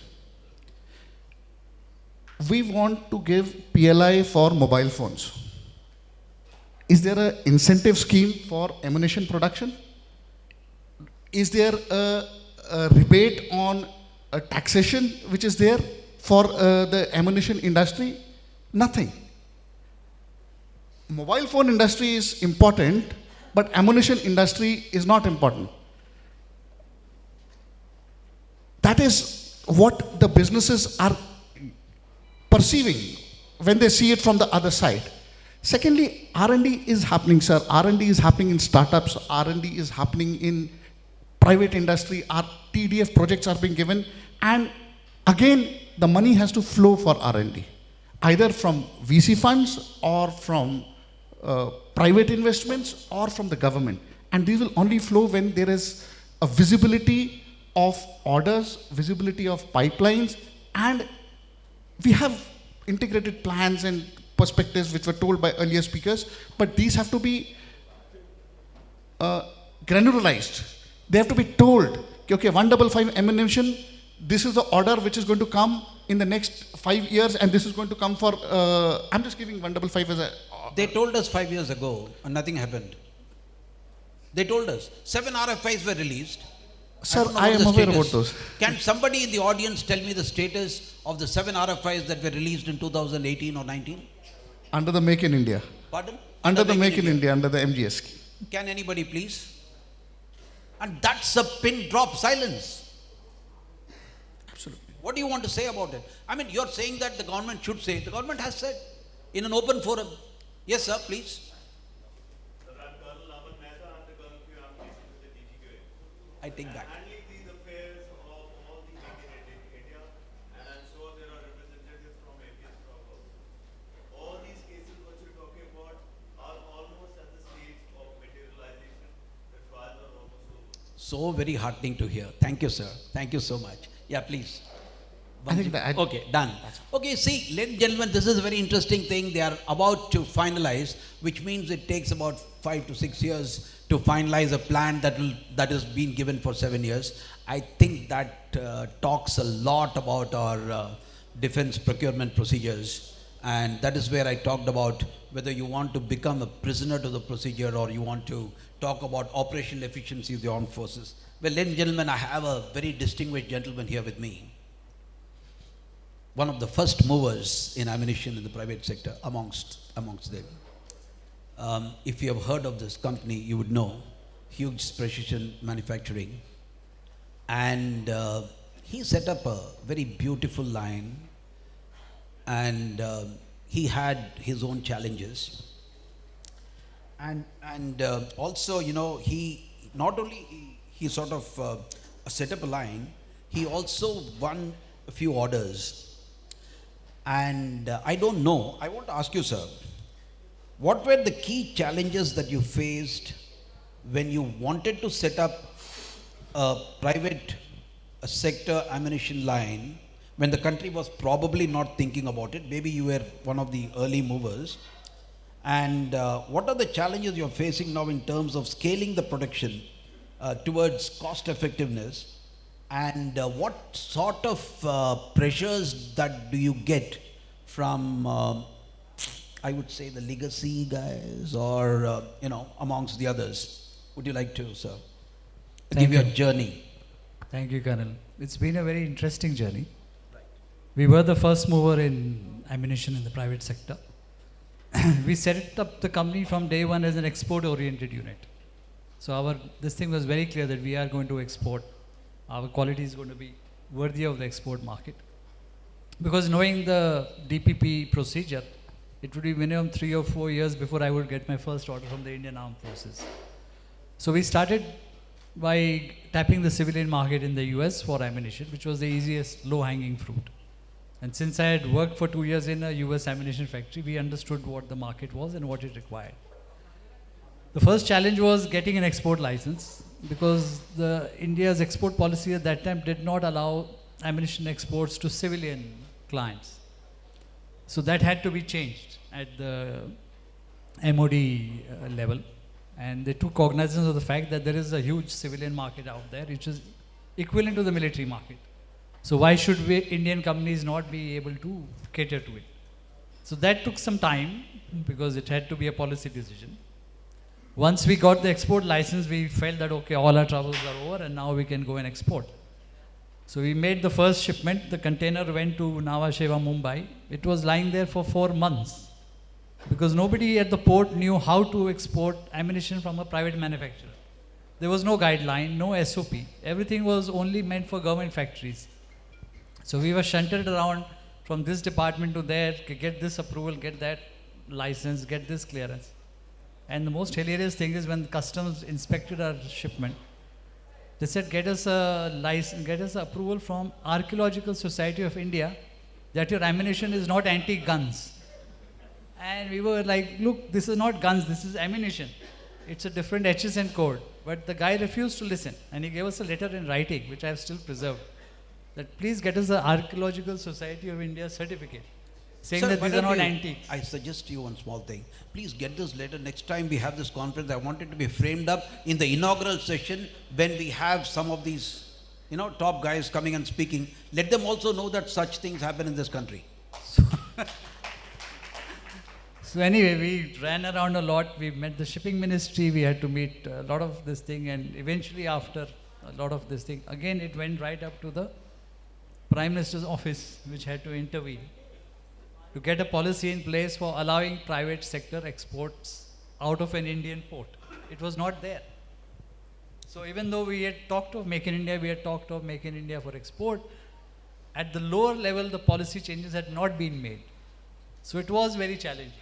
We want to give PLI for mobile phones. Is there an incentive scheme for ammunition production? Is there a rebate on a taxation which is there for the ammunition industry? Nothing. Mobile phone industry is important, but ammunition industry is not important. That is what the businesses are perceiving when they see it from the other side. Secondly, R&D is happening, sir. R&D is happening in startups. R&D is happening in private industry. Our TDF projects are being given. And again, the money has to flow for R&D, either from VC funds or from private investments or from the government. And these will only flow when there is a visibility of orders, visibility of pipelines, and we have integrated plans and perspectives which were told by earlier speakers, but these have to be granularized. They have to be told, okay, 155 ammunition, this is the order which is going to come in the next 5 years, and this is going to come for, I'm just giving 155 as a... They told us 5 years ago, and nothing happened. They told us. 7 RFIs were released. Sir, I am aware about those. Can somebody in the audience tell me the status of the 7 RFIs that were released in 2018 or 19? Under the Make in India. Pardon? Under the Make in India, under the MGS scheme. Can anybody please? And that's a pin drop silence. Absolutely. What do you want to say about it? I mean, you're saying that the government should say. The government has said in an open forum. Yes, sir, please. I take that. So very heartening to hear. Thank you, sir. Thank you so much. Yeah, please. I think that okay, done. Okay, see, ladies and gentlemen, this is a very interesting thing. They are about to finalize, which means it takes about 5 to 6 years to finalize a plan that has been given for 7 years. I think that talks a lot about our defense procurement procedures, and that is where I talked about whether you want to become a prisoner to the procedure or you want to talk about operational efficiency of the armed forces. Well, ladies and gentlemen, I have a very distinguished gentleman here with me. One of the first movers in ammunition in the private sector amongst them. If you have heard of this company, you would know, Hughes Precision Manufacturing. And he set up a very beautiful line, and he had his own challenges. And also, you know, he not only he sort of set up a line, he also won a few orders. And I don't know, I want to ask you, sir, what were the key challenges that you faced when you wanted to set up a private sector ammunition line, when the country was probably not thinking about it? Maybe you were one of the early movers. And what are the challenges you're facing now in terms of scaling the production towards cost effectiveness? And what sort of pressures that do you get from, I would say, the legacy guys or, you know, amongst the others? Would you like to, sir, give your journey? Thank you, Colonel. It's been a very interesting journey. Right. We were the first mover in ammunition in the private sector. We set up the company from day one as an export-oriented unit. So this thing was very clear that we are going to export. Our quality is going to be worthy of the export market. Because knowing the DPP procedure, it would be minimum 3 or 4 years before I would get my first order from the Indian Armed Forces. So we started by tapping the civilian market in the US for ammunition, which was the easiest low-hanging fruit. And since I had worked for 2 years in a US ammunition factory, we understood what the market was and what it required. The first challenge was getting an export license, because India's export policy at that time did not allow ammunition exports to civilian clients. So that had to be changed at the MOD level. And they took cognizance of the fact that there is a huge civilian market out there, which is equivalent to the military market. So why should Indian companies not be able to cater to it? So that took some time, because it had to be a policy decision. Once we got the export license, we felt that, okay, all our troubles are over and now we can go and export. So we made the first shipment. The container went to Nhava Sheva, Mumbai. It was lying there for 4 months, because nobody at the port knew how to export ammunition from a private manufacturer. There was no guideline, no SOP. Everything was only meant for government factories. So we were shunted around from this department to there, get this approval, get that license, get this clearance. And the most hilarious thing is, when customs inspected our shipment, they said, get us a license, get us approval from Archaeological Society of India that your ammunition is not anti-guns. And we were like, look, this is not guns, this is ammunition. It's a different HSN code. But the guy refused to listen, and he gave us a letter in writing, which I have still preserved, that please get us the Archaeological Society of India certificate, saying Sir, that these are not antiques. I suggest you one small thing. Please get this letter. Next time we have this conference, I want it to be framed up in the inaugural session when we have some of these, top guys coming and speaking. Let them also know that such things happen in this country. So anyway, we ran around a lot. We met the shipping ministry. We had to meet a lot of this thing. And eventually, after a lot of this thing, again, it went right up to the Prime Minister's office, which had to intervene to get a policy in place for allowing private sector exports out of an Indian port. It was not there. So even though we had talked of Make in India, we had talked of Make in India for export, at the lower level, the policy changes had not been made. So it was very challenging.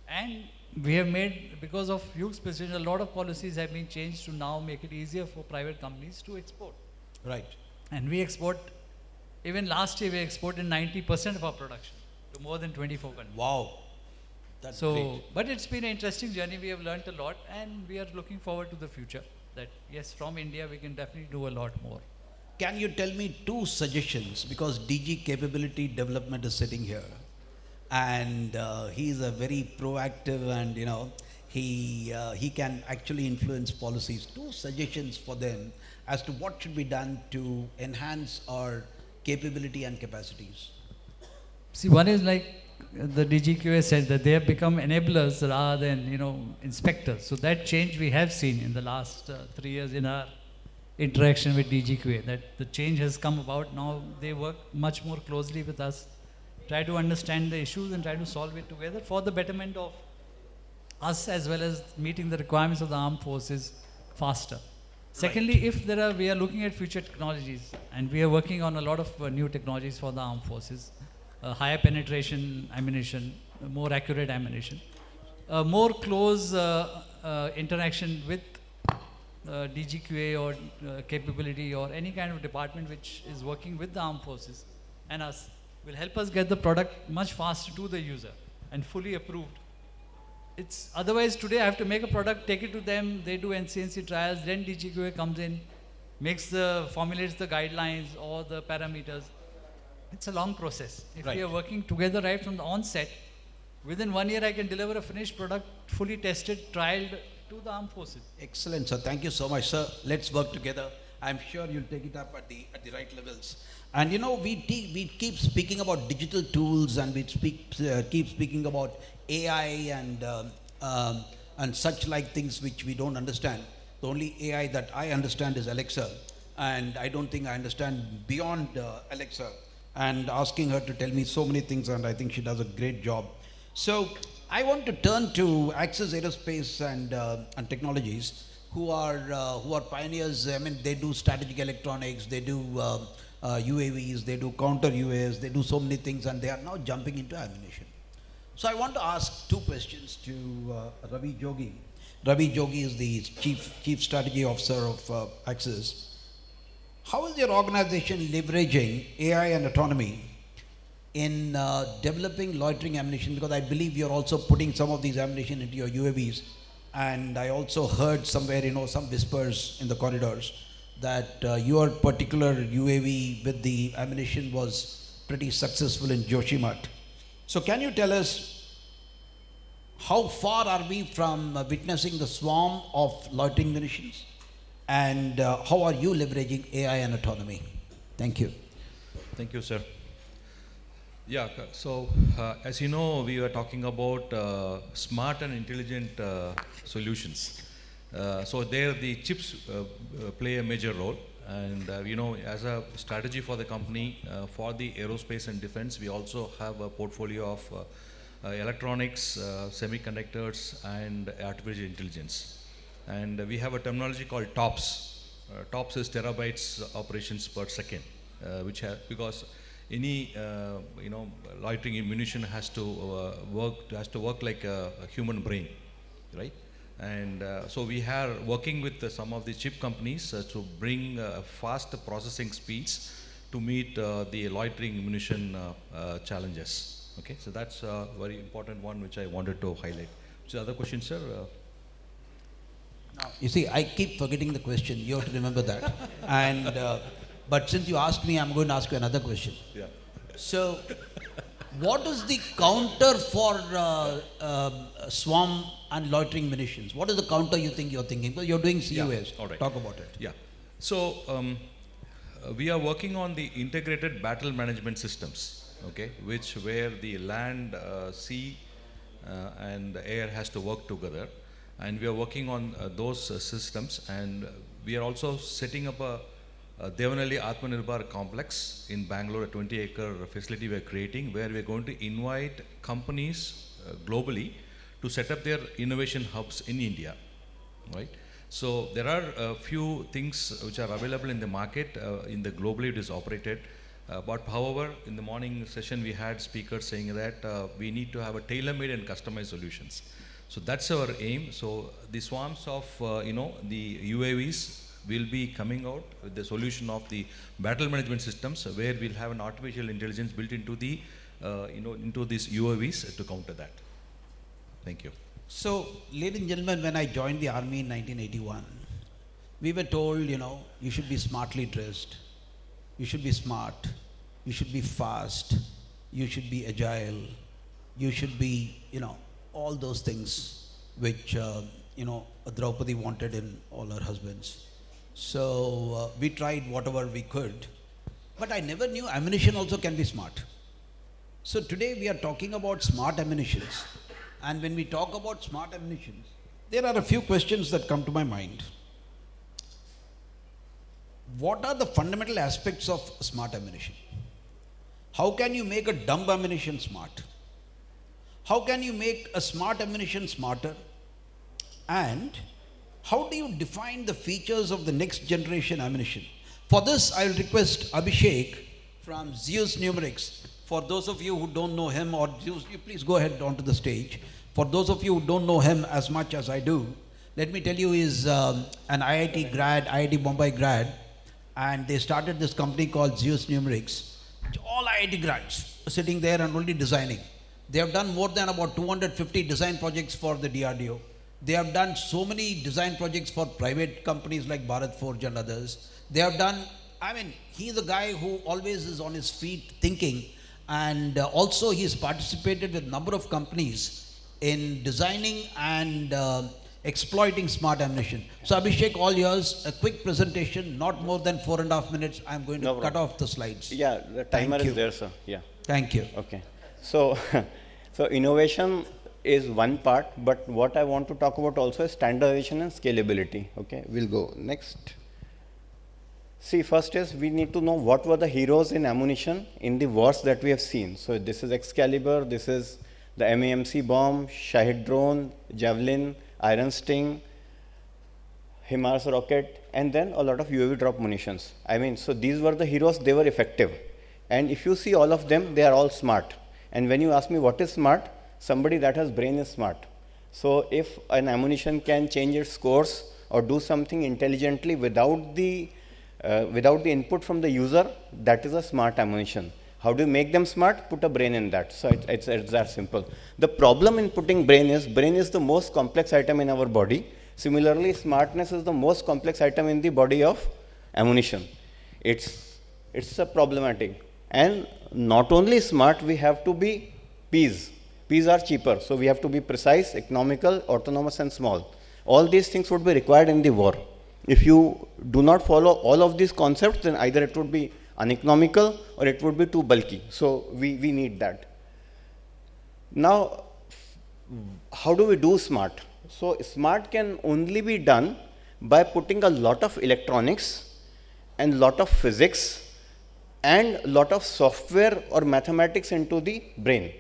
And we have made, because of Hugh's precision, a lot of policies have been changed to now make it easier for private companies to export. Right. And we export, even last year we exported 90% of our production to more than 24 countries. Wow. That's great. But it's been an interesting journey. We have learned a lot, and we are looking forward to the future. That yes, from India we can definitely do a lot more. Can you tell me 2 suggestions, because DG Capability Development is sitting here, and he is a very proactive, and he can actually influence policies. 2 suggestions for them as to what should be done to enhance our capability and capacities. See, one is like the DGQA said, that they have become enablers rather than inspectors. So that change we have seen in the last 3 years in our interaction with DGQA, that the change has come about. Now they work much more closely with us, try to understand the issues and try to solve it together for the betterment of us, as well as meeting the requirements of the armed forces faster. Secondly, if we are looking at future technologies, and we are working on a lot of new technologies for the armed forces, higher penetration ammunition, more accurate ammunition, more close interaction with DGQA or capability or any kind of department which is working with the armed forces and us, will help us get the product much faster to the user and fully approved. It's otherwise today I have to make a product, take it to them, they do NCNC trials, then DGQA comes in, formulates the guidelines or the parameters. It's a long process. If we are working together right from the onset, within 1 year I can deliver a finished product, fully tested, trialed to the armed forces. Excellent, sir. Thank you so much, sir. Let's work together. I'm sure you'll take it up at the right levels. And we keep speaking about digital tools, and we keep speaking about AI and such like things which we don't understand. The only AI that I understand is Alexa, and I don't think I understand beyond Alexa. And asking her to tell me so many things, and I think she does a great job. So I want to turn to Axis Aerospace and Technologies, who are pioneers. I mean, they do strategic electronics, they do UAVs, they do counter UAVs, they do so many things, and they are now jumping into ammunition. So I want to ask 2 questions to Ravi Jogi. Ravi Jogi is the Chief Strategy Officer of Axis. How is your organization leveraging AI and autonomy in developing loitering ammunition, because I believe you're also putting some of these ammunition into your UAVs. And I also heard somewhere, some whispers in the corridors that your particular UAV with the ammunition was pretty successful in Joshimath. So can you tell us how far are we from witnessing the swarm of loitering munitions? And how are you leveraging AI and autonomy? Thank you. Thank you, sir. Yeah, so as you know, we were talking about smart and intelligent solutions. So there the chips play a major role. And as a strategy for the company, for the aerospace and defense, we also have a portfolio of electronics, semiconductors, and artificial intelligence. And we have a terminology called TOPS. TOPS is terabytes operations per second, because any loitering ammunition has to work like a human brain, right? And so we are working with some of the chip companies to bring fast processing speeds to meet the loitering ammunition challenges. Okay, so that's a very important one which I wanted to highlight. So the other question, sir? You see, I keep forgetting the question. You have to remember that. And but since you asked me, I'm going to ask you another question. Yeah. So, what is the counter for swarm and loitering munitions? What is the counter you think you're thinking? Because you're doing CUAs. Yeah, all right. Talk about it. Yeah. So, we are working on the integrated battle management systems, okay, where the land, sea, and air has to work together. And we are working on those systems, and we are also setting up a Devanalli Atmanirbhar complex in Bangalore, a 20-acre facility we are creating, where we are going to invite companies globally to set up their innovation hubs in India, right? So there are a few things which are available in the market, in the globally it is operated. But however, in the morning session we had speakers saying that we need to have a tailor-made and customized solutions. So that's our aim. So the swarms of the UAVs will be coming out with the solution of the battle management systems, where we'll have an artificial intelligence built into the into these UAVs to counter that. Thank you. So, ladies and gentlemen, when I joined the army in 1981, we were told, you should be smartly dressed, you should be smart, you should be fast, you should be agile, you should be, all those things which, Draupadi wanted in all her husbands. So we tried whatever we could, but I never knew ammunition also can be smart. So today we are talking about smart ammunitions, and when we talk about smart ammunitions, there are a few questions that come to my mind. What are the fundamental aspects of smart ammunition? How can you make a dumb ammunition smart? How can you make a smart ammunition smarter? And how do you define the features of the next generation ammunition? For this, I will request Abhishek from Zeus Numerics. For those of you who don't know him, or Zeus, you please go ahead onto the stage. For those of you who don't know him as much as I do, let me tell you, he's an IIT grad, IIT Bombay grad, and they started this company called Zeus Numerics. All IIT grads sitting there and only designing. They have done more than about 250 design projects for the DRDO. They have done so many design projects for private companies like Bharat Forge and others. They have done, he's a guy who always is on his feet thinking, and also he's participated with a number of companies in designing and exploiting smart ammunition. So Abhishek, all yours, a quick presentation, not more than 4.5 minutes. I'm going to cut off the slides. Yeah, the timer is there, sir. Yeah. Thank you. Okay. So, so innovation is one part, but what I want to talk about also is standardization and scalability. Okay, we'll go next. See, first is we need to know what were the heroes in ammunition in the wars that we have seen. So this is Excalibur, this is the MAMC bomb, Shahid drone, Javelin, Iron Sting, HIMARS rocket, and then a lot of UAV drop munitions. So these were the heroes, they were effective. And if you see all of them, they are all smart. And when you ask me what is smart, somebody that has brain is smart. So if an ammunition can change its course or do something intelligently without the input from the user, that is a smart ammunition. How do you make them smart? Put a brain in that. So it's that simple. The problem in putting brain is the most complex item in our body. Similarly, smartness is the most complex item in the body of ammunition. It's a problematic. And not only smart, we have to be Ps. Ps are cheaper. So we have to be precise, economical, autonomous, and small. All these things would be required in the war. If you do not follow all of these concepts, then either it would be uneconomical or it would be too bulky. So we need that. Now, how do we do smart? So smart can only be done by putting a lot of electronics and lot of physics and lot of software or mathematics into the brain.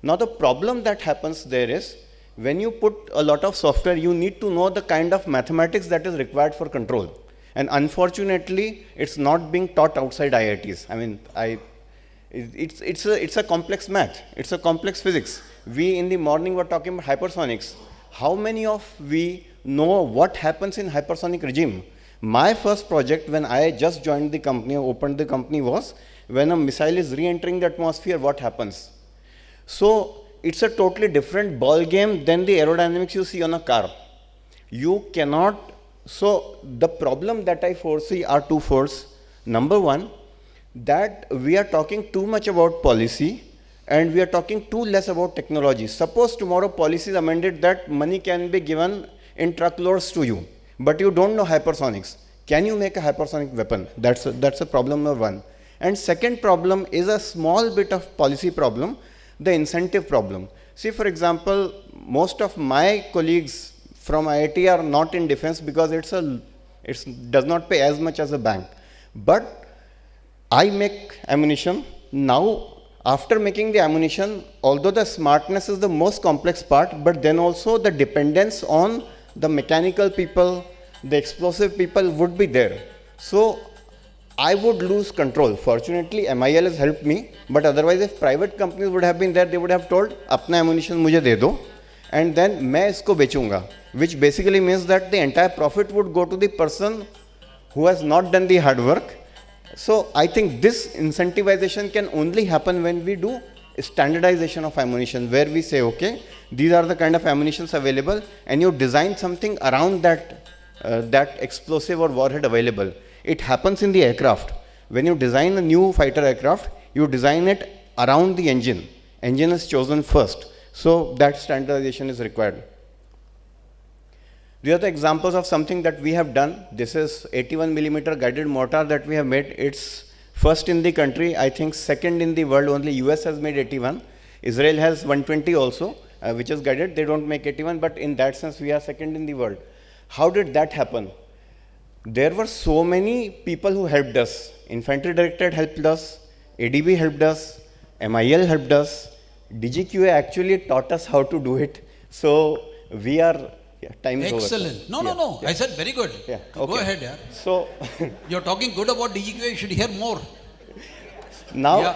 Now the problem that happens there is, when you put a lot of software, you need to know the kind of mathematics that is required for control. And unfortunately, it's not being taught outside IITs. I mean, it's a complex math. It's a complex physics. We in the morning were talking about hypersonics. How many of we know what happens in hypersonic regime? My first project when I just joined the company, opened the company, was when a missile is re-entering the atmosphere, what happens? So it's a totally different ball game than the aerodynamics you see on a car. You cannot. So the problem that I foresee are twofolds. Number one, that we are talking too much about policy and we are talking too less about technology. Suppose tomorrow policy is amended that money can be given in truckloads to you, but you don't know hypersonics. Can you make a hypersonic weapon? That's a problem number one. And second problem is a small bit of policy problem, the incentive problem. See, for example, most of my colleagues from IIT are not in defense because it does not pay as much as a bank. But I make ammunition. Now, after making the ammunition, although the smartness is the most complex part, but then also the dependence on the mechanical people, the explosive people would be there. So I would lose control. Fortunately, MIL has helped me, but otherwise if private companies would have been there, they would have told, apna ammunition mujhe de do, and then main isko bechunga, which basically means that the entire profit would go to the person who has not done the hard work. So I think this incentivization can only happen when we do standardization of ammunition, where we say, okay, these are the kind of ammunitions available, and you design something around that, that explosive or warhead available. It happens in the aircraft. When you design a new fighter aircraft, you design it around the engine. Engine is chosen first. So that standardization is required. These are the examples of something that we have done. This is 81mm guided mortar that we have made. It's first in the country, I think second in the world. Only US has made 81. Israel has 120 also, which is guided. They don't make 81, but in that sense, we are second in the world. How did that happen? There were so many people who helped us. Infantry Directorate helped us, ADB helped us, MIL helped us, DGQA actually taught us how to do it. So we are, time is over. Excellent. No. I said very good. Yeah. Go ahead, yeah. So you're talking good about DGQA, you should hear more. Now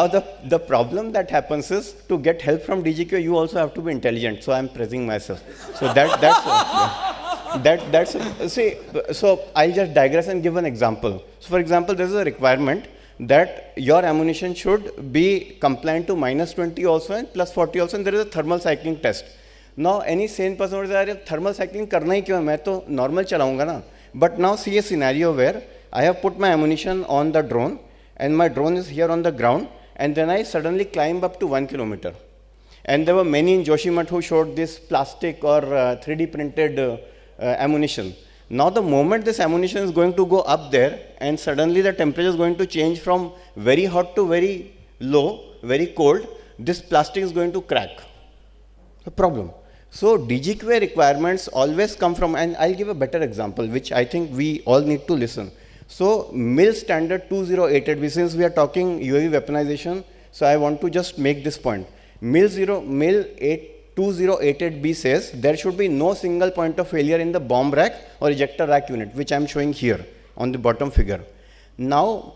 the problem that happens is, to get help from DGQA, you also have to be intelligent. So I'm praising myself. So so I'll just digress and give an example. So for example, there's a requirement that your ammunition should be compliant to -20 also and +40 also, and there is a thermal cycling test. Now any sane person would say, thermal cycling karna hi kyun hai, main to normal chalaunga na. But now see a scenario where I have put my ammunition on the drone and my drone is here on the ground, and then I suddenly climb up to 1 kilometer. And there were many in Joshimath who showed this plastic or 3D printed ammunition. Now the moment this ammunition is going to go up there and suddenly the temperature is going to change from very hot to very low, very cold, this plastic is going to crack. A problem. So DGQA requirements always come from, and I'll give a better example which I think we all need to listen. So MIL standard 2088B, since we are talking UAV weaponization, so I want to just make this point. MIL 2088B says there should be no single point of failure in the bomb rack or ejector rack unit, which I'm showing here on the bottom figure. Now,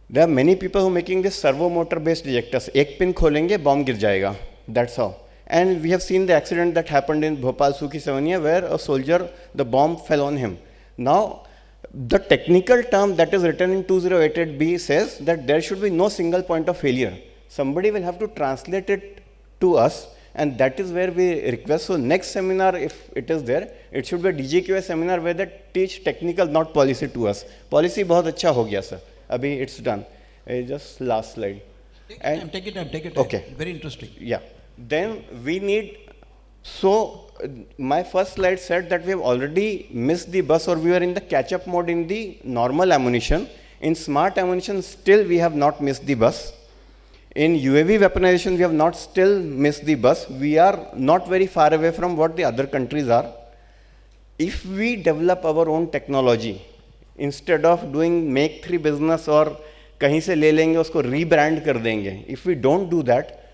there are many people who are making this servo motor based ejectors. Ek pin kholenge, bomb gir jayega. That's how. And we have seen the accident that happened in Bhopal, Sukhi Savania, where a soldier, the bomb fell on him. Now, The technical term that is written in 2088B says that there should be no single point of failure. Somebody will have to translate it to us, and that is where we request. So next seminar, if it is there, it should be a DGQA seminar where they teach technical, not policy to us. Policy बहुत अच्छा हो गया sir. Abhi it's done. Just last slide. Take it time. Okay. Very interesting. Yeah. Then we need, so my first slide said that we have already missed the bus, or we are in the catch-up mode in the normal ammunition. In smart ammunition, still we have not missed the bus. In UAV weaponization, we have not still missed the bus. We are not very far away from what the other countries are. If we develop our own technology, instead of doing make 3 business और कहीं से ले लेंगे उसको rebrand कर देंगे, if we don't do that,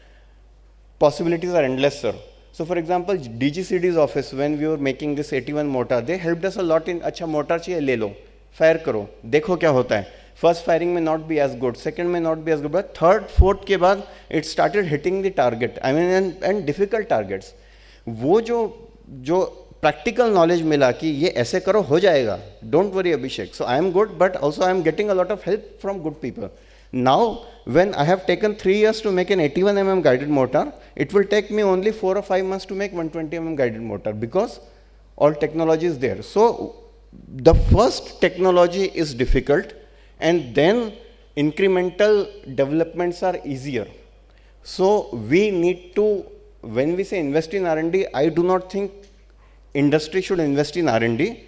possibilities are endless, sir. So for example, DGCD's office, when we were making this 81 mortar, they helped us a lot in, अच्छा mortar चाहिए ले लो, fire करो, देखो क्या होता है. First firing may not be as good, second may not be as good, but third, fourth के बाद it started hitting the target. I mean, and difficult targets. वो जो practical knowledge मिला कि ये ऐसे करो हो जाएगा. Don't worry, Abhishek. So I am good, but also I am getting a lot of help from good people. Now, when I have taken 3 years to make an 81 mm guided mortar, it will take me only 4 or 5 months to make 120 mm guided mortar because all technology is there. So the first technology is difficult, and then incremental developments are easier. So we need to, when we say invest in R&D, I do not think industry should invest in R&D.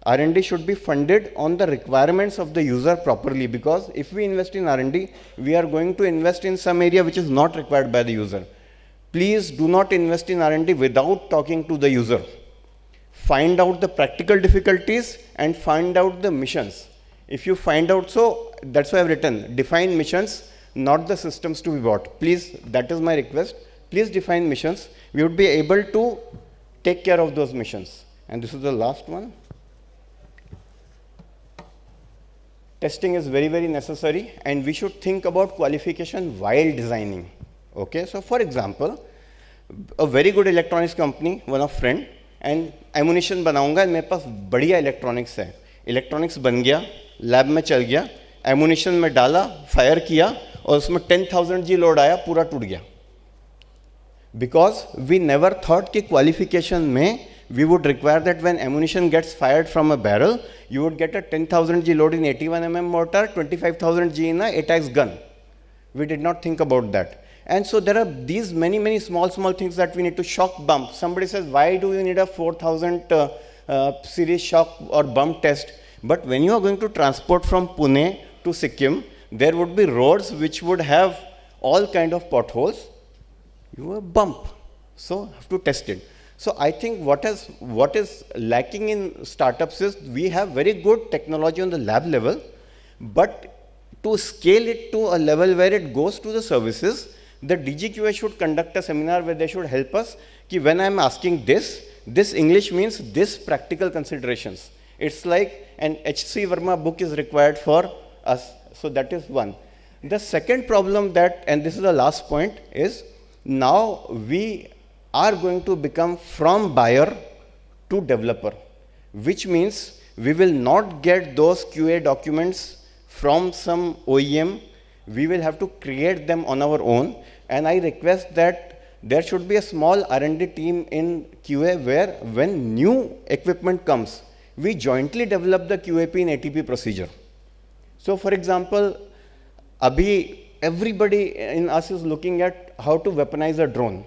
R&D should be funded on the requirements of the user properly, because if we invest in R&D, we are going to invest in some area which is not required by the user. Please do not invest in R&D without talking to the user. Find out the practical difficulties and find out the missions. If you find out, so that's why I've written, define missions, not the systems to be bought. Please, that is my request. Please define missions. We would be able to take care of those missions. And this is the last one. Testing is very, very necessary, and we should think about qualification while designing. Okay, so for example, a very good electronics company, one of friend, and ammunition बनाऊंगा, and मेरे पास बढ़िया electronics है. Electronics बन गया, lab में चल गया, ammunition में डाला, fire किया, और उसमें 10,000 G load आया, पूरा टूट गया. Because we never thought कि qualification में we would require that when ammunition gets fired from a barrel, you would get a 10,000 G load in 81 mm mortar, 25,000 G in a ATAX gun. We did not think about that. And so there are these many small things that we need to shock bump. Somebody says, why do you need a 4,000 series shock or bump test? But when you are going to transport from Pune to Sikkim, there would be roads which would have all kind of potholes. You have bump. So have to test it. So I think what is lacking in startups is we have very good technology on the lab level, but to scale it to a level where it goes to the services, the DGQA should conduct a seminar where they should help us कि when I'm asking this English means this practical considerations. It's like an H.C. Verma book is required for us. So that is one. The second problem that, and this is the last point, is now we are going to become from buyer to developer, which means we will not get those QA documents from some OEM. We will have to create them on our own, and I request that there should be a small R&D team in QA where when new equipment comes, we jointly develop the QAP in ATP procedure. So for example, everybody in us is looking at how to weaponize a drone.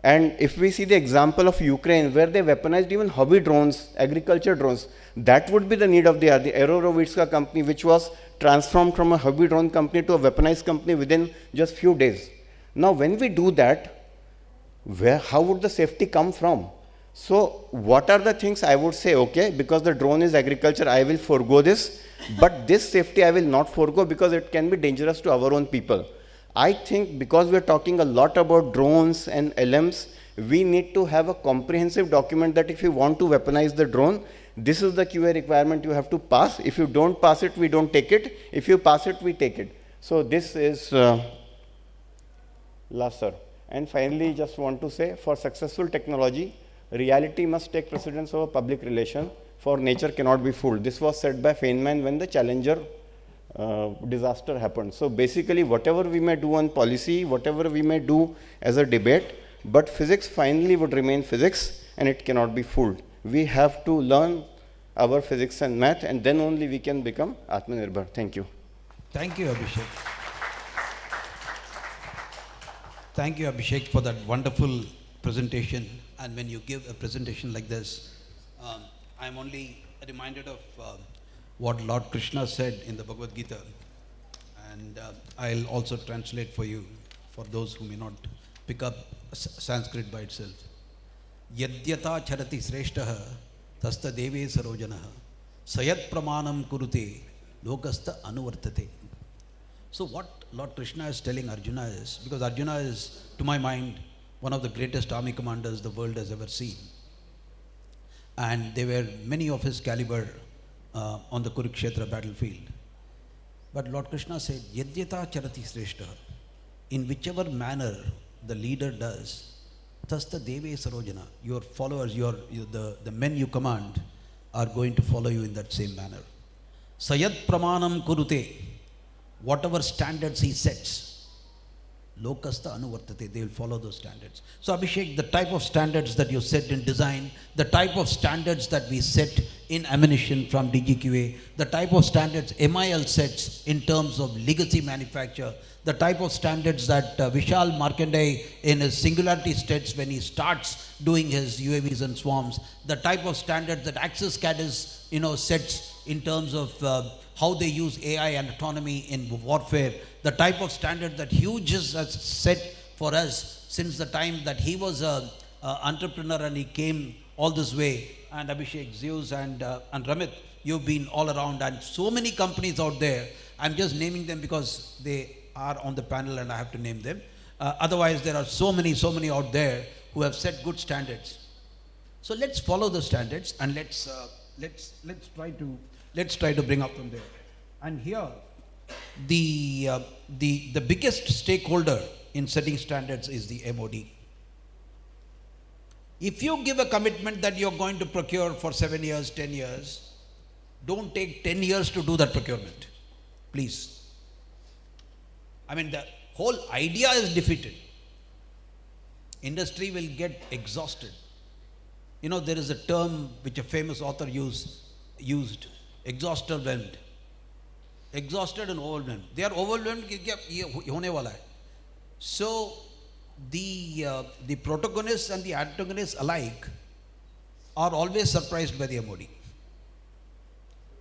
And if we see the example of Ukraine, where they weaponized even hobby drones, agriculture drones, that would be the need of the hour. The Aerorovitska company, which was transformed from a hobby drone company to a weaponized company within just few days. Now, when we do that, how would the safety come from? So, what are the things I would say, okay, because the drone is agriculture, I will forego this, but this safety I will not forego because it can be dangerous to our own people. I think because we are talking a lot about drones and LMs, we need to have a comprehensive document that if you want to weaponize the drone, this is the QA requirement you have to pass. If you don't pass it, we don't take it. If you pass it, we take it. So this is last, sir. And finally, just want to say, for successful technology, reality must take precedence over public relation. for nature cannot be fooled. This was said by Feynman when the Challenger disaster happened. So basically, whatever we may do on policy, whatever we may do as a debate, but physics finally would remain physics and it cannot be fooled. We have to learn our physics and math, and then only we can become Atmanirbhar. Thank you. Thank you, Abhishek. Thank you, Abhishek, for that wonderful presentation. And when you give a presentation like this, I'm only reminded of what Lord Krishna said in the Bhagavad Gita. And I'll also translate for you, for those who may not pick up Sanskrit by itself. Yadyata charati sreshtaha tasta deve sarojanaha sayat pramanam kurute lokasta anuvartate. So what Lord Krishna is telling Arjuna is, because Arjuna is, to my mind, one of the greatest army commanders the world has ever seen. And there were many of his caliber on the Kurukshetra battlefield. But Lord Krishna said, Yadyata charati sreshta, in whichever manner the leader does, tasta deve sarojana, your followers, the men you command are going to follow you in that same manner. Sayat pramanam kurute, whatever standards he sets, lokasta anuvartate, they will follow those standards. So Abhishek, the type of standards that you set in design, the type of standards that we set in ammunition from DGQA, the type of standards MIL sets in terms of legacy manufacture, the type of standards that Vishal Markanday in his singularity states when he starts doing his UAVs and swarms, the type of standards that Axis Cadis sets in terms of how they use AI and autonomy in warfare, the type of standard that Hughes has set for us since the time that he was an entrepreneur and he came all this way. And Abhishek, Zeus and Ramit, you've been all around, and so many companies out there. I'm just naming them because they are on the panel and I have to name them. Otherwise, there are so many out there who have set good standards. So let's follow the standards and let's try to bring up from there. And here, the biggest stakeholder in setting standards is the MOD. If you give a commitment that you're going to procure for 7 years, 10 years, don't take 10 years to do that procurement, please. I mean, the whole idea is defeated. Industry will get exhausted. There is a term which a famous author used, exhausted and overwhelmed. They are overwhelmed. So the protagonists and the antagonists alike are always surprised by the MOD.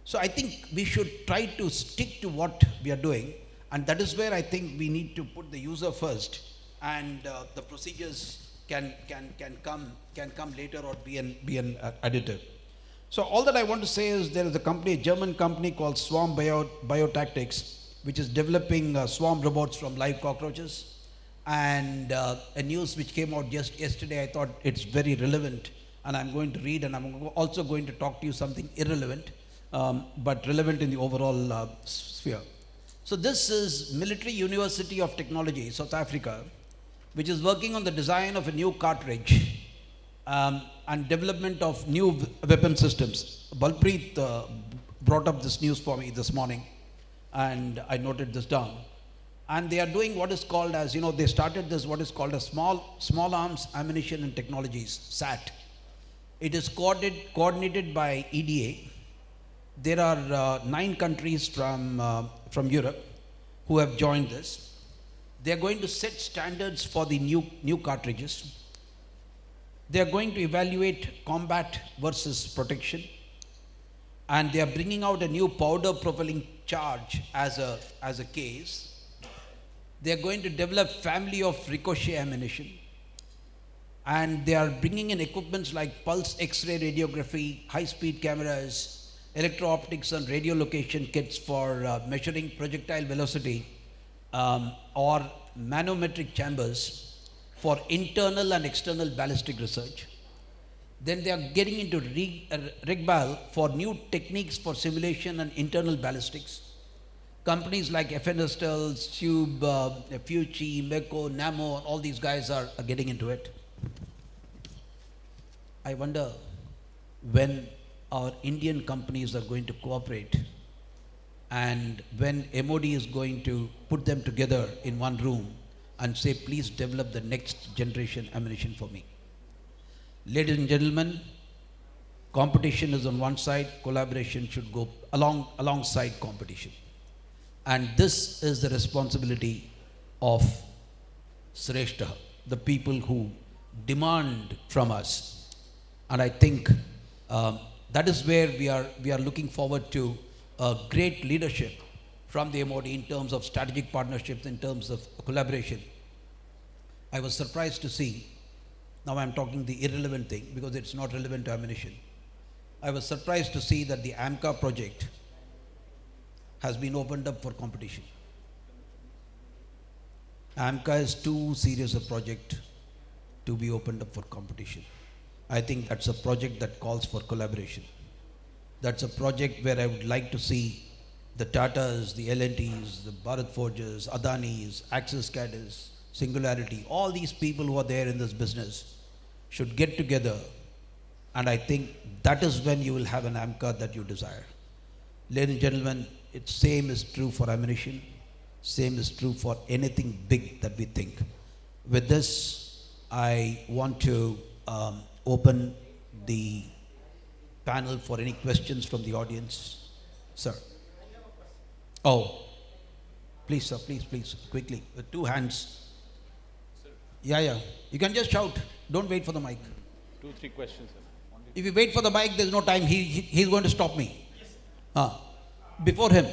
So I think we should try to stick to what we are doing, and that is where I think we need to put the user first, and the procedures can come later or be an additive. So all that I want to say is there is a German company called Swarm Biotactics, which is developing swarm robots from live cockroaches. And a news which came out just yesterday, I thought it's very relevant, and I'm going to read, and I'm also going to talk to you something irrelevant, but relevant in the overall sphere. So this is Military University of Technology, South Africa, which is working on the design of a new cartridge and development of new weapon systems. Balpreet brought up this news for me this morning, and I noted this down. And they are doing what is called as, they started this, what is called a small arms ammunition and technologies, SAT. It is coordinated by EDA. There are 9 countries from Europe who have joined this. They are going to set standards for the new cartridges. They are going to evaluate combat versus protection. And they are bringing out a new powder propelling charge as a case. They are going to develop family of ricochet ammunition, and they are bringing in equipments like pulse X-ray radiography, high-speed cameras, electro-optics and radio location kits for measuring projectile velocity, or manometric chambers for internal and external ballistic research. Then they are getting into RIGBAL for new techniques for simulation and internal ballistics. Companies like FNSTEL, Tube, Fuji, Meko, Namo, all these guys are getting into it. I wonder when our Indian companies are going to cooperate, and when MOD is going to put them together in one room and say, please develop the next generation ammunition for me. Ladies and gentlemen, competition is on one side, collaboration should go alongside competition. And this is the responsibility of Sreshta, the people who demand from us. And I think that is where we are looking forward to great leadership from the MOD in terms of strategic partnerships, in terms of collaboration. I was surprised to see, now I'm talking the irrelevant thing because it's not relevant to ammunition. I was surprised to see that the AMCA project has been opened up for competition. AMCA is too serious a project to be opened up for competition. I think that's a project that calls for collaboration. That's a project where I would like to see the Tatas, the L&Ts, the Bharat Forges, Adanis, Axis Cadres, Singularity, all these people who are there in this business should get together, and I think that is when you will have an AMCA that you desire. Ladies and gentlemen, it's same is true for ammunition, same is true for anything big that we think. With this, I want to open the panel for any questions from the audience. Sir. Oh, please sir, please, quickly, with two hands. Yeah, you can just shout, don't wait for the mic. 2-3 questions. If you wait for the mic, there's no time, he's going to stop me. Before him.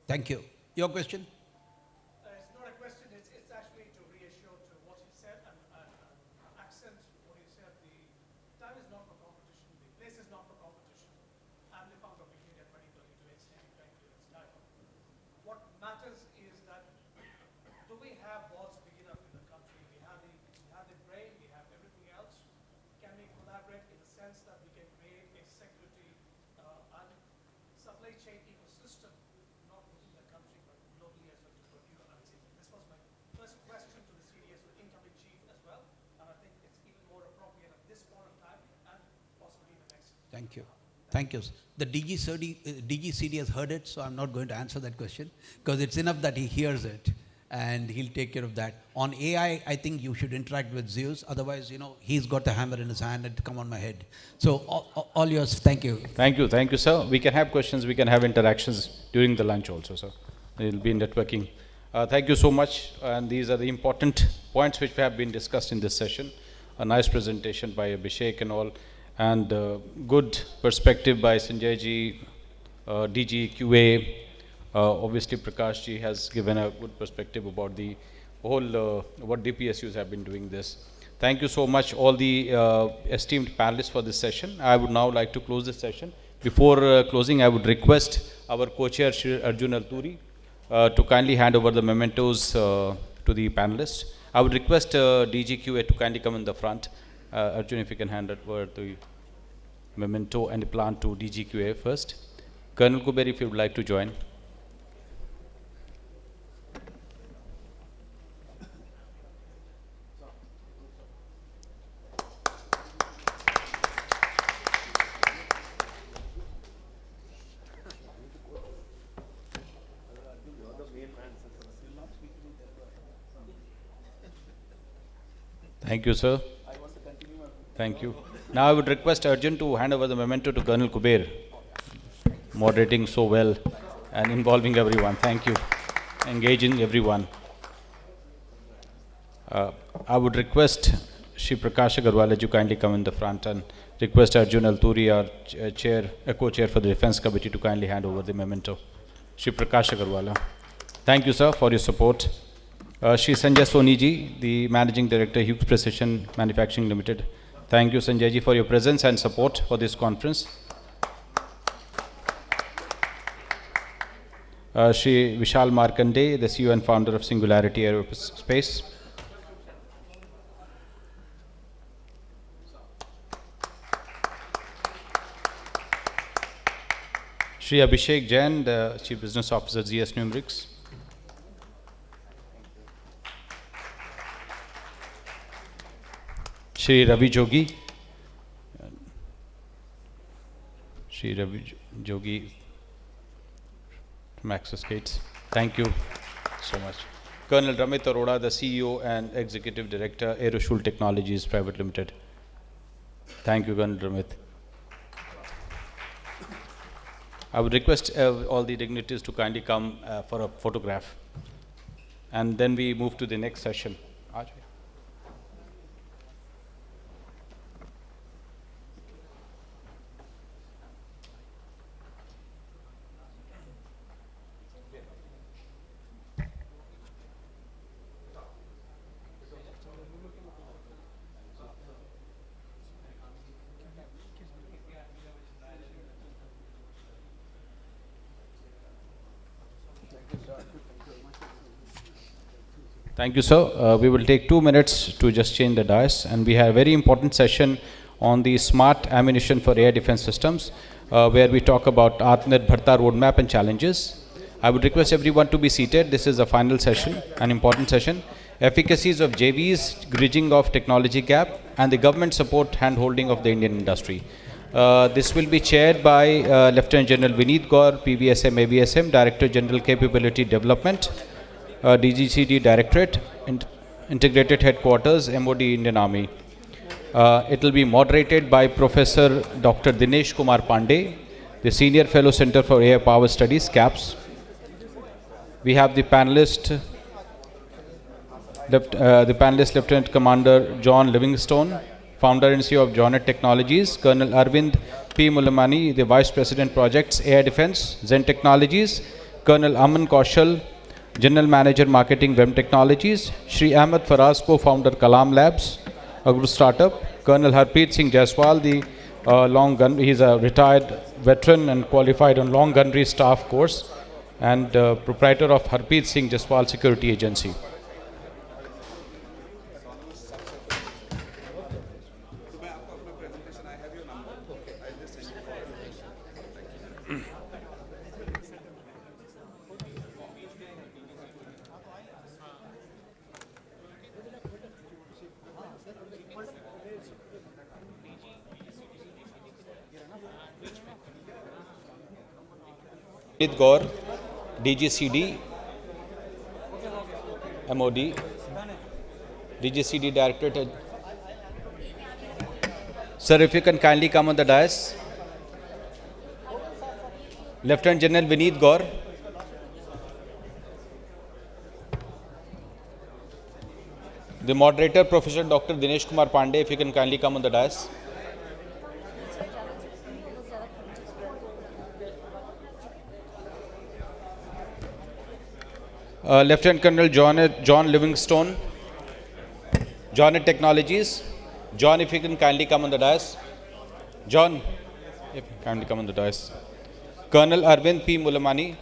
Thank you. Your question? It's not a question, it's actually to reassure to what you said and accent what you said. The time is not for competition, the place is not for competition. And the founder of India 2030 to extend its time. What matters is that do we have balls big enough in the country? We have the brain, we have everything else. Can we collaborate in the sense that we can create a security and supply chain ecosystem? This was my first question to the CDS, the incoming chief as well, and I think it's even more appropriate at this point of time and possibly in the next. Thank you. Thank you. The DGCD has heard it, so I'm not going to answer that question because it's enough that he hears it and he'll take care of that. On AI, I think you should interact with Zeus, otherwise, he's got the hammer in his hand and come on my head. So all yours, thank you. Thank you, sir. We can have questions, we can have interactions during the lunch also, sir. There will be networking. Thank you so much, and these are the important points which have been discussed in this session. A nice presentation by Abhishek and all, and good perspective by Sanjay ji, DG QA. Obviously Prakash ji has given a good perspective about the whole, what DPSUs have been doing this. Thank you so much all the esteemed panelists for this session. I would now like to close this session. Before closing, I would request our co-chair Shri Arjun Alturi to kindly hand over the mementos to the panelists. I would request DGQA to kindly come in the front. Arjun, if you can hand over the memento and the plant to DGQA first. Colonel Kuber, if you would like to join. Thank you, sir. Thank you. Now I would request Arjun to hand over the memento to Colonel Kuber, moderating so well and involving everyone. Thank you. Engaging everyone. I would request Shri Prakash Agarwal to kindly come in the front, and request Arjun Alturi, our co-chair for the Defence Committee, to kindly hand over the memento. Shri Prakash Agarwal. Thank you, sir, for your support. Shri Sanjay Soni ji, the Managing Director, Hughes Precision Manufacturing Limited. Thank you, Sanjay ji, for your presence and support for this conference. Shri Vishal Markande, the CEO and founder of Singularity Aerospace. Shri Abhishek Jain, the Chief Business Officer, ZS Numerics. Shri Ravi Jogi. Shri Ravi Jogi from Axis Gates. Thank you so much. Colonel Ramit Arora, the CEO and Executive Director, Aeroshul Technologies Private Limited. Thank you, Colonel Ramit. I would request all the dignitaries to kindly come for a photograph. And then we move to the next session. Ajay. Thank you, sir. We will take 2 minutes to just change the dais, and we have a very important session on the smart ammunition for air defense systems, where we talk about Atmanirbharta roadmap and challenges. I would request everyone to be seated. This is the final session, an important session. Efficacies of JVs, bridging of technology gap, and the government support hand-holding of the Indian industry. This will be chaired by Lieutenant General Vineet Gaur, PVSM, AVSM, Director General Capability Development, DGCD Directorate, Integrated Headquarters, MOD, Indian Army. It will be moderated by Professor Dr. Dinesh Kumar Pandey, the Senior Fellow Center for Air Power Studies, CAPS. We have the panelist, Lieutenant Commander John Livingstone, Founder and CEO of Jonet Technologies, Colonel Arvind P. Mulamani, the Vice President Projects, Air Defense, Zen Technologies, Colonel Aman Kaushal, General Manager Marketing, WEM Technologies, Shri Ahmed Faraz, Co-Founder Kalam Labs, a group startup, Colonel Harpreet Singh Jaiswal, the he's a retired veteran and qualified on long gunnery staff course, and proprietor of Harpreet Singh Jaiswal Security Agency. Vineet Gaur, DGCD, MOD, DGCD Directorate. Sir, if you can kindly come on the dais. Lieutenant General Vineet Gaur. The moderator, Professor Dr. Dinesh Kumar Pandey, if you can kindly come on the dais. Lieutenant Colonel John Livingstone, Jonet Technologies. John, if you can kindly come on the dais. John, if you can kindly come on the dais. Colonel Arvind P. Mulamani,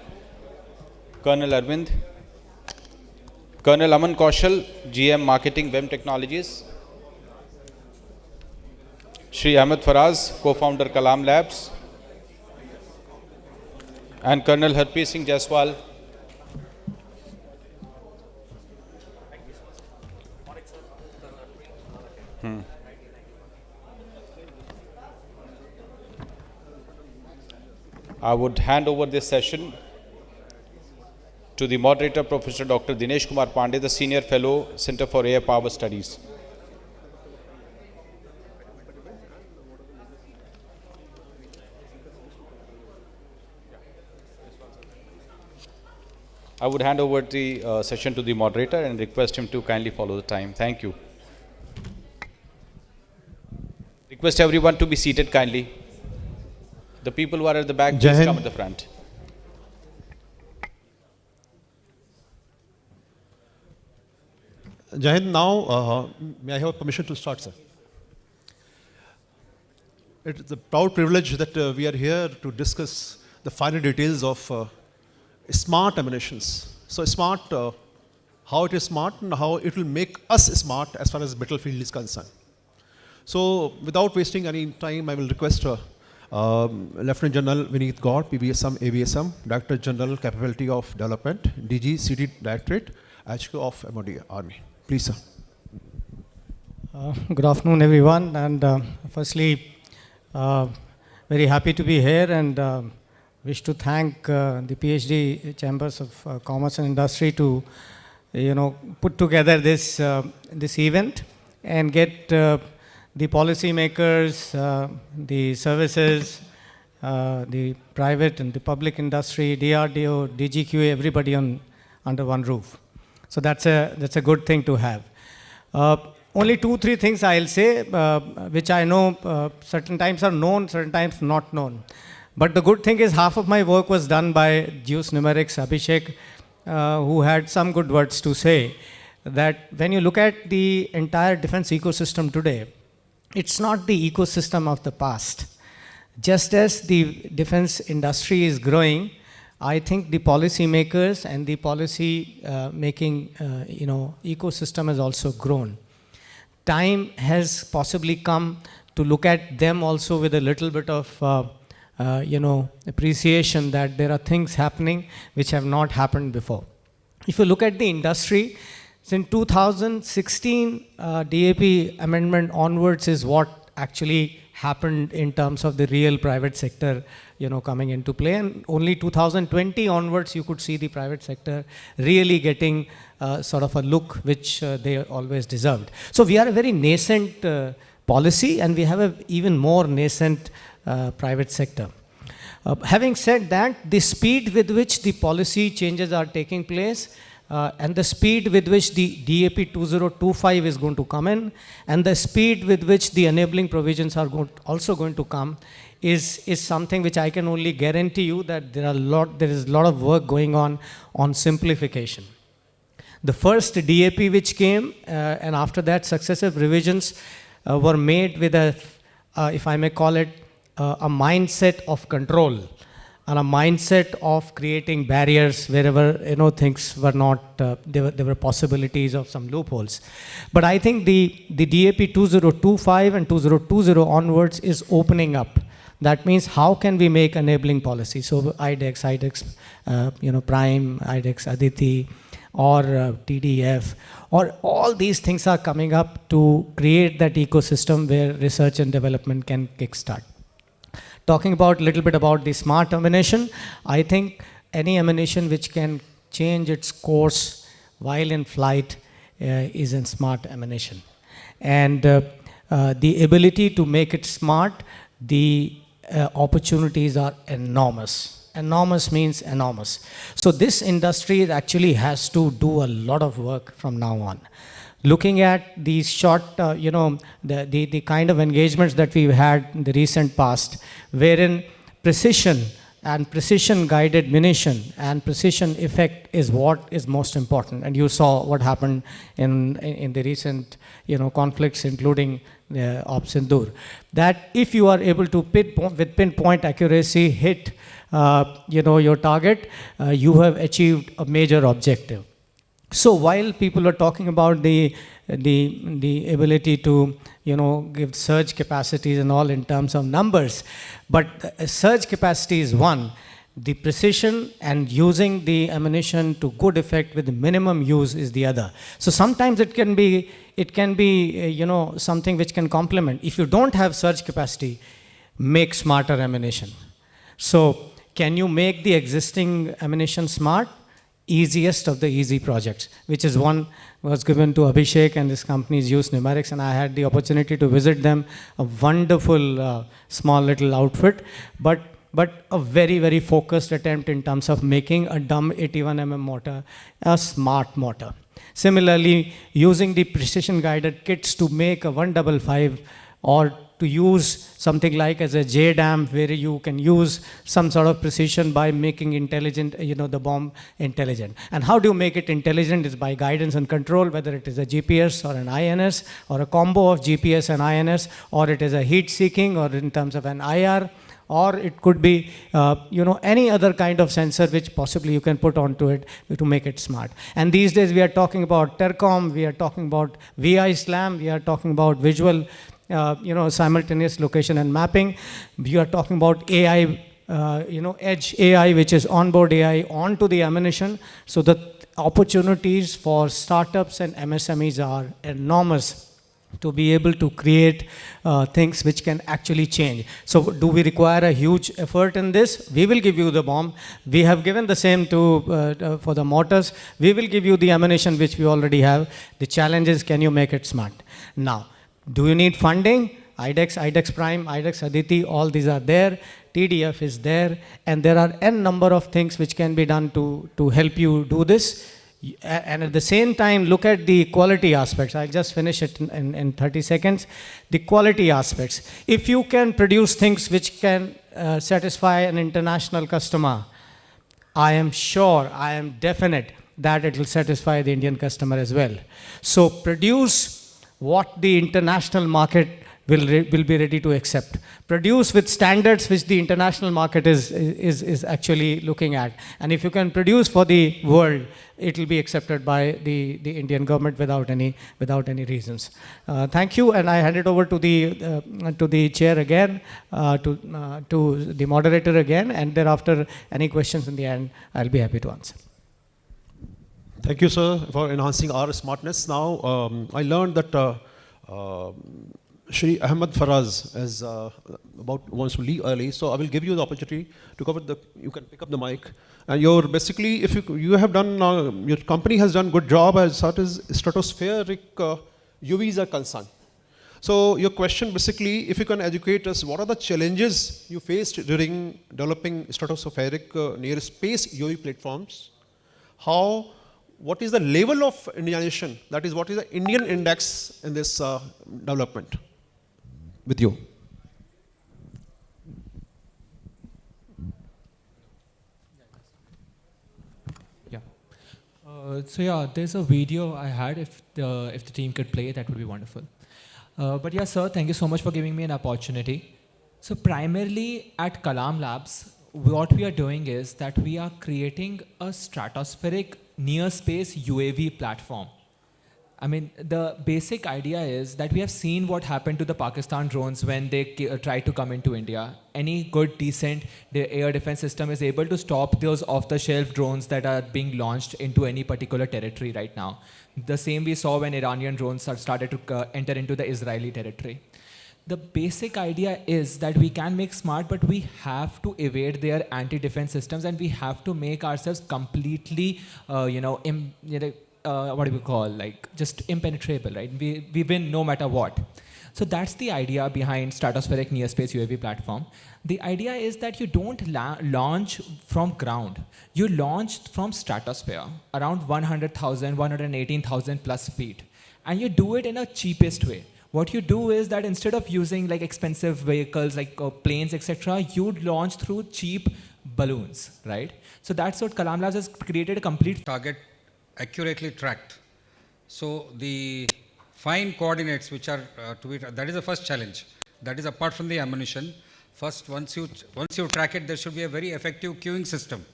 Colonel Arvind. Colonel Aman Kaushal, GM Marketing, WEM Technologies. Shri Ahmed Faraz, Co-Founder Kalam Labs. And Colonel Harpreet Singh Jaiswal, I would hand over this session to the moderator, Professor Dr. Dinesh Kumar Pandey, the Senior Fellow, Center for Air Power Studies. I would hand over the session to the moderator and request him to kindly follow the time. Thank you. Request everyone to be seated kindly. The people who are at the back, please come at the front. Jai Hind, now may I have permission to start, sir? It is a proud privilege that we are here to discuss the finer details of smart ammunitions. So smart, how it is smart and how it will make us smart as far as battlefield is concerned. So without wasting any time, I will request Lieutenant General Vineet Gaur, PVSM, AVSM, Director General Capability of Development, DG, CD Directorate, HQ of MOD Army. Please, sir. Good afternoon, everyone. And firstly, very happy to be here and wish to thank the PhD Chambers of Commerce and Industry to, put together this event and get the policymakers, the services, the private and the public industry, DRDO, DGQA, everybody under one roof. So that's a good thing to have. Only 2-3 things I'll say, which I know certain times are known, certain times not known. But the good thing is half of my work was done by Juice Numerics, Abhishek, who had some good words to say, that when you look at the entire defense ecosystem today, it's not the ecosystem of the past. Just as the defense industry is growing, I think the policy makers and the policy making ecosystem has also grown. Time has possibly come to look at them also with a little bit of appreciation that there are things happening which have not happened before. If you look at the industry, since 2016, DAP amendment onwards is what actually happened in terms of the real private sector, coming into play. And only 2020 onwards, you could see the private sector really getting sort of a look which they always deserved. So we are a very nascent policy, and we have an even more nascent private sector. Having said that, the speed with which the policy changes are taking place and the speed with which the DAP 2025 is going to come in, and the speed with which the enabling provisions are also going to come, is something which I can only guarantee you that there is a lot of work going on simplification. The first DAP which came, and after that successive revisions were made with if I may call it, a mindset of control and a mindset of creating barriers wherever things were not, there were possibilities of some loopholes. But I think the DAP 2025 and 2020 onwards is opening up. That means how can we make enabling policy? So IDEX, Prime, IDEX, Aditi, or TDF, or all these things are coming up to create that ecosystem where research and development can kickstart. Talking about a little bit about the smart ammunition, I think any ammunition which can change its course while in flight is in smart ammunition. And the ability to make it smart, the opportunities are enormous. Enormous means enormous. So this industry actually has to do a lot of work from now on. Looking at these short, the kind of engagements that we've had in the recent past, wherein precision and precision-guided munition and precision effect is what is most important. And you saw what happened in the recent, conflicts, including Op Sindoor. That if you are able to with pinpoint accuracy hit, your target, you have achieved a major objective. So while people are talking about the ability to give surge capacities and all in terms of numbers, but surge capacity is one. The precision and using the ammunition to good effect with the minimum use is the other. So sometimes it can be something which can complement. If you don't have surge capacity, make smarter ammunition. So can you make the existing ammunition smart? Easiest of the easy projects, which is one was given to Abhishek and his company's Juice Numerics, and I had the opportunity to visit them. A wonderful small little outfit, but a very, very focused attempt in terms of making a dumb 81mm mortar a smart mortar. Similarly, using the precision guided kits to make a 155 or to use something like as a JDAM, where you can use some sort of precision by making intelligent, the bomb intelligent. And how do you make it intelligent is by guidance and control, whether it is a GPS or an INS, or a combo of GPS and INS, or it is a heat seeking, or in terms of an IR, or it could be, any other kind of sensor which possibly you can put onto it to make it smart. And these days we are talking about Tercom, we are talking about VI SLAM, we are talking about visual, simultaneous location and mapping. We are talking about AI, edge AI, which is onboard AI onto the ammunition. So the opportunities for startups and MSMEs are enormous to be able to create things which can actually change. So do we require a huge effort in this? We will give you the bomb. We have given the same for the mortars. We will give you the ammunition which we already have. The challenge is, can you make it smart? Now, do you need funding? IDEX, IDEX Prime, IDEX Aditi, all these are there. TDF is there, and there are n number of things which can be done to help you do this. And at the same time, look at the quality aspects. I'll just finish it in 30 seconds. The quality aspects. If you can produce things which can satisfy an international customer, I am sure, I am definite that it will satisfy the Indian customer as well. So produce what the international market will be ready to accept. Produce with standards which the international market is actually looking at. And if you can produce for the world, it will be accepted by the Indian government without any reasons. Thank you, and I hand it over to the chair again, to the moderator again, and thereafter any questions in the end, I'll be happy to answer. Thank you, sir, for enhancing our smartness. Now, I learned that Shri Ahmed Faraz is wants to leave early, so I will give you the opportunity to cover you can pick up the mic. And you're basically, if you have done, your company has done good job as far as stratospheric UVs are concerned. So your question basically, if you can educate us, what are the challenges you faced during developing stratospheric near space UV platforms? What is the level of Indianization? That is, what is the Indian index in this development? With you. Yeah. So yeah, there's a video I had. If the team could play, that would be wonderful. But yeah, sir, thank you so much for giving me an opportunity. So primarily at Kalam Labs, what we are doing is that we are creating a stratospheric near space UAV platform. I mean, the basic idea is that we have seen what happened to the Pakistan drones when they tried to come into India. Any good, decent air defense system is able to stop those off-the-shelf drones that are being launched into any particular territory right now. The same we saw when Iranian drones started to enter into the Israeli territory. The basic idea is that we can make smart, but we have to evade their anti-defense systems, and we have to make ourselves completely, what do we call, like just impenetrable, right? We win no matter what. So that's the idea behind stratospheric near space UAV platform. The idea is that you don't launch from ground. You launch from stratosphere, around 100,000, 118,000 plus feet. And you do it in a cheapest way. What you do is that instead of using like expensive vehicles like planes, etc., you launch through cheap balloons, right? So that's what Kalam Labs has created, a complete target accurately tracked. So the fine coordinates which are to be, that is the first challenge. That is apart from the ammunition. First, once you track it, there should be a very effective queuing system.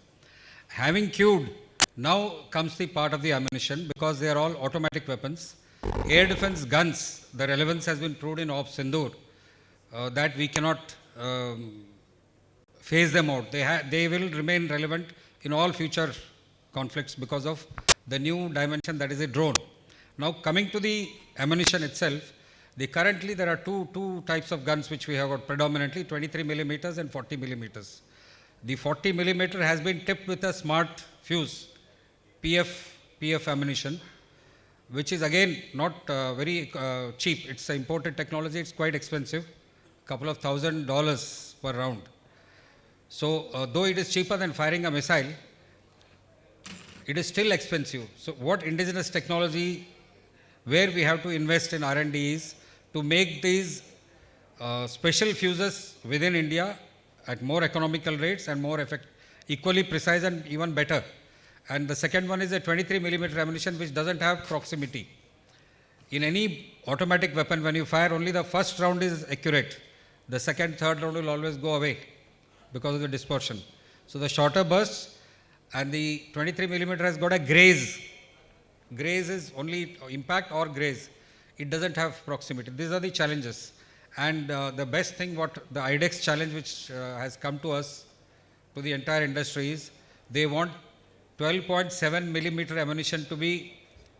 Having queued, now comes the part of the ammunition, because they are all automatic weapons. Air defense guns, the relevance has been proved in Op Sindoor, that we cannot phase them out. They will remain relevant in all future conflicts because of the new dimension that is a drone. Now coming to the ammunition itself, currently there are two types of guns which we have got predominantly, 23 millimeters and 40 millimeters. The 40 millimeter has been tipped with a smart fuse, PF ammunition, which is again not very cheap. It's an imported technology, it's quite expensive, couple of $1,000 per round. So though it is cheaper than firing a missile, it is still expensive. So what indigenous technology, where we have to invest in R&D is to make these special fuses within India at more economical rates and more equally precise and even better. And the second one is a 23 millimeter ammunition which doesn't have proximity. In any automatic weapon, when you fire, only the first round is accurate. The second, third round will always go away. because of the dispersion. So the shorter bursts, and the 23 millimeter has got a graze. Graze is only impact or graze. It doesn't have proximity. These are the challenges. And the best thing, what the IDEX challenge which has come to us, to the entire industry, is they want 12.7 millimeter ammunition to be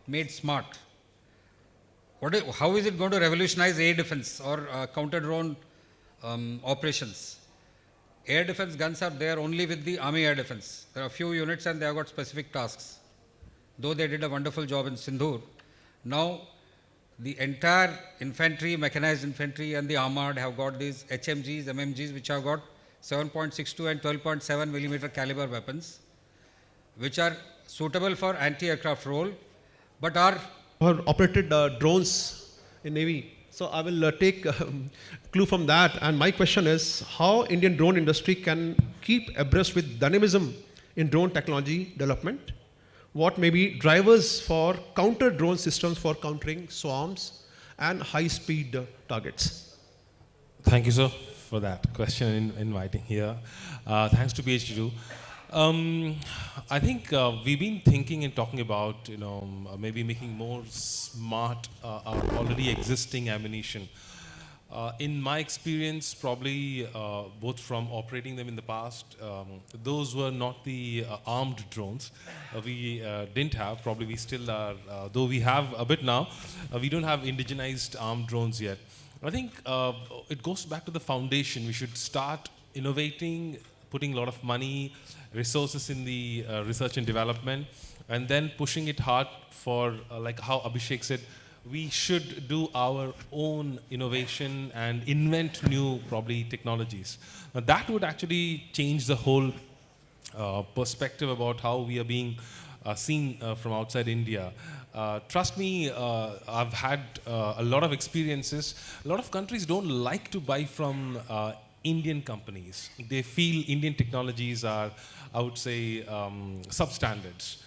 made smart. How is it going to revolutionize air defense or counter drone operations? Air defense guns are there only with the Army Air Defense. There are few units and they have got specific tasks. Though they did a wonderful job in Sindhur, now the entire infantry, mechanized infantry and the armored have got these HMGs, MMGs which have got 7.62 and 12.7 millimeter caliber weapons, which are suitable for anti-aircraft role, but are operated drones in Navy. So I will take clue from that. And my question is how Indian drone industry can keep abreast with dynamism in drone technology development. What may be drivers for counter drone systems for countering swarms and high speed targets? Thank you, sir, for that question and inviting here. Thanks to PhD2. I think we've been thinking and talking about, maybe making more smart our already existing ammunition. In my experience, probably both from operating them in the past, those were not the armed drones. We didn't have, probably we still are, though we have a bit now, we don't have indigenized armed drones yet. I think it goes back to the foundation. We should start innovating, putting a lot of money, resources in the research and development, and then pushing it hard for, like how Abhishek said, we should do our own innovation and invent new, probably, technologies. Now, that would actually change the whole perspective about how we are being seen from outside India. Trust me, I've had a lot of experiences. A lot of countries don't like to buy from Indian companies. They feel Indian technologies are, I would say, substandards.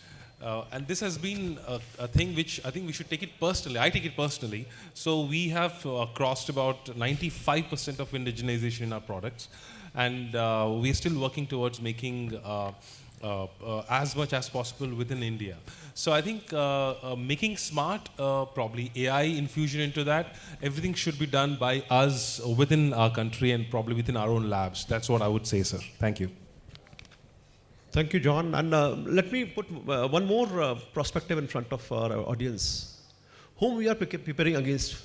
And this has been a thing which I think we should take it personally. I take it personally. So we have crossed about 95% of indigenization in our products. And we're still working towards making as much as possible within India. So I think making smart, probably AI infusion into that, everything should be done by us within our country and probably within our own labs. That's what I would say, sir. Thank you. Thank you, John. And let me put one more perspective in front of our audience. Whom we are preparing against?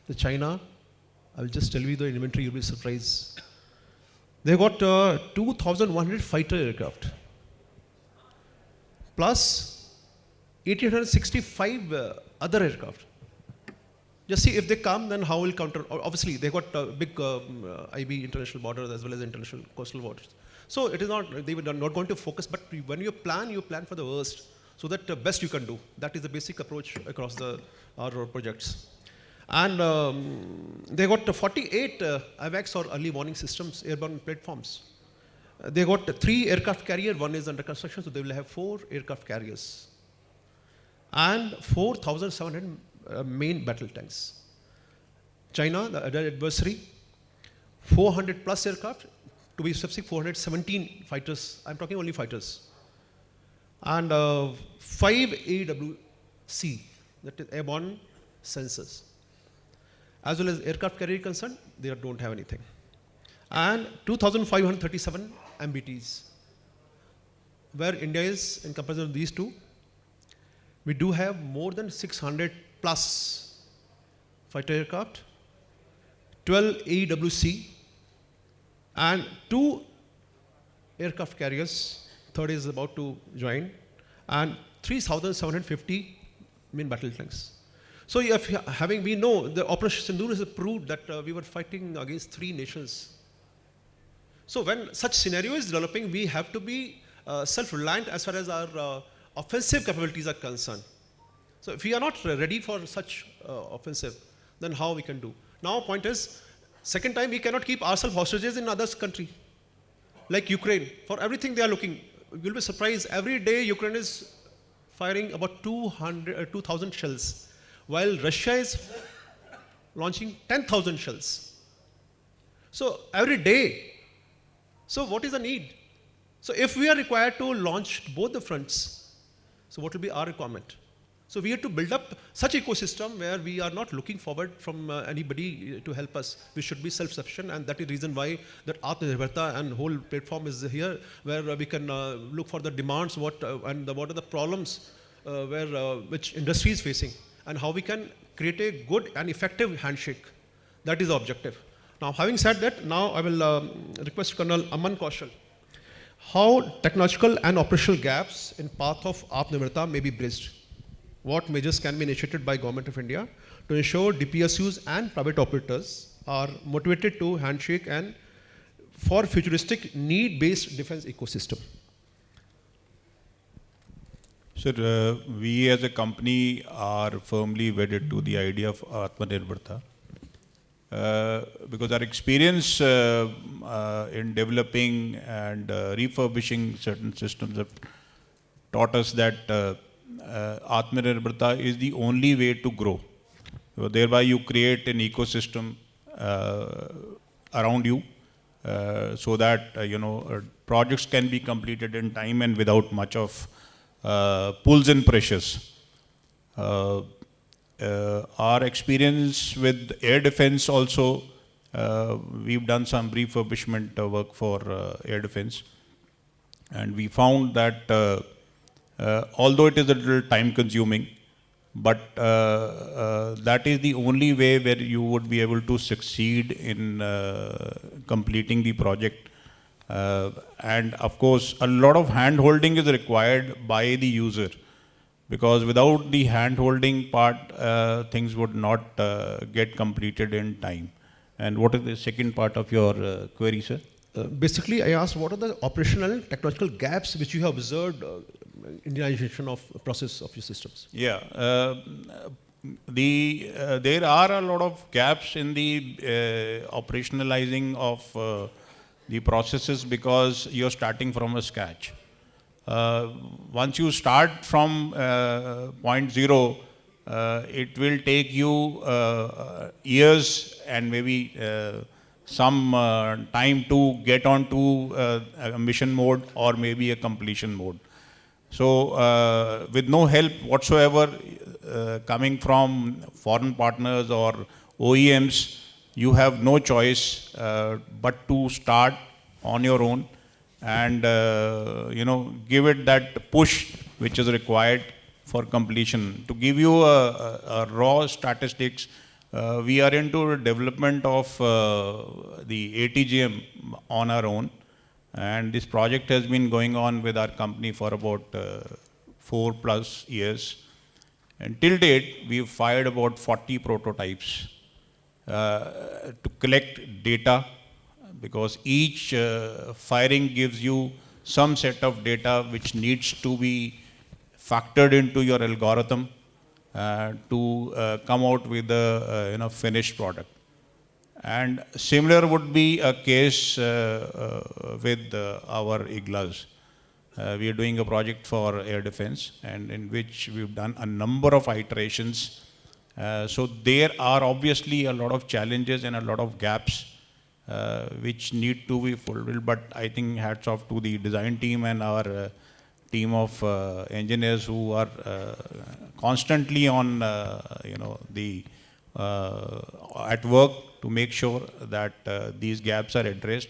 The China. I will just tell you the inventory, you'll be surprised. They got 2,100 fighter aircraft, plus 1,865 other aircraft. Just see if they come, then how will counter? Obviously, they got big IB international borders as well as international coastal waters. So it is not, they were not going to focus, but when you plan for the worst, so that the best you can do. That is the basic approach across our projects. And they got 48 AWACS or early warning systems, airborne platforms. They got 3 aircraft carrier, one is under construction, so they will have 4 aircraft carriers. And 4,700 main battle tanks. China, the other adversary, 400 plus aircraft, to be specific, 417 fighters. I'm talking only fighters. And 5 AWC, that is airborne sensors. As well as aircraft carrier concerned, they don't have anything. And 2,537 MBTs. Where India is in comparison to these two, we do have more than 600 plus fighter aircraft, 12 AWC, and 2 aircraft carriers, third is about to join, and 3,750 main battle tanks. So if we know the Operation Sindhur has proved that we were fighting against 3 nations. So when such scenario is developing, we have to be self-reliant as far as our offensive capabilities are concerned. So if we are not ready for such offensive, then how we can do? Now point is, second time we cannot keep ourselves hostages in others' country. Like Ukraine, for everything they are looking. You'll be surprised, every day Ukraine is firing about 2,000 shells, while Russia is launching 10,000 shells. So every day, So what is the need? So if we are required to launch both the fronts, so what will be our requirement? So we have to build up such ecosystem where we are not looking forward from anybody to help us. We should be self-sufficient, and that is the reason why that Atmanirbharta and whole platform is here, where we can look for the demands, what are the problems which industry is facing, and how we can create a good and effective handshake. That is the objective. Now, having said that, now I will request Colonel Aman Kaushal. How technological and operational gaps in path of Atmanirbharta may be bridged? What measures can be initiated by Government of India to ensure DPSUs and private operators are motivated to handshake and for futuristic need-based defense ecosystem? Sir, we as a company are firmly wedded to the idea of Atmanirbharta. Because our experience in developing and refurbishing certain systems have taught us that Atmanirbharta is the only way to grow. So thereby you create an ecosystem around you so that projects can be completed in time and without much of pulls and pressures. Our experience with air defense also, we've done some refurbishment work for air defense, and we found that although it is a little time consuming, but that is the only way where you would be able to succeed in completing the project. And of course, a lot of hand holding is required by the user, because without the hand holding part, things would not get completed in time. And what is the second part of your query, sir? Basically, I asked what are the operational and technological gaps which you have observed Indianization of process of your systems? Yeah, there are a lot of gaps in the operationalizing of the processes because you're starting from a scratch. Once you start from point zero, it will take you years and maybe some time to get onto a mission mode or maybe a completion mode. So with no help whatsoever coming from foreign partners or OEMs, you have no choice but to start on your own and give it that push which is required for completion. To give you a raw statistics, we are into development of the ATGM on our own, and this project has been going on with our company for about 4+ years. And till date, we've fired about 40 prototypes to collect data, because each firing gives you some set of data which needs to be factored into your algorithm to come out with a finished product. And similar would be a case with our IGLAs. We are doing a project for air defense, and in which we've done a number of iterations. So there are obviously a lot of challenges and a lot of gaps which need to be fulfilled. But I think hats off to the design team and our team of engineers who are constantly on at work to make sure that these gaps are addressed.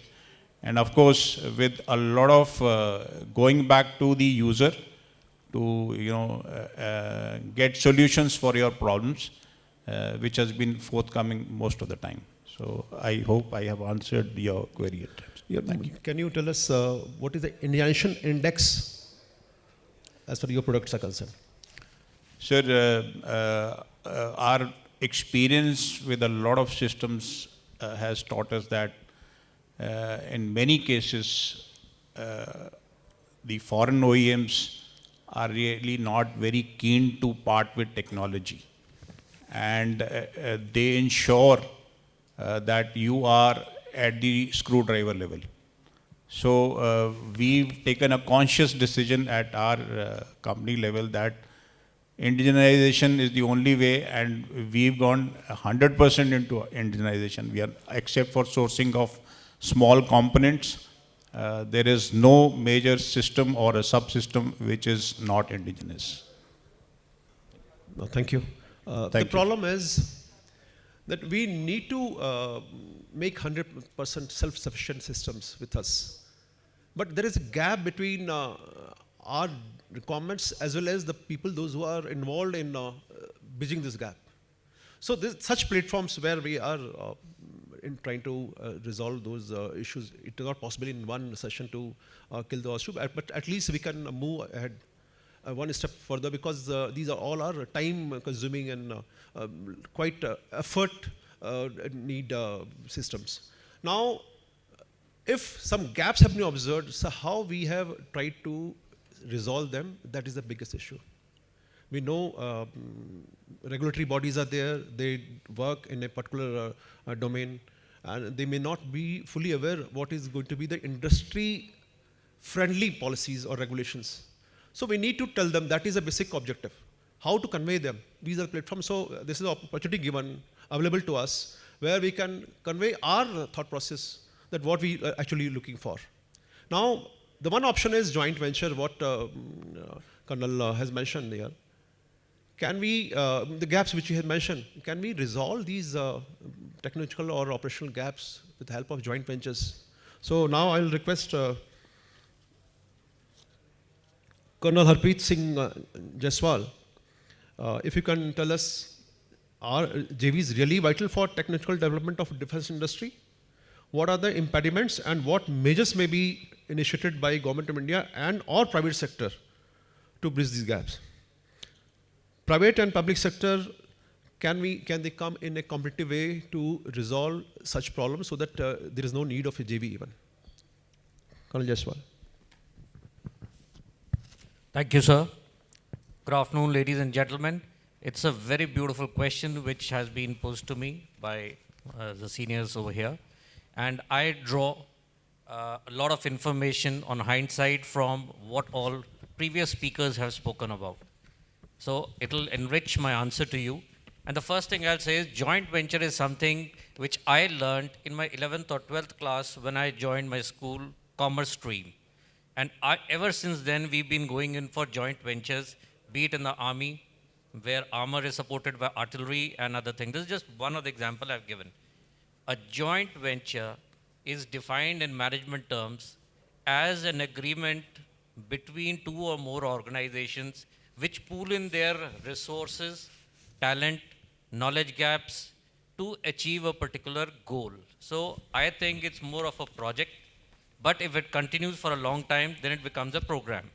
And of course, with a lot of going back to the user to get solutions for your problems, which has been forthcoming most of the time. So I hope I have answered your query at times. Yeah, thank you. Can you tell us what is the Indianization index as far as your products are concerned? Sir, our experience with a lot of systems has taught us that in many cases, the foreign OEMs are really not very keen to part with technology. And they ensure that you are at the screwdriver level. So we've taken a conscious decision at our company level that indigenization is the only way, and we've gone 100% into indigenization. We are, except for sourcing of small components, there is no major system or a subsystem which is not indigenous. No, thank you. The problem is that we need to make 100% self-sufficient systems with us. But there is a gap between our requirements as well as the people, those who are involved in bridging this gap. So such platforms where we are in trying to resolve those issues, it is not possible in one session to kill the issue, but at least we can move ahead one step further, because these are all are time consuming and quite effort need systems. Now, if some gaps have been observed, so how we have tried to resolve them, that is the biggest issue. We know regulatory bodies are there, they work in a particular domain, and they may not be fully aware what is going to be the industry-friendly policies or regulations. So we need to tell them that is a basic objective. How to convey them? These are platforms. So this is an opportunity given, available to us, where we can convey our thought process, that what we are actually looking for. Now, the one option is joint venture, what Colonel has mentioned here. Can we, the gaps which he had mentioned, can we resolve these technological or operational gaps with the help of joint ventures? So now I'll request Colonel Harpreet Singh Jaiswal, if you can tell us, are JVs really vital for technological development of defense industry? What are the impediments and what measures may be initiated by Government of India and or private sector to bridge these gaps? Private and public sector, can they come in a competitive way to resolve such problems so that there is no need of a JV even? Colonel Jaiswal. Thank you, sir. Good afternoon, ladies and gentlemen. It's a very beautiful question which has been posed to me by the seniors over here. And I draw a lot of information on hindsight from what all previous speakers have spoken about. So it'll enrich my answer to you. And the first thing I'll say is joint venture is something which I learned in my 11th or 12th class when I joined my school commerce stream. And ever since then, we've been going in for joint ventures, be it in the army, where armor is supported by artillery and other things. This is just one of the examples I've given. A joint venture is defined in management terms as an agreement between two or more organizations which pool in their resources, talent, knowledge gaps to achieve a particular goal. So I think it's more of a project, but if it continues for a long time, then it becomes a program.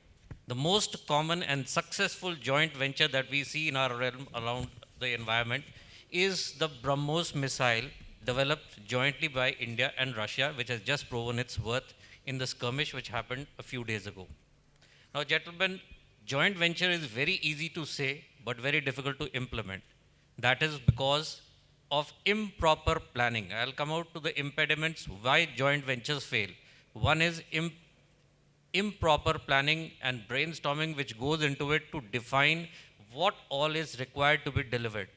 The most common and successful joint venture that we see in our realm around the environment is the BrahMos missile developed jointly by India and Russia, which has just proven its worth in the skirmish which happened a few days ago. Now, gentlemen, joint venture is very easy to say, but very difficult to implement. That is because of improper planning. I'll come out to the impediments why joint ventures fail. One is improper planning and brainstorming which goes into it to define what all is required to be delivered.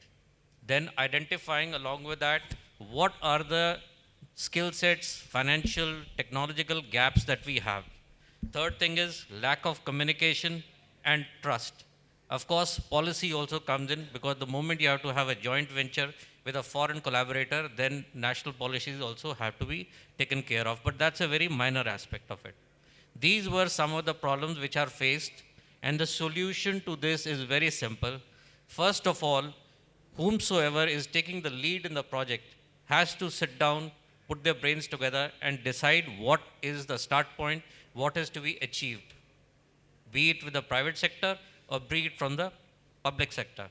Then identifying along with that what are the skill sets, financial, technological gaps that we have. Third thing is lack of communication and trust. Of course, policy also comes in, because the moment you have to have a joint venture with a foreign collaborator, then national policies also have to be taken care of. But that's a very minor aspect of it. These were some of the problems which are faced, and the solution to this is very simple. First of all, whomsoever is taking the lead in the project has to sit down, put their brains together and decide what is the start point, what is to be achieved, be it with the private sector or be it from the public sector.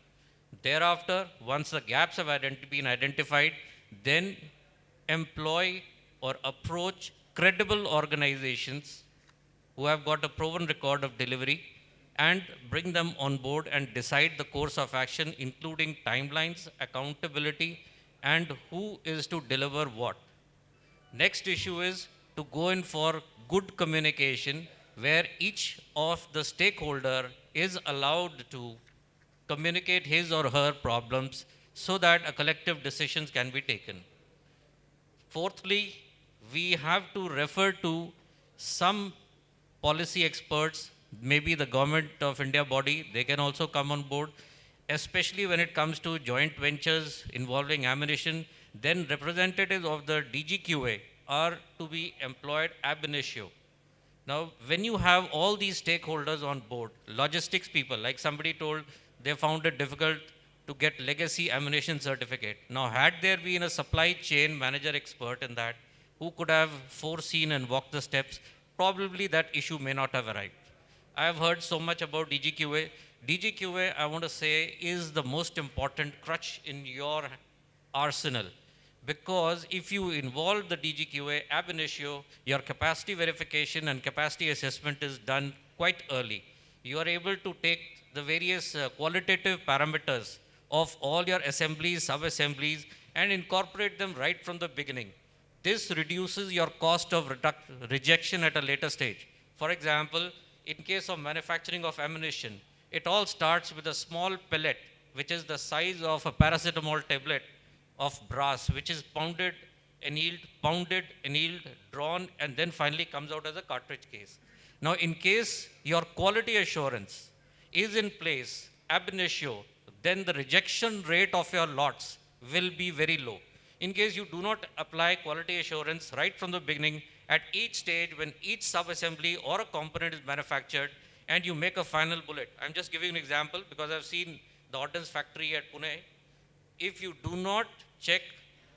Thereafter, once the gaps have been identified, then employ or approach credible organizations who have got a proven record of delivery and bring them on board and decide the course of action, including timelines, accountability, and who is to deliver what. Next issue is to go in for good communication, where each of the stakeholder is allowed to communicate his or her problems so that a collective decisions can be taken. Fourthly, we have to refer to some policy experts, maybe the government of India body, they can also come on board, especially when it comes to joint ventures involving ammunition. Then representatives of the DGQA are to be employed ab initio. Now, when you have all these stakeholders on board, logistics people, like somebody told, they found it difficult to get legacy ammunition certificate. Now, had there been a supply chain manager expert in that, who could have foreseen and walked the steps, probably that issue may not have arrived. I have heard so much about DGQA. DGQA, I want to say, is the most important crutch in your arsenal. Because if you involve the DGQA ab initio, your capacity verification and capacity assessment is done quite early. You are able to take the various qualitative parameters of all your assemblies, sub-assemblies, and incorporate them right from the beginning. This reduces your cost of rejection at a later stage. For example, in case of manufacturing of ammunition, it all starts with a small pellet, which is the size of a paracetamol tablet of brass, which is pounded, annealed, drawn, and then finally comes out as a cartridge case. Now, in case your quality assurance is in place, ab initio, then the rejection rate of your lots will be very low. In case you do not apply quality assurance right from the beginning, at each stage when each sub-assembly or a component is manufactured and you make a final bullet. I'm just giving an example because I've seen the ordnance factory at Pune. If you do not check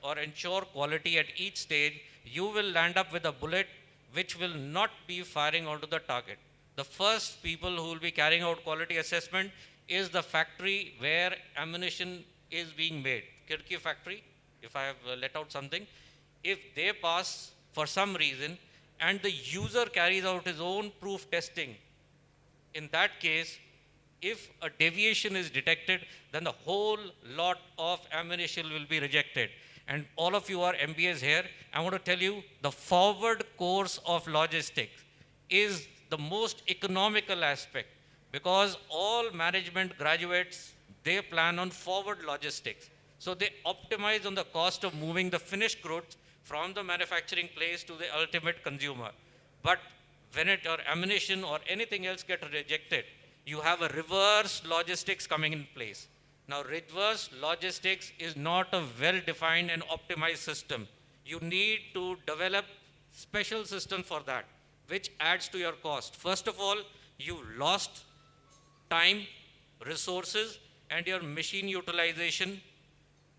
or ensure quality at each stage, you will land up with a bullet which will not be firing onto the target. The first people who will be carrying out quality assessment is the factory where ammunition is being made. Kirki factory, if I have let out something. If they pass for some reason and the user carries out his own proof testing, in that case, if a deviation is detected, then the whole lot of ammunition will be rejected. And all of you are MBAs here. I want to tell you, the forward course of logistics is the most economical aspect, because all management graduates, they plan on forward logistics. So they optimize on the cost of moving the finished goods from the manufacturing place to the ultimate consumer. But when it or ammunition or anything else get rejected, you have a reverse logistics coming in place. Now, reverse logistics is not a well-defined and optimized system. You need to develop special system for that, which adds to your cost. First of all, you lost time, resources, and your machine utilization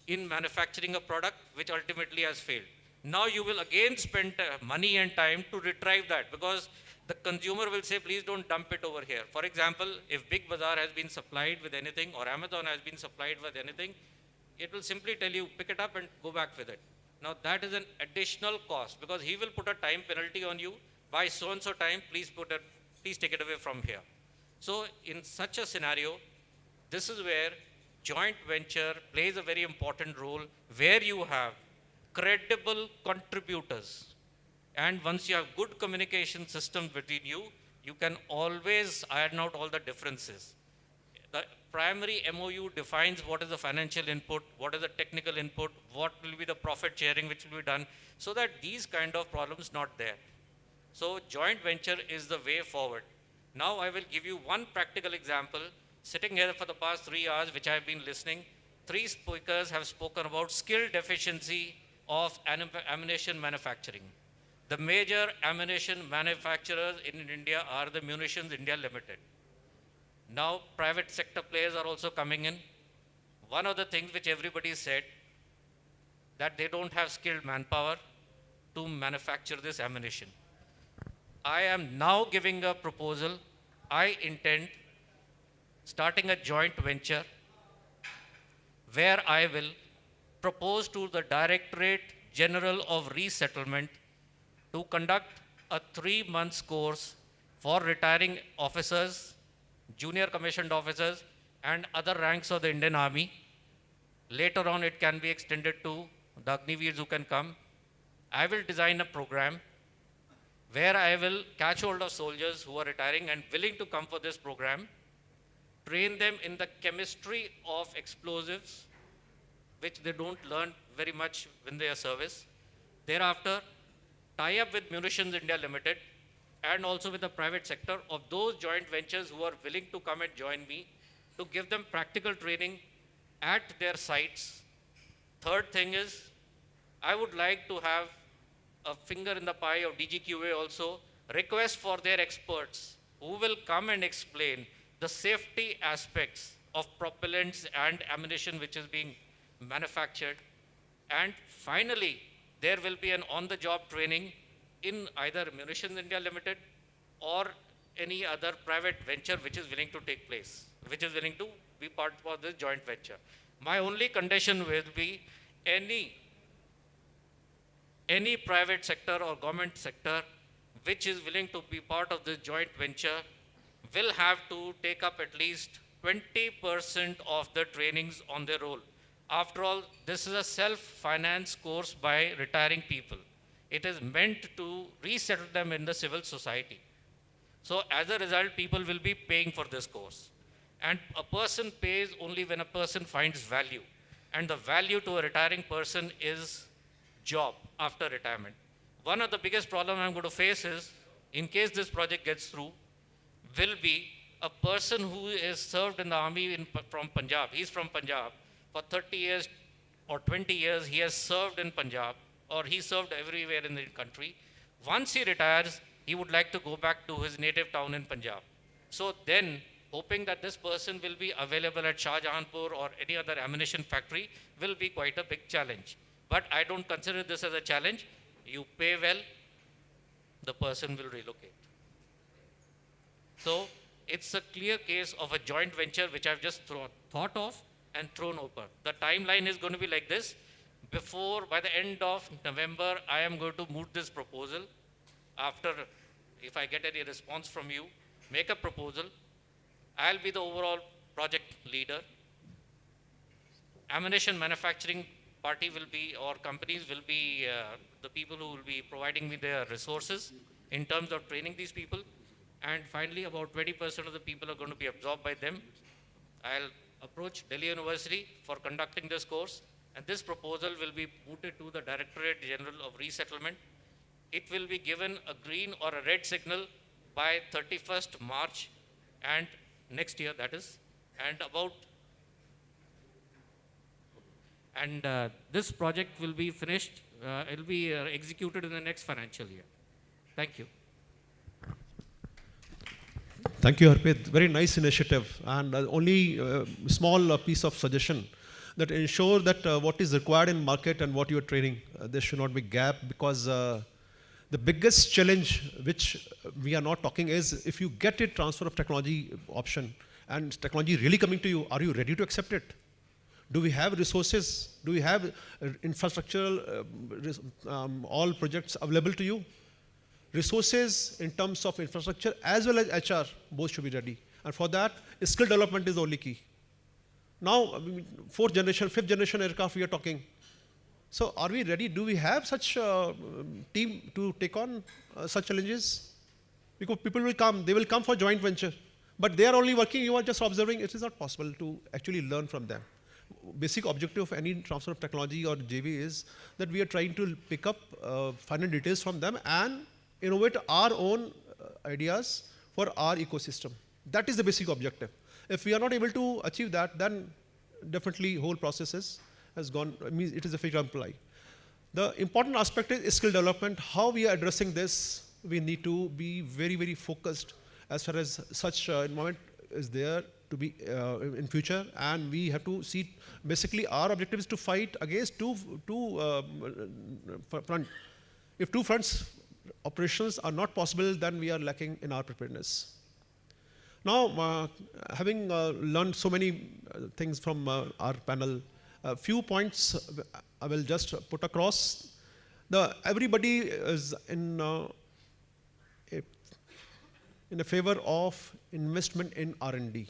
in manufacturing a product, which ultimately has failed. Now you will again spend money and time to retrieve that, because the consumer will say, please don't dump it over here. For example, if Big Bazaar has been supplied with anything or Amazon has been supplied with anything, it will simply tell you, pick it up and go back with it. Now that is an additional cost, because he will put a time penalty on you. By so-and-so time, please take it away from here. So in such a scenario, this is where joint venture plays a very important role, where you have credible contributors. And once you have good communication system between you, you can always iron out all the differences. The primary MOU defines what is the financial input, what is the technical input, what will be the profit sharing which will be done, so that these kind of problems not there. So joint venture is the way forward. Now I will give you one practical example. Sitting here for the past 3 hours, which I have been listening, 3 speakers have spoken about skill deficiency of ammunition manufacturing. The major ammunition manufacturers in India are the Munitions India Limited. Now private sector players are also coming in. One of the things which everybody said, that they don't have skilled manpower to manufacture this ammunition. I am now giving a proposal. I intend starting a joint venture where I will propose to the Directorate General of Resettlement to conduct a 3-month course for retiring officers, junior commissioned officers, and other ranks of the Indian Army. Later on, it can be extended to the Agniveers who can come. I will design a program where I will catch hold of soldiers who are retiring and willing to come for this program, train them in the chemistry of explosives, which they don't learn very much when they are service. Thereafter, tie up with Munitions India Limited and also with the private sector of those joint ventures who are willing to come and join me to give them practical training at their sites. Third thing is, I would like to have a finger in the pie of DGQA also, request for their experts who will come and explain the safety aspects of propellants and ammunition which is being manufactured. And finally, there will be an on-the-job training in either Munitions India Limited or any other private venture which is willing to take place, which is willing to be part of this joint venture. My only condition will be any private sector or government sector which is willing to be part of this joint venture will have to take up at least 20% of the trainings on their role. After all, this is a self-finance course by retiring people. It is meant to resettle them in the civil society. So as a result, people will be paying for this course. And a person pays only when a person finds value. And the value to a retiring person is job after retirement. One of the biggest problems I'm going to face is, in case this project gets through, will be a person who is served in the army from Punjab. He's from Punjab. For 30 years or 20 years, he has served in Punjab, or he served everywhere in the country. Once he retires, he would like to go back to his native town in Punjab. So then, hoping that this person will be available at Shahjahanpur or any other ammunition factory will be quite a big challenge. But I don't consider this as a challenge. You pay well, the person will relocate. So it's a clear case of a joint venture which I've just thought of and thrown open. The timeline is going to be like this. By the end of November, I am going to move this proposal. After, if I get any response from you, make a proposal. I'll be the overall project leader. Ammunition manufacturing party will be, or companies will be the people who will be providing me their resources in terms of training these people. And finally, about 20% of the people are going to be absorbed by them. I'll approach Delhi University for conducting this course, and this proposal will be mooted to the Directorate General of Resettlement. It will be given a green or a red signal by 31st March and next year, that is, and this project will be finished, it will be executed in the next financial year. Thank you. Thank you, Harpreet. Very nice initiative. And only small piece of suggestion that ensure that what is required in market and what you are training, there should not be gap, because the biggest challenge which we are not talking is, if you get a transfer of technology option and technology really coming to you, are you ready to accept it? Do we have resources? Do we have infrastructural, all projects available to you? Resources in terms of infrastructure as well as HR, both should be ready. And for that, skill development is the only key. Now, fourth generation, fifth generation aircraft we are talking. So are we ready? Do we have such a team to take on such challenges? Because people will come, they will come for joint venture. But they are only working, you are just observing. It is not possible to actually learn from them. Basic objective of any transfer of technology or JV is that we are trying to pick up final details from them and innovate our own ideas for our ecosystem. That is the basic objective. If we are not able to achieve that, then definitely whole process has gone, means it is a failure to apply. The important aspect is skill development. How we are addressing this, we need to be very, very focused as far as such environment is there to be in future, and we have to see, basically our objective is to fight against two fronts. If two fronts operations are not possible, then we are lacking in our preparedness. Now, having learned so many things from our panel, a few points I will just put across. Everybody is in a favor of investment in R&D,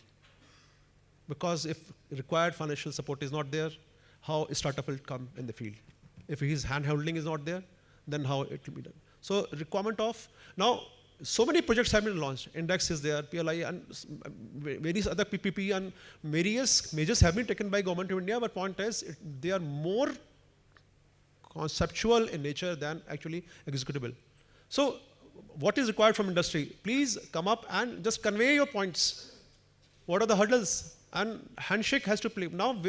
because if required financial support is not there, how a startup will come in the field? If his hand-holding is not there, then how it will be done? So requirement of, now so many projects have been launched. Index is there, PLI and various other PPP and various measures have been taken by Government of India, but point is they are more conceptual in nature than actually executable. So what is required from industry? Please come up and just convey your points. What are the hurdles? And handshake has to play. Now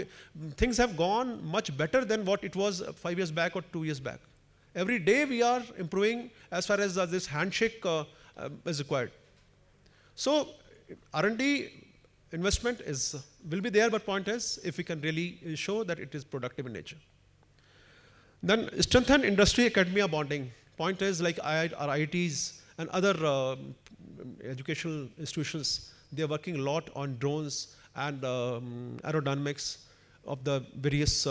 things have gone much better than what it was 5 years back or 2 years back. Every day we are improving as far as this handshake is required. So R&D investment will be there, but point is if we can really show that it is productive in nature. Then strengthen industry academia bonding. Point is like IITs and other educational institutions, they are working a lot on drones and aerodynamics of the various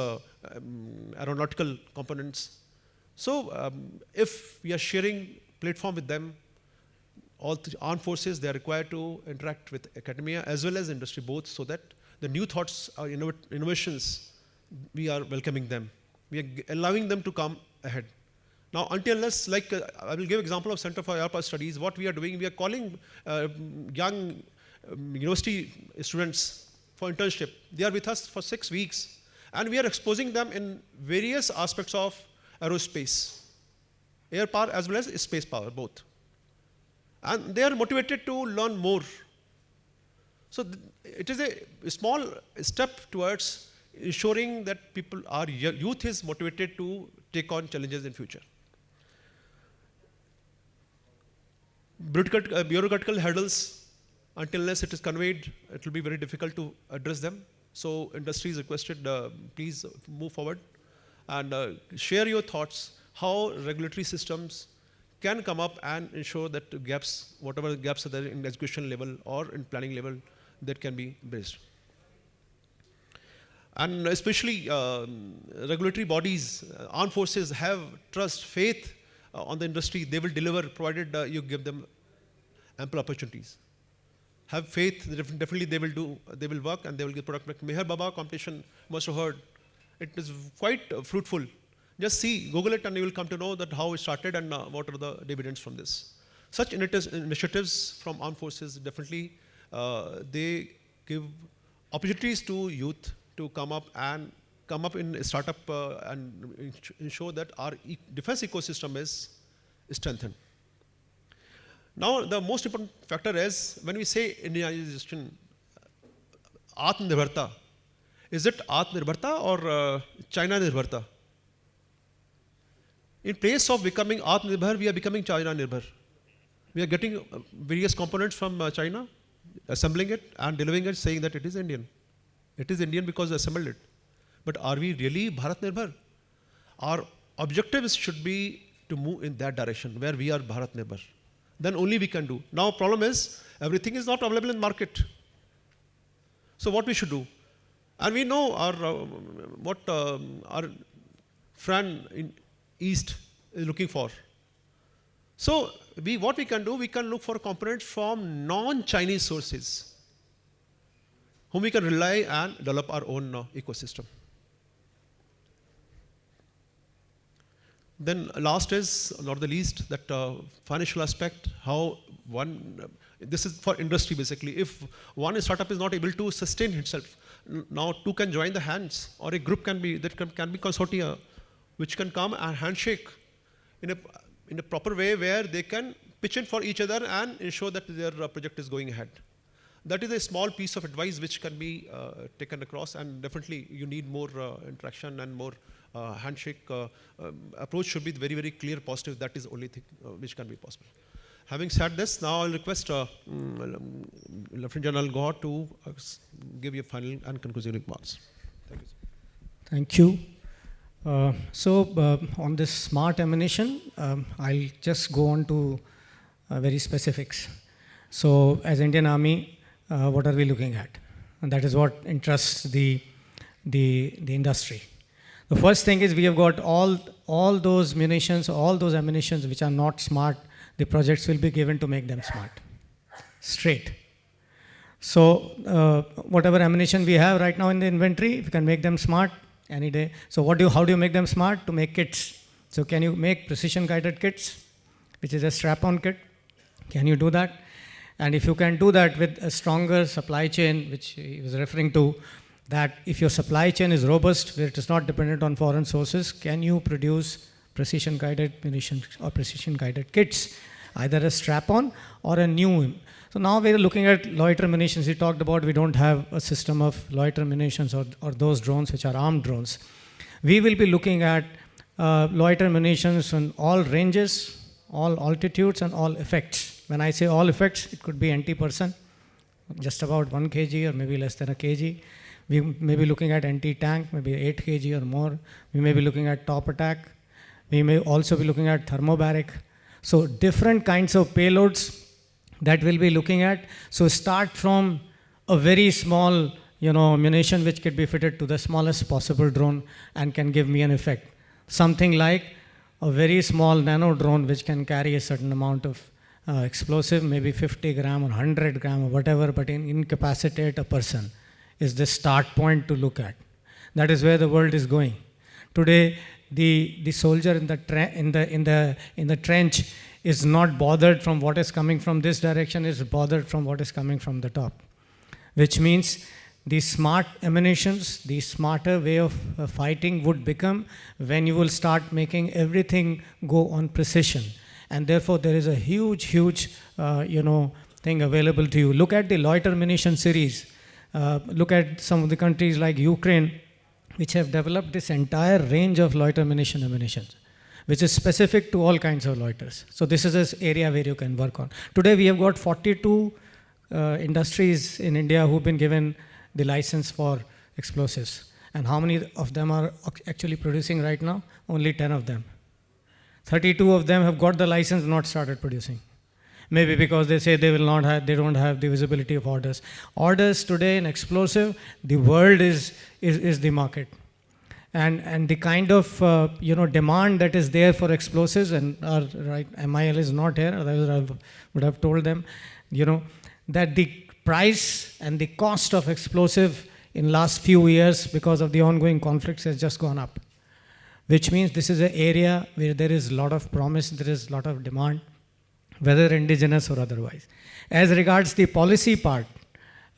aeronautical components. So if we are sharing platform with them, all the armed forces, they are required to interact with academia as well as industry both, so that the new thoughts or innovations, we are welcoming them. We are allowing them to come ahead. Now, until unless, like I will give example of Center for Airpass Studies, what we are doing, we are calling young university students for internship. They are with us for 6 weeks, and we are exposing them in various aspects of aerospace, air power as well as space power, both. And they are motivated to learn more. So it is a small step towards ensuring that youth is motivated to take on challenges in future. Bureaucratical hurdles, until unless it is conveyed, it will be very difficult to address them. So industry is requested, please move forward and share your thoughts, how regulatory systems can come up and ensure that gaps, whatever gaps are there in education level or in planning level, that can be bridged. And especially regulatory bodies, armed forces have trust, faith on the industry. They will deliver provided you give them ample opportunities. Have faith, definitely they will do, they will work and they will give product. Like Meher Baba competition, must have heard, it is quite fruitful. Just see, Google it and you will come to know that how it started and what are the dividends from this. Such initiatives from armed forces, definitely they give opportunities to youth to come up in a startup and ensure that our defense ecosystem is strengthened. Now, the most important factor is when we say Indianization, Atmanirbharta, is it Atmanirbharta or China Nirbharta? In place of becoming Atmanirbhar, we are becoming China Nirbhar. We are getting various components from China, assembling it and delivering it, saying that it is Indian. It is Indian because we assembled it. But are we really Bharat Nirbhar? Our objectives should be to move in that direction, where we are Bharat Nirbhar. Then only we can do. Now, problem is, everything is not available in market. So what we should do? And we know what our friend in East is looking for. So what we can do, we can look for components from non-Chinese sources, whom we can rely and develop our own ecosystem. Then last is, not the least, that financial aspect, how this is for industry basically. If one startup is not able to sustain itself, now two can join the hands, or a group can be consortia, which can come and handshake in a proper way where they can pitch in for each other and ensure that their project is going ahead. That is a small piece of advice which can be taken across, and definitely you need more interaction and more handshake approach should be very, very clear, positive. That is the only thing which can be possible. Having said this, now I'll request Lieutenant General Gaur to give you final and conclusive remarks. Thank you. On this smart ammunition, I'll just go on to very specifics. So as Indian Army, what are we looking at? And that is what interests the industry. The first thing is we have got all those munitions, all those ammunitions which are not smart, the projects will be given to make them smart. Straight. So whatever ammunition we have right now in the inventory, if you can make them smart any day. So how do you make them smart? To make kits. So can you make precision guided kits, which is a strap-on kit? Can you do that? And if you can do that with a stronger supply chain, which he was referring to, that if your supply chain is robust, where it is not dependent on foreign sources, can you produce precision guided munitions or precision guided kits either a strap-on or a new. So now we're looking at loiter munitions. We talked about we don't have a system of loiter munitions or those drones which are armed drones. We will be looking at loiter munitions on all ranges, all altitudes, and all effects. When I say all effects, it could be anti-person, just about 1 kg or maybe less than a kg. We may be looking at anti-tank, maybe 8 kg or more. We may be looking at top attack. We may also be looking at thermobaric. So different kinds of payloads that we'll be looking at. So start from a very small, munition which could be fitted to the smallest possible drone and can give me an effect. Something like a very small nano drone which can carry a certain amount of explosive, maybe 50 gram or 100 gram or whatever, but incapacitate a person is the start point to look at. That is where the world is going. Today, the soldier in the trench is not bothered from what is coming from this direction, is bothered from what is coming from the top. Which means the smart ammunitions, the smarter way of fighting would become when you will start making everything go on precision. And therefore there is a huge thing available to you. Look at the loiter munition series. Look at some of the countries like Ukraine, which have developed this entire range of loiter ammunitions, which is specific to all kinds of loiters. So this is an area where you can work on. Today we have got 42 industries in India who've been given the license for explosives. And how many of them are actually producing right now? Only 10 of them. 32 of them have got the license, not started producing. Maybe because they say they don't have the visibility of orders. Orders today in explosive, the world is the market. And the kind of demand that is there for explosives, and MIL is not here, otherwise I would have told them, that the price and the cost of explosive in last few years because of the ongoing conflicts has just gone up. Which means this is an area where there is a lot of promise, there is a lot of demand, whether indigenous or otherwise. As regards the policy part,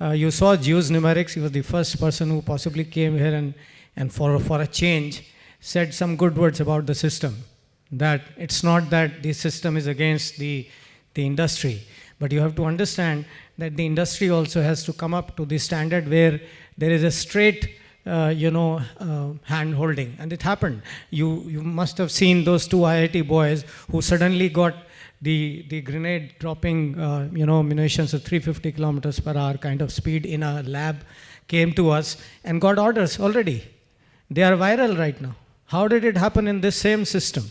you saw Zeus Numerics. He was the first person who possibly came here and for a change said some good words about the system. That it's not that the system is against the industry, but you have to understand that the industry also has to come up to the standard where there is a straight hand holding. And it happened. You must have seen those two IIT boys who suddenly got the grenade dropping munitions at 350 kilometers per hour kind of speed in a lab, came to us and got orders already. They are viral right now. How did it happen in this same system?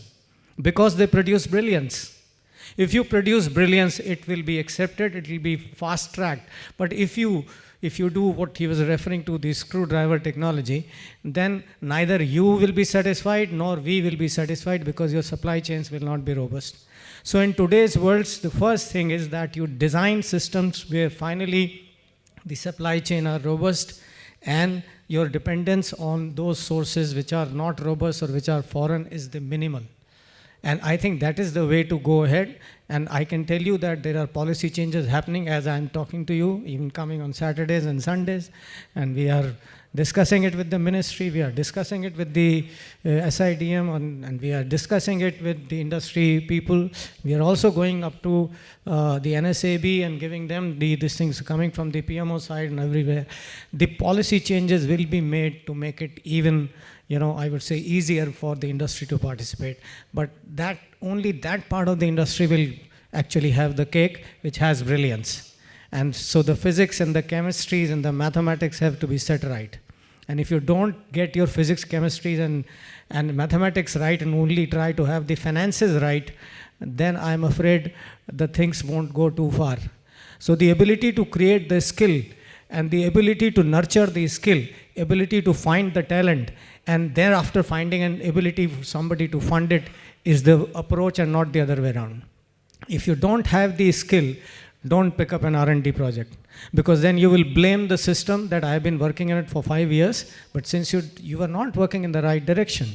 Because they produce brilliance. If you produce brilliance, it will be accepted, it will be fast-tracked. But if you do what he was referring to, the screwdriver technology, then neither you will be satisfied nor we will be satisfied because your supply chains will not be robust. So in today's world, the first thing is that you design systems where finally the supply chain are robust and your dependence on those sources which are not robust or which are foreign is the minimal. And I think that is the way to go ahead. And I can tell you that there are policy changes happening as I'm talking to you, even coming on Saturdays and Sundays. And we are discussing it with the ministry, we are discussing it with the SIDM, and we are discussing it with the industry people. We are also going up to the NSAB and giving them these things coming from the PMO side and everywhere. The policy changes will be made to make it even, I would say easier for the industry to participate. But only that part of the industry will actually have the cake which has brilliance. And so the physics and the chemistries and the mathematics have to be set right. And if you don't get your physics, chemistries and mathematics right and only try to have the finances right, then I'm afraid the things won't go too far. So the ability to create the skill and the ability to nurture the skill, ability to find the talent, and thereafter finding an ability for somebody to fund it is the approach and not the other way around. If you don't have the skill, don't pick up an R&D project, because then you will blame the system that I have been working on it for 5 years, but since you are not working in the right direction.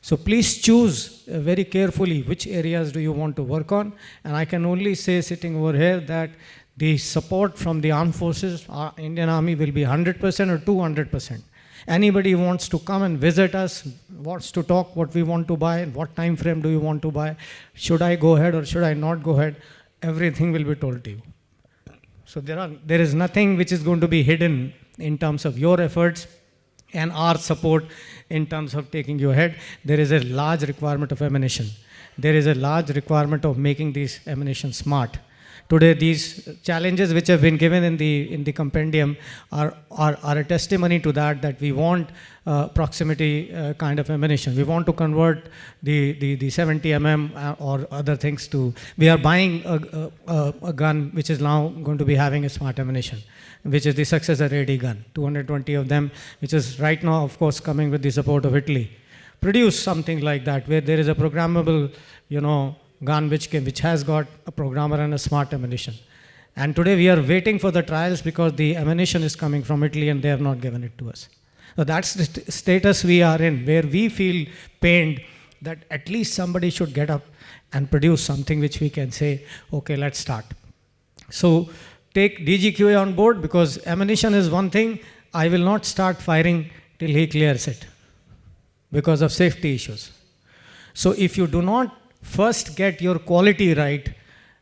So please choose very carefully which areas do you want to work on. And I can only say sitting over here that the support from the armed forces, Indian Army will be 100% or 200%. Anybody wants to come and visit us, wants to talk what we want to buy, what time frame do you want to buy, should I go ahead or should I not go ahead, everything will be told to you. So there is nothing which is going to be hidden in terms of your efforts and our support in terms of taking you ahead. There is a large requirement of ammunition. There is a large requirement of making these ammunition smart. Today, these challenges which have been given in the compendium are a testimony to that we want proximity kind of ammunition. We want to convert the 70 mm or other things to, we are buying a gun which is now going to be having a smart ammunition, which is the successor AD gun, 220 of them, which is right now, of course, coming with the support of Italy. Produce something like that, where there is a programmable, gun which has got a programmer and a smart ammunition. And today we are waiting for the trials because the ammunition is coming from Italy and they have not given it to us. So that's the status we are in, where we feel pained that at least somebody should get up and produce something which we can say, okay, let's start. So take DGQA on board, because ammunition is one thing. I will not start firing till he clears it because of safety issues. So if you do not first get your quality right,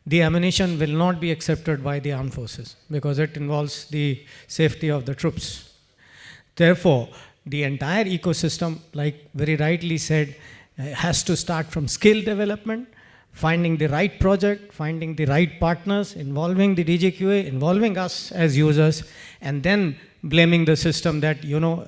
the ammunition will not be accepted by the armed forces because it involves the safety of the troops. Therefore, the entire ecosystem, like very rightly said, has to start from skill development, finding the right project, finding the right partners, involving the DGQA, involving us as users, and then blaming the system that,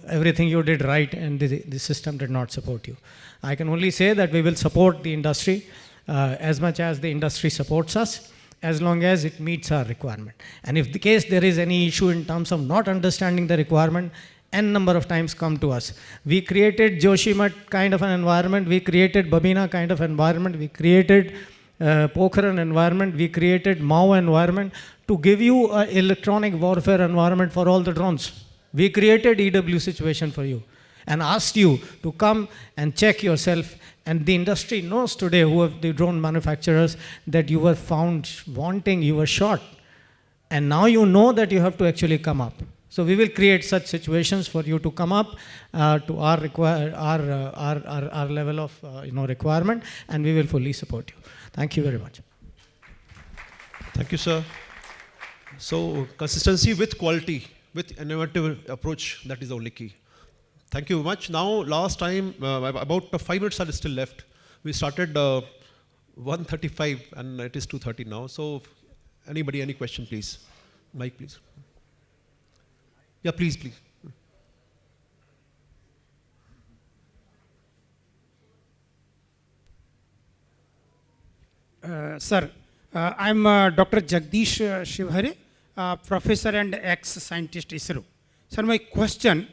everything you did right and the system did not support you. I can only say that we will support the industry as much as the industry supports us, as long as it meets our requirement. And if the case there is any issue in terms of not understanding the requirement, n number of times come to us. We created Joshimath kind of an environment, we created Babina kind of environment, we created Pokhran environment, we created Mao environment to give you an electronic warfare environment for all the drones. We created EW situation for you and asked you to come and check yourself. And the industry knows today, who are the drone manufacturers, that you were found wanting, you were shot. And now you know that you have to actually come up. So we will create such situations for you to come up to our level of requirement, and we will fully support you. Thank you very much. Thank you, sir. So consistency with quality, with innovative approach, that is the only key. Thank you very much. Now, last time, about 5 minutes are still left. We started 1:35 and it is 2:30 now. So anybody, any question, please? Mike, please. Yeah, please. Sir, I'm Dr. Jagdish Shivhare, professor and ex-scientist ISRO. Sir, my question,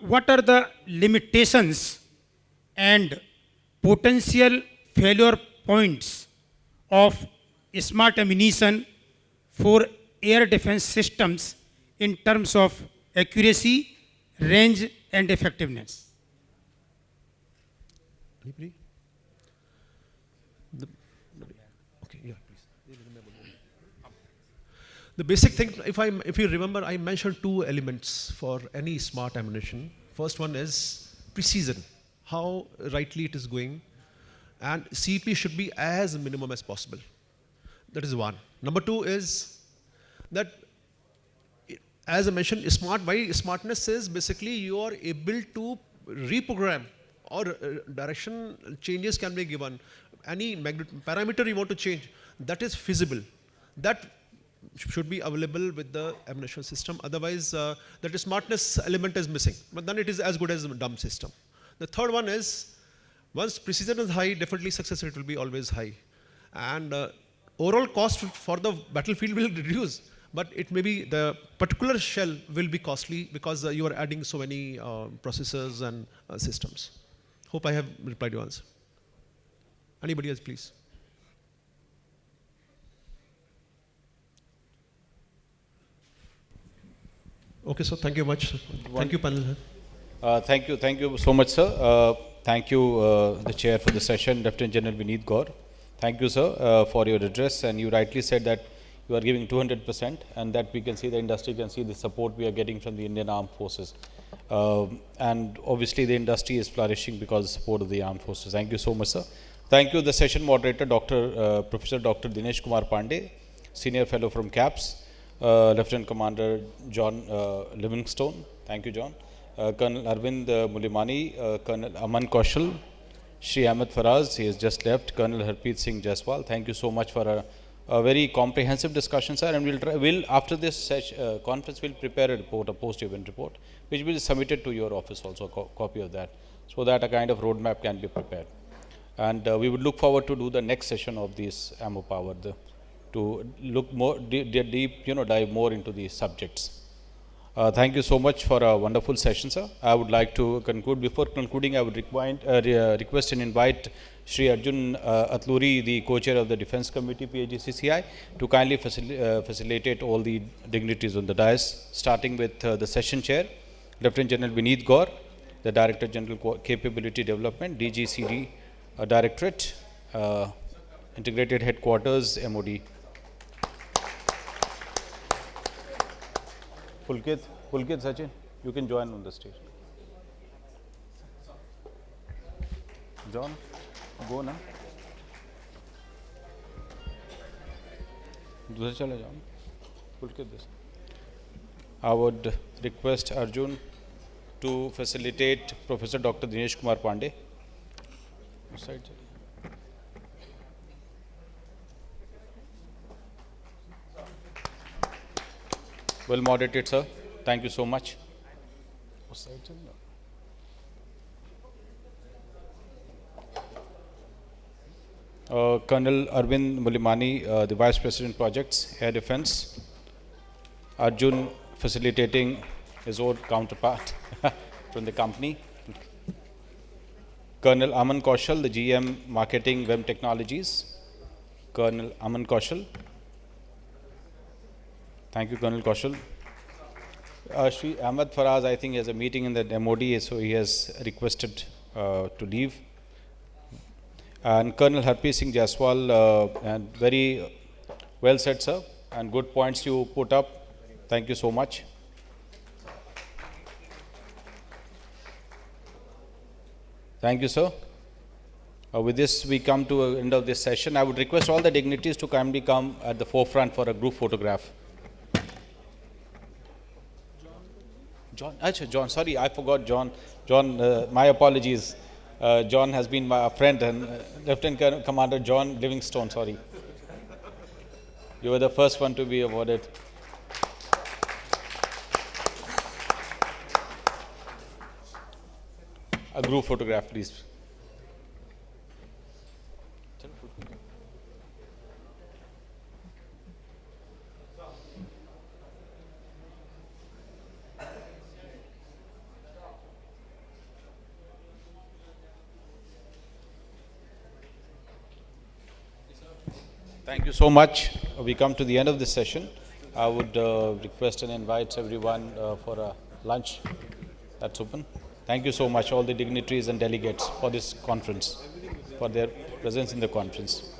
what are the limitations and potential failure points of smart ammunition for air defense systems in terms of accuracy, range, and effectiveness? The basic thing, if you remember, I mentioned 2 elements for any smart ammunition. First one is precision, how rightly it is going, and CP should be as minimum as possible. That is one. Number 2 is that, as I mentioned, why smartness is basically you are able to reprogram, or direction changes can be given. Any parameter you want to change, that is feasible. That should be available with the ammunition system. Otherwise, that smartness element is missing. But then it is as good as a dumb system. The third one is, once precision is high, definitely success rate will be always high. And overall cost for the battlefield will reduce. But it may be the particular shell will be costly because you are adding so many processors and systems. Hope I have replied to your answer. Anybody else, please? Okay, so thank you much. Thank you, panel. Thank you so much, sir. Thank you, the chair for the session, Lieutenant General Vineet Gaur. Thank you, sir, for your address. And you rightly said that you are giving 200%, and that we can see, the industry can see the support we are getting from the Indian Armed Forces. And obviously the industry is flourishing because of the support of the armed forces. Thank you so much, sir. Thank you, the session moderator, Professor Dr. Dinesh Kumar Pandey, Senior Fellow from CAPS, Lieutenant Commander John Livingstone. Thank you, John. Colonel Arvind Mulimani, Colonel Aman Kaushal, Shri Ahmed Faraz, he has just left, Colonel Harpreet Singh Jaiswal. Thank you so much for a very comprehensive discussion, sir. And we'll after this conference, we'll prepare a report, a post-event report, which will be submitted to your office also, a copy of that, so that a kind of roadmap can be prepared. And we would look forward to do the next session of this AMMO Power, to look more deep, dive more into these subjects. Thank you so much for a wonderful session, sir. I would like to conclude. Before concluding, I would request and invite Shri Arjun Atluri, the co-chair of the Defence Committee, phdcci, to kindly facilitate all the dignitaries on the dais, starting with the session chair, Lieutenant General Vineet Gaur, the Director General Capability Development, DGCD Directorate, Integrated Headquarters, MOD. Pulkit Sachin, you can join on the stage. John, go now. Pulkit this. I would request Arjun to facilitate Professor Dr. Dinesh Kumar Pandey. Well moderated, sir. Thank you so much. Colonel Arvind Mulimani, the Vice President Projects, Air Defence. Arjun facilitating his own counterpart from the company. Colonel Aman Kaushal, the GM Marketing Web Technologies. Colonel Aman Kaushal. Thank you, Colonel Kaushal. Shri Ahmed Faraz, I think, has a meeting in the MOD, so he has requested to leave. And Colonel Harpreet Singh Jaiswal, and very well said, sir, and good points you put up. Thank you so much. Thank you, sir. With this, we come to the end of this session. I would request all the dignitaries to kindly come at the forefront for a group photograph. John, sorry, I forgot John. John, my apologies. John has been my friend, and Lieutenant Commander John Livingstone, sorry. You were the first one to be awarded. A group photograph, please. Thank you so much. We come to the end of this session. I would request and invite everyone for a lunch that's open. Thank you so much, all the dignitaries and delegates for this conference, for their presence in the conference.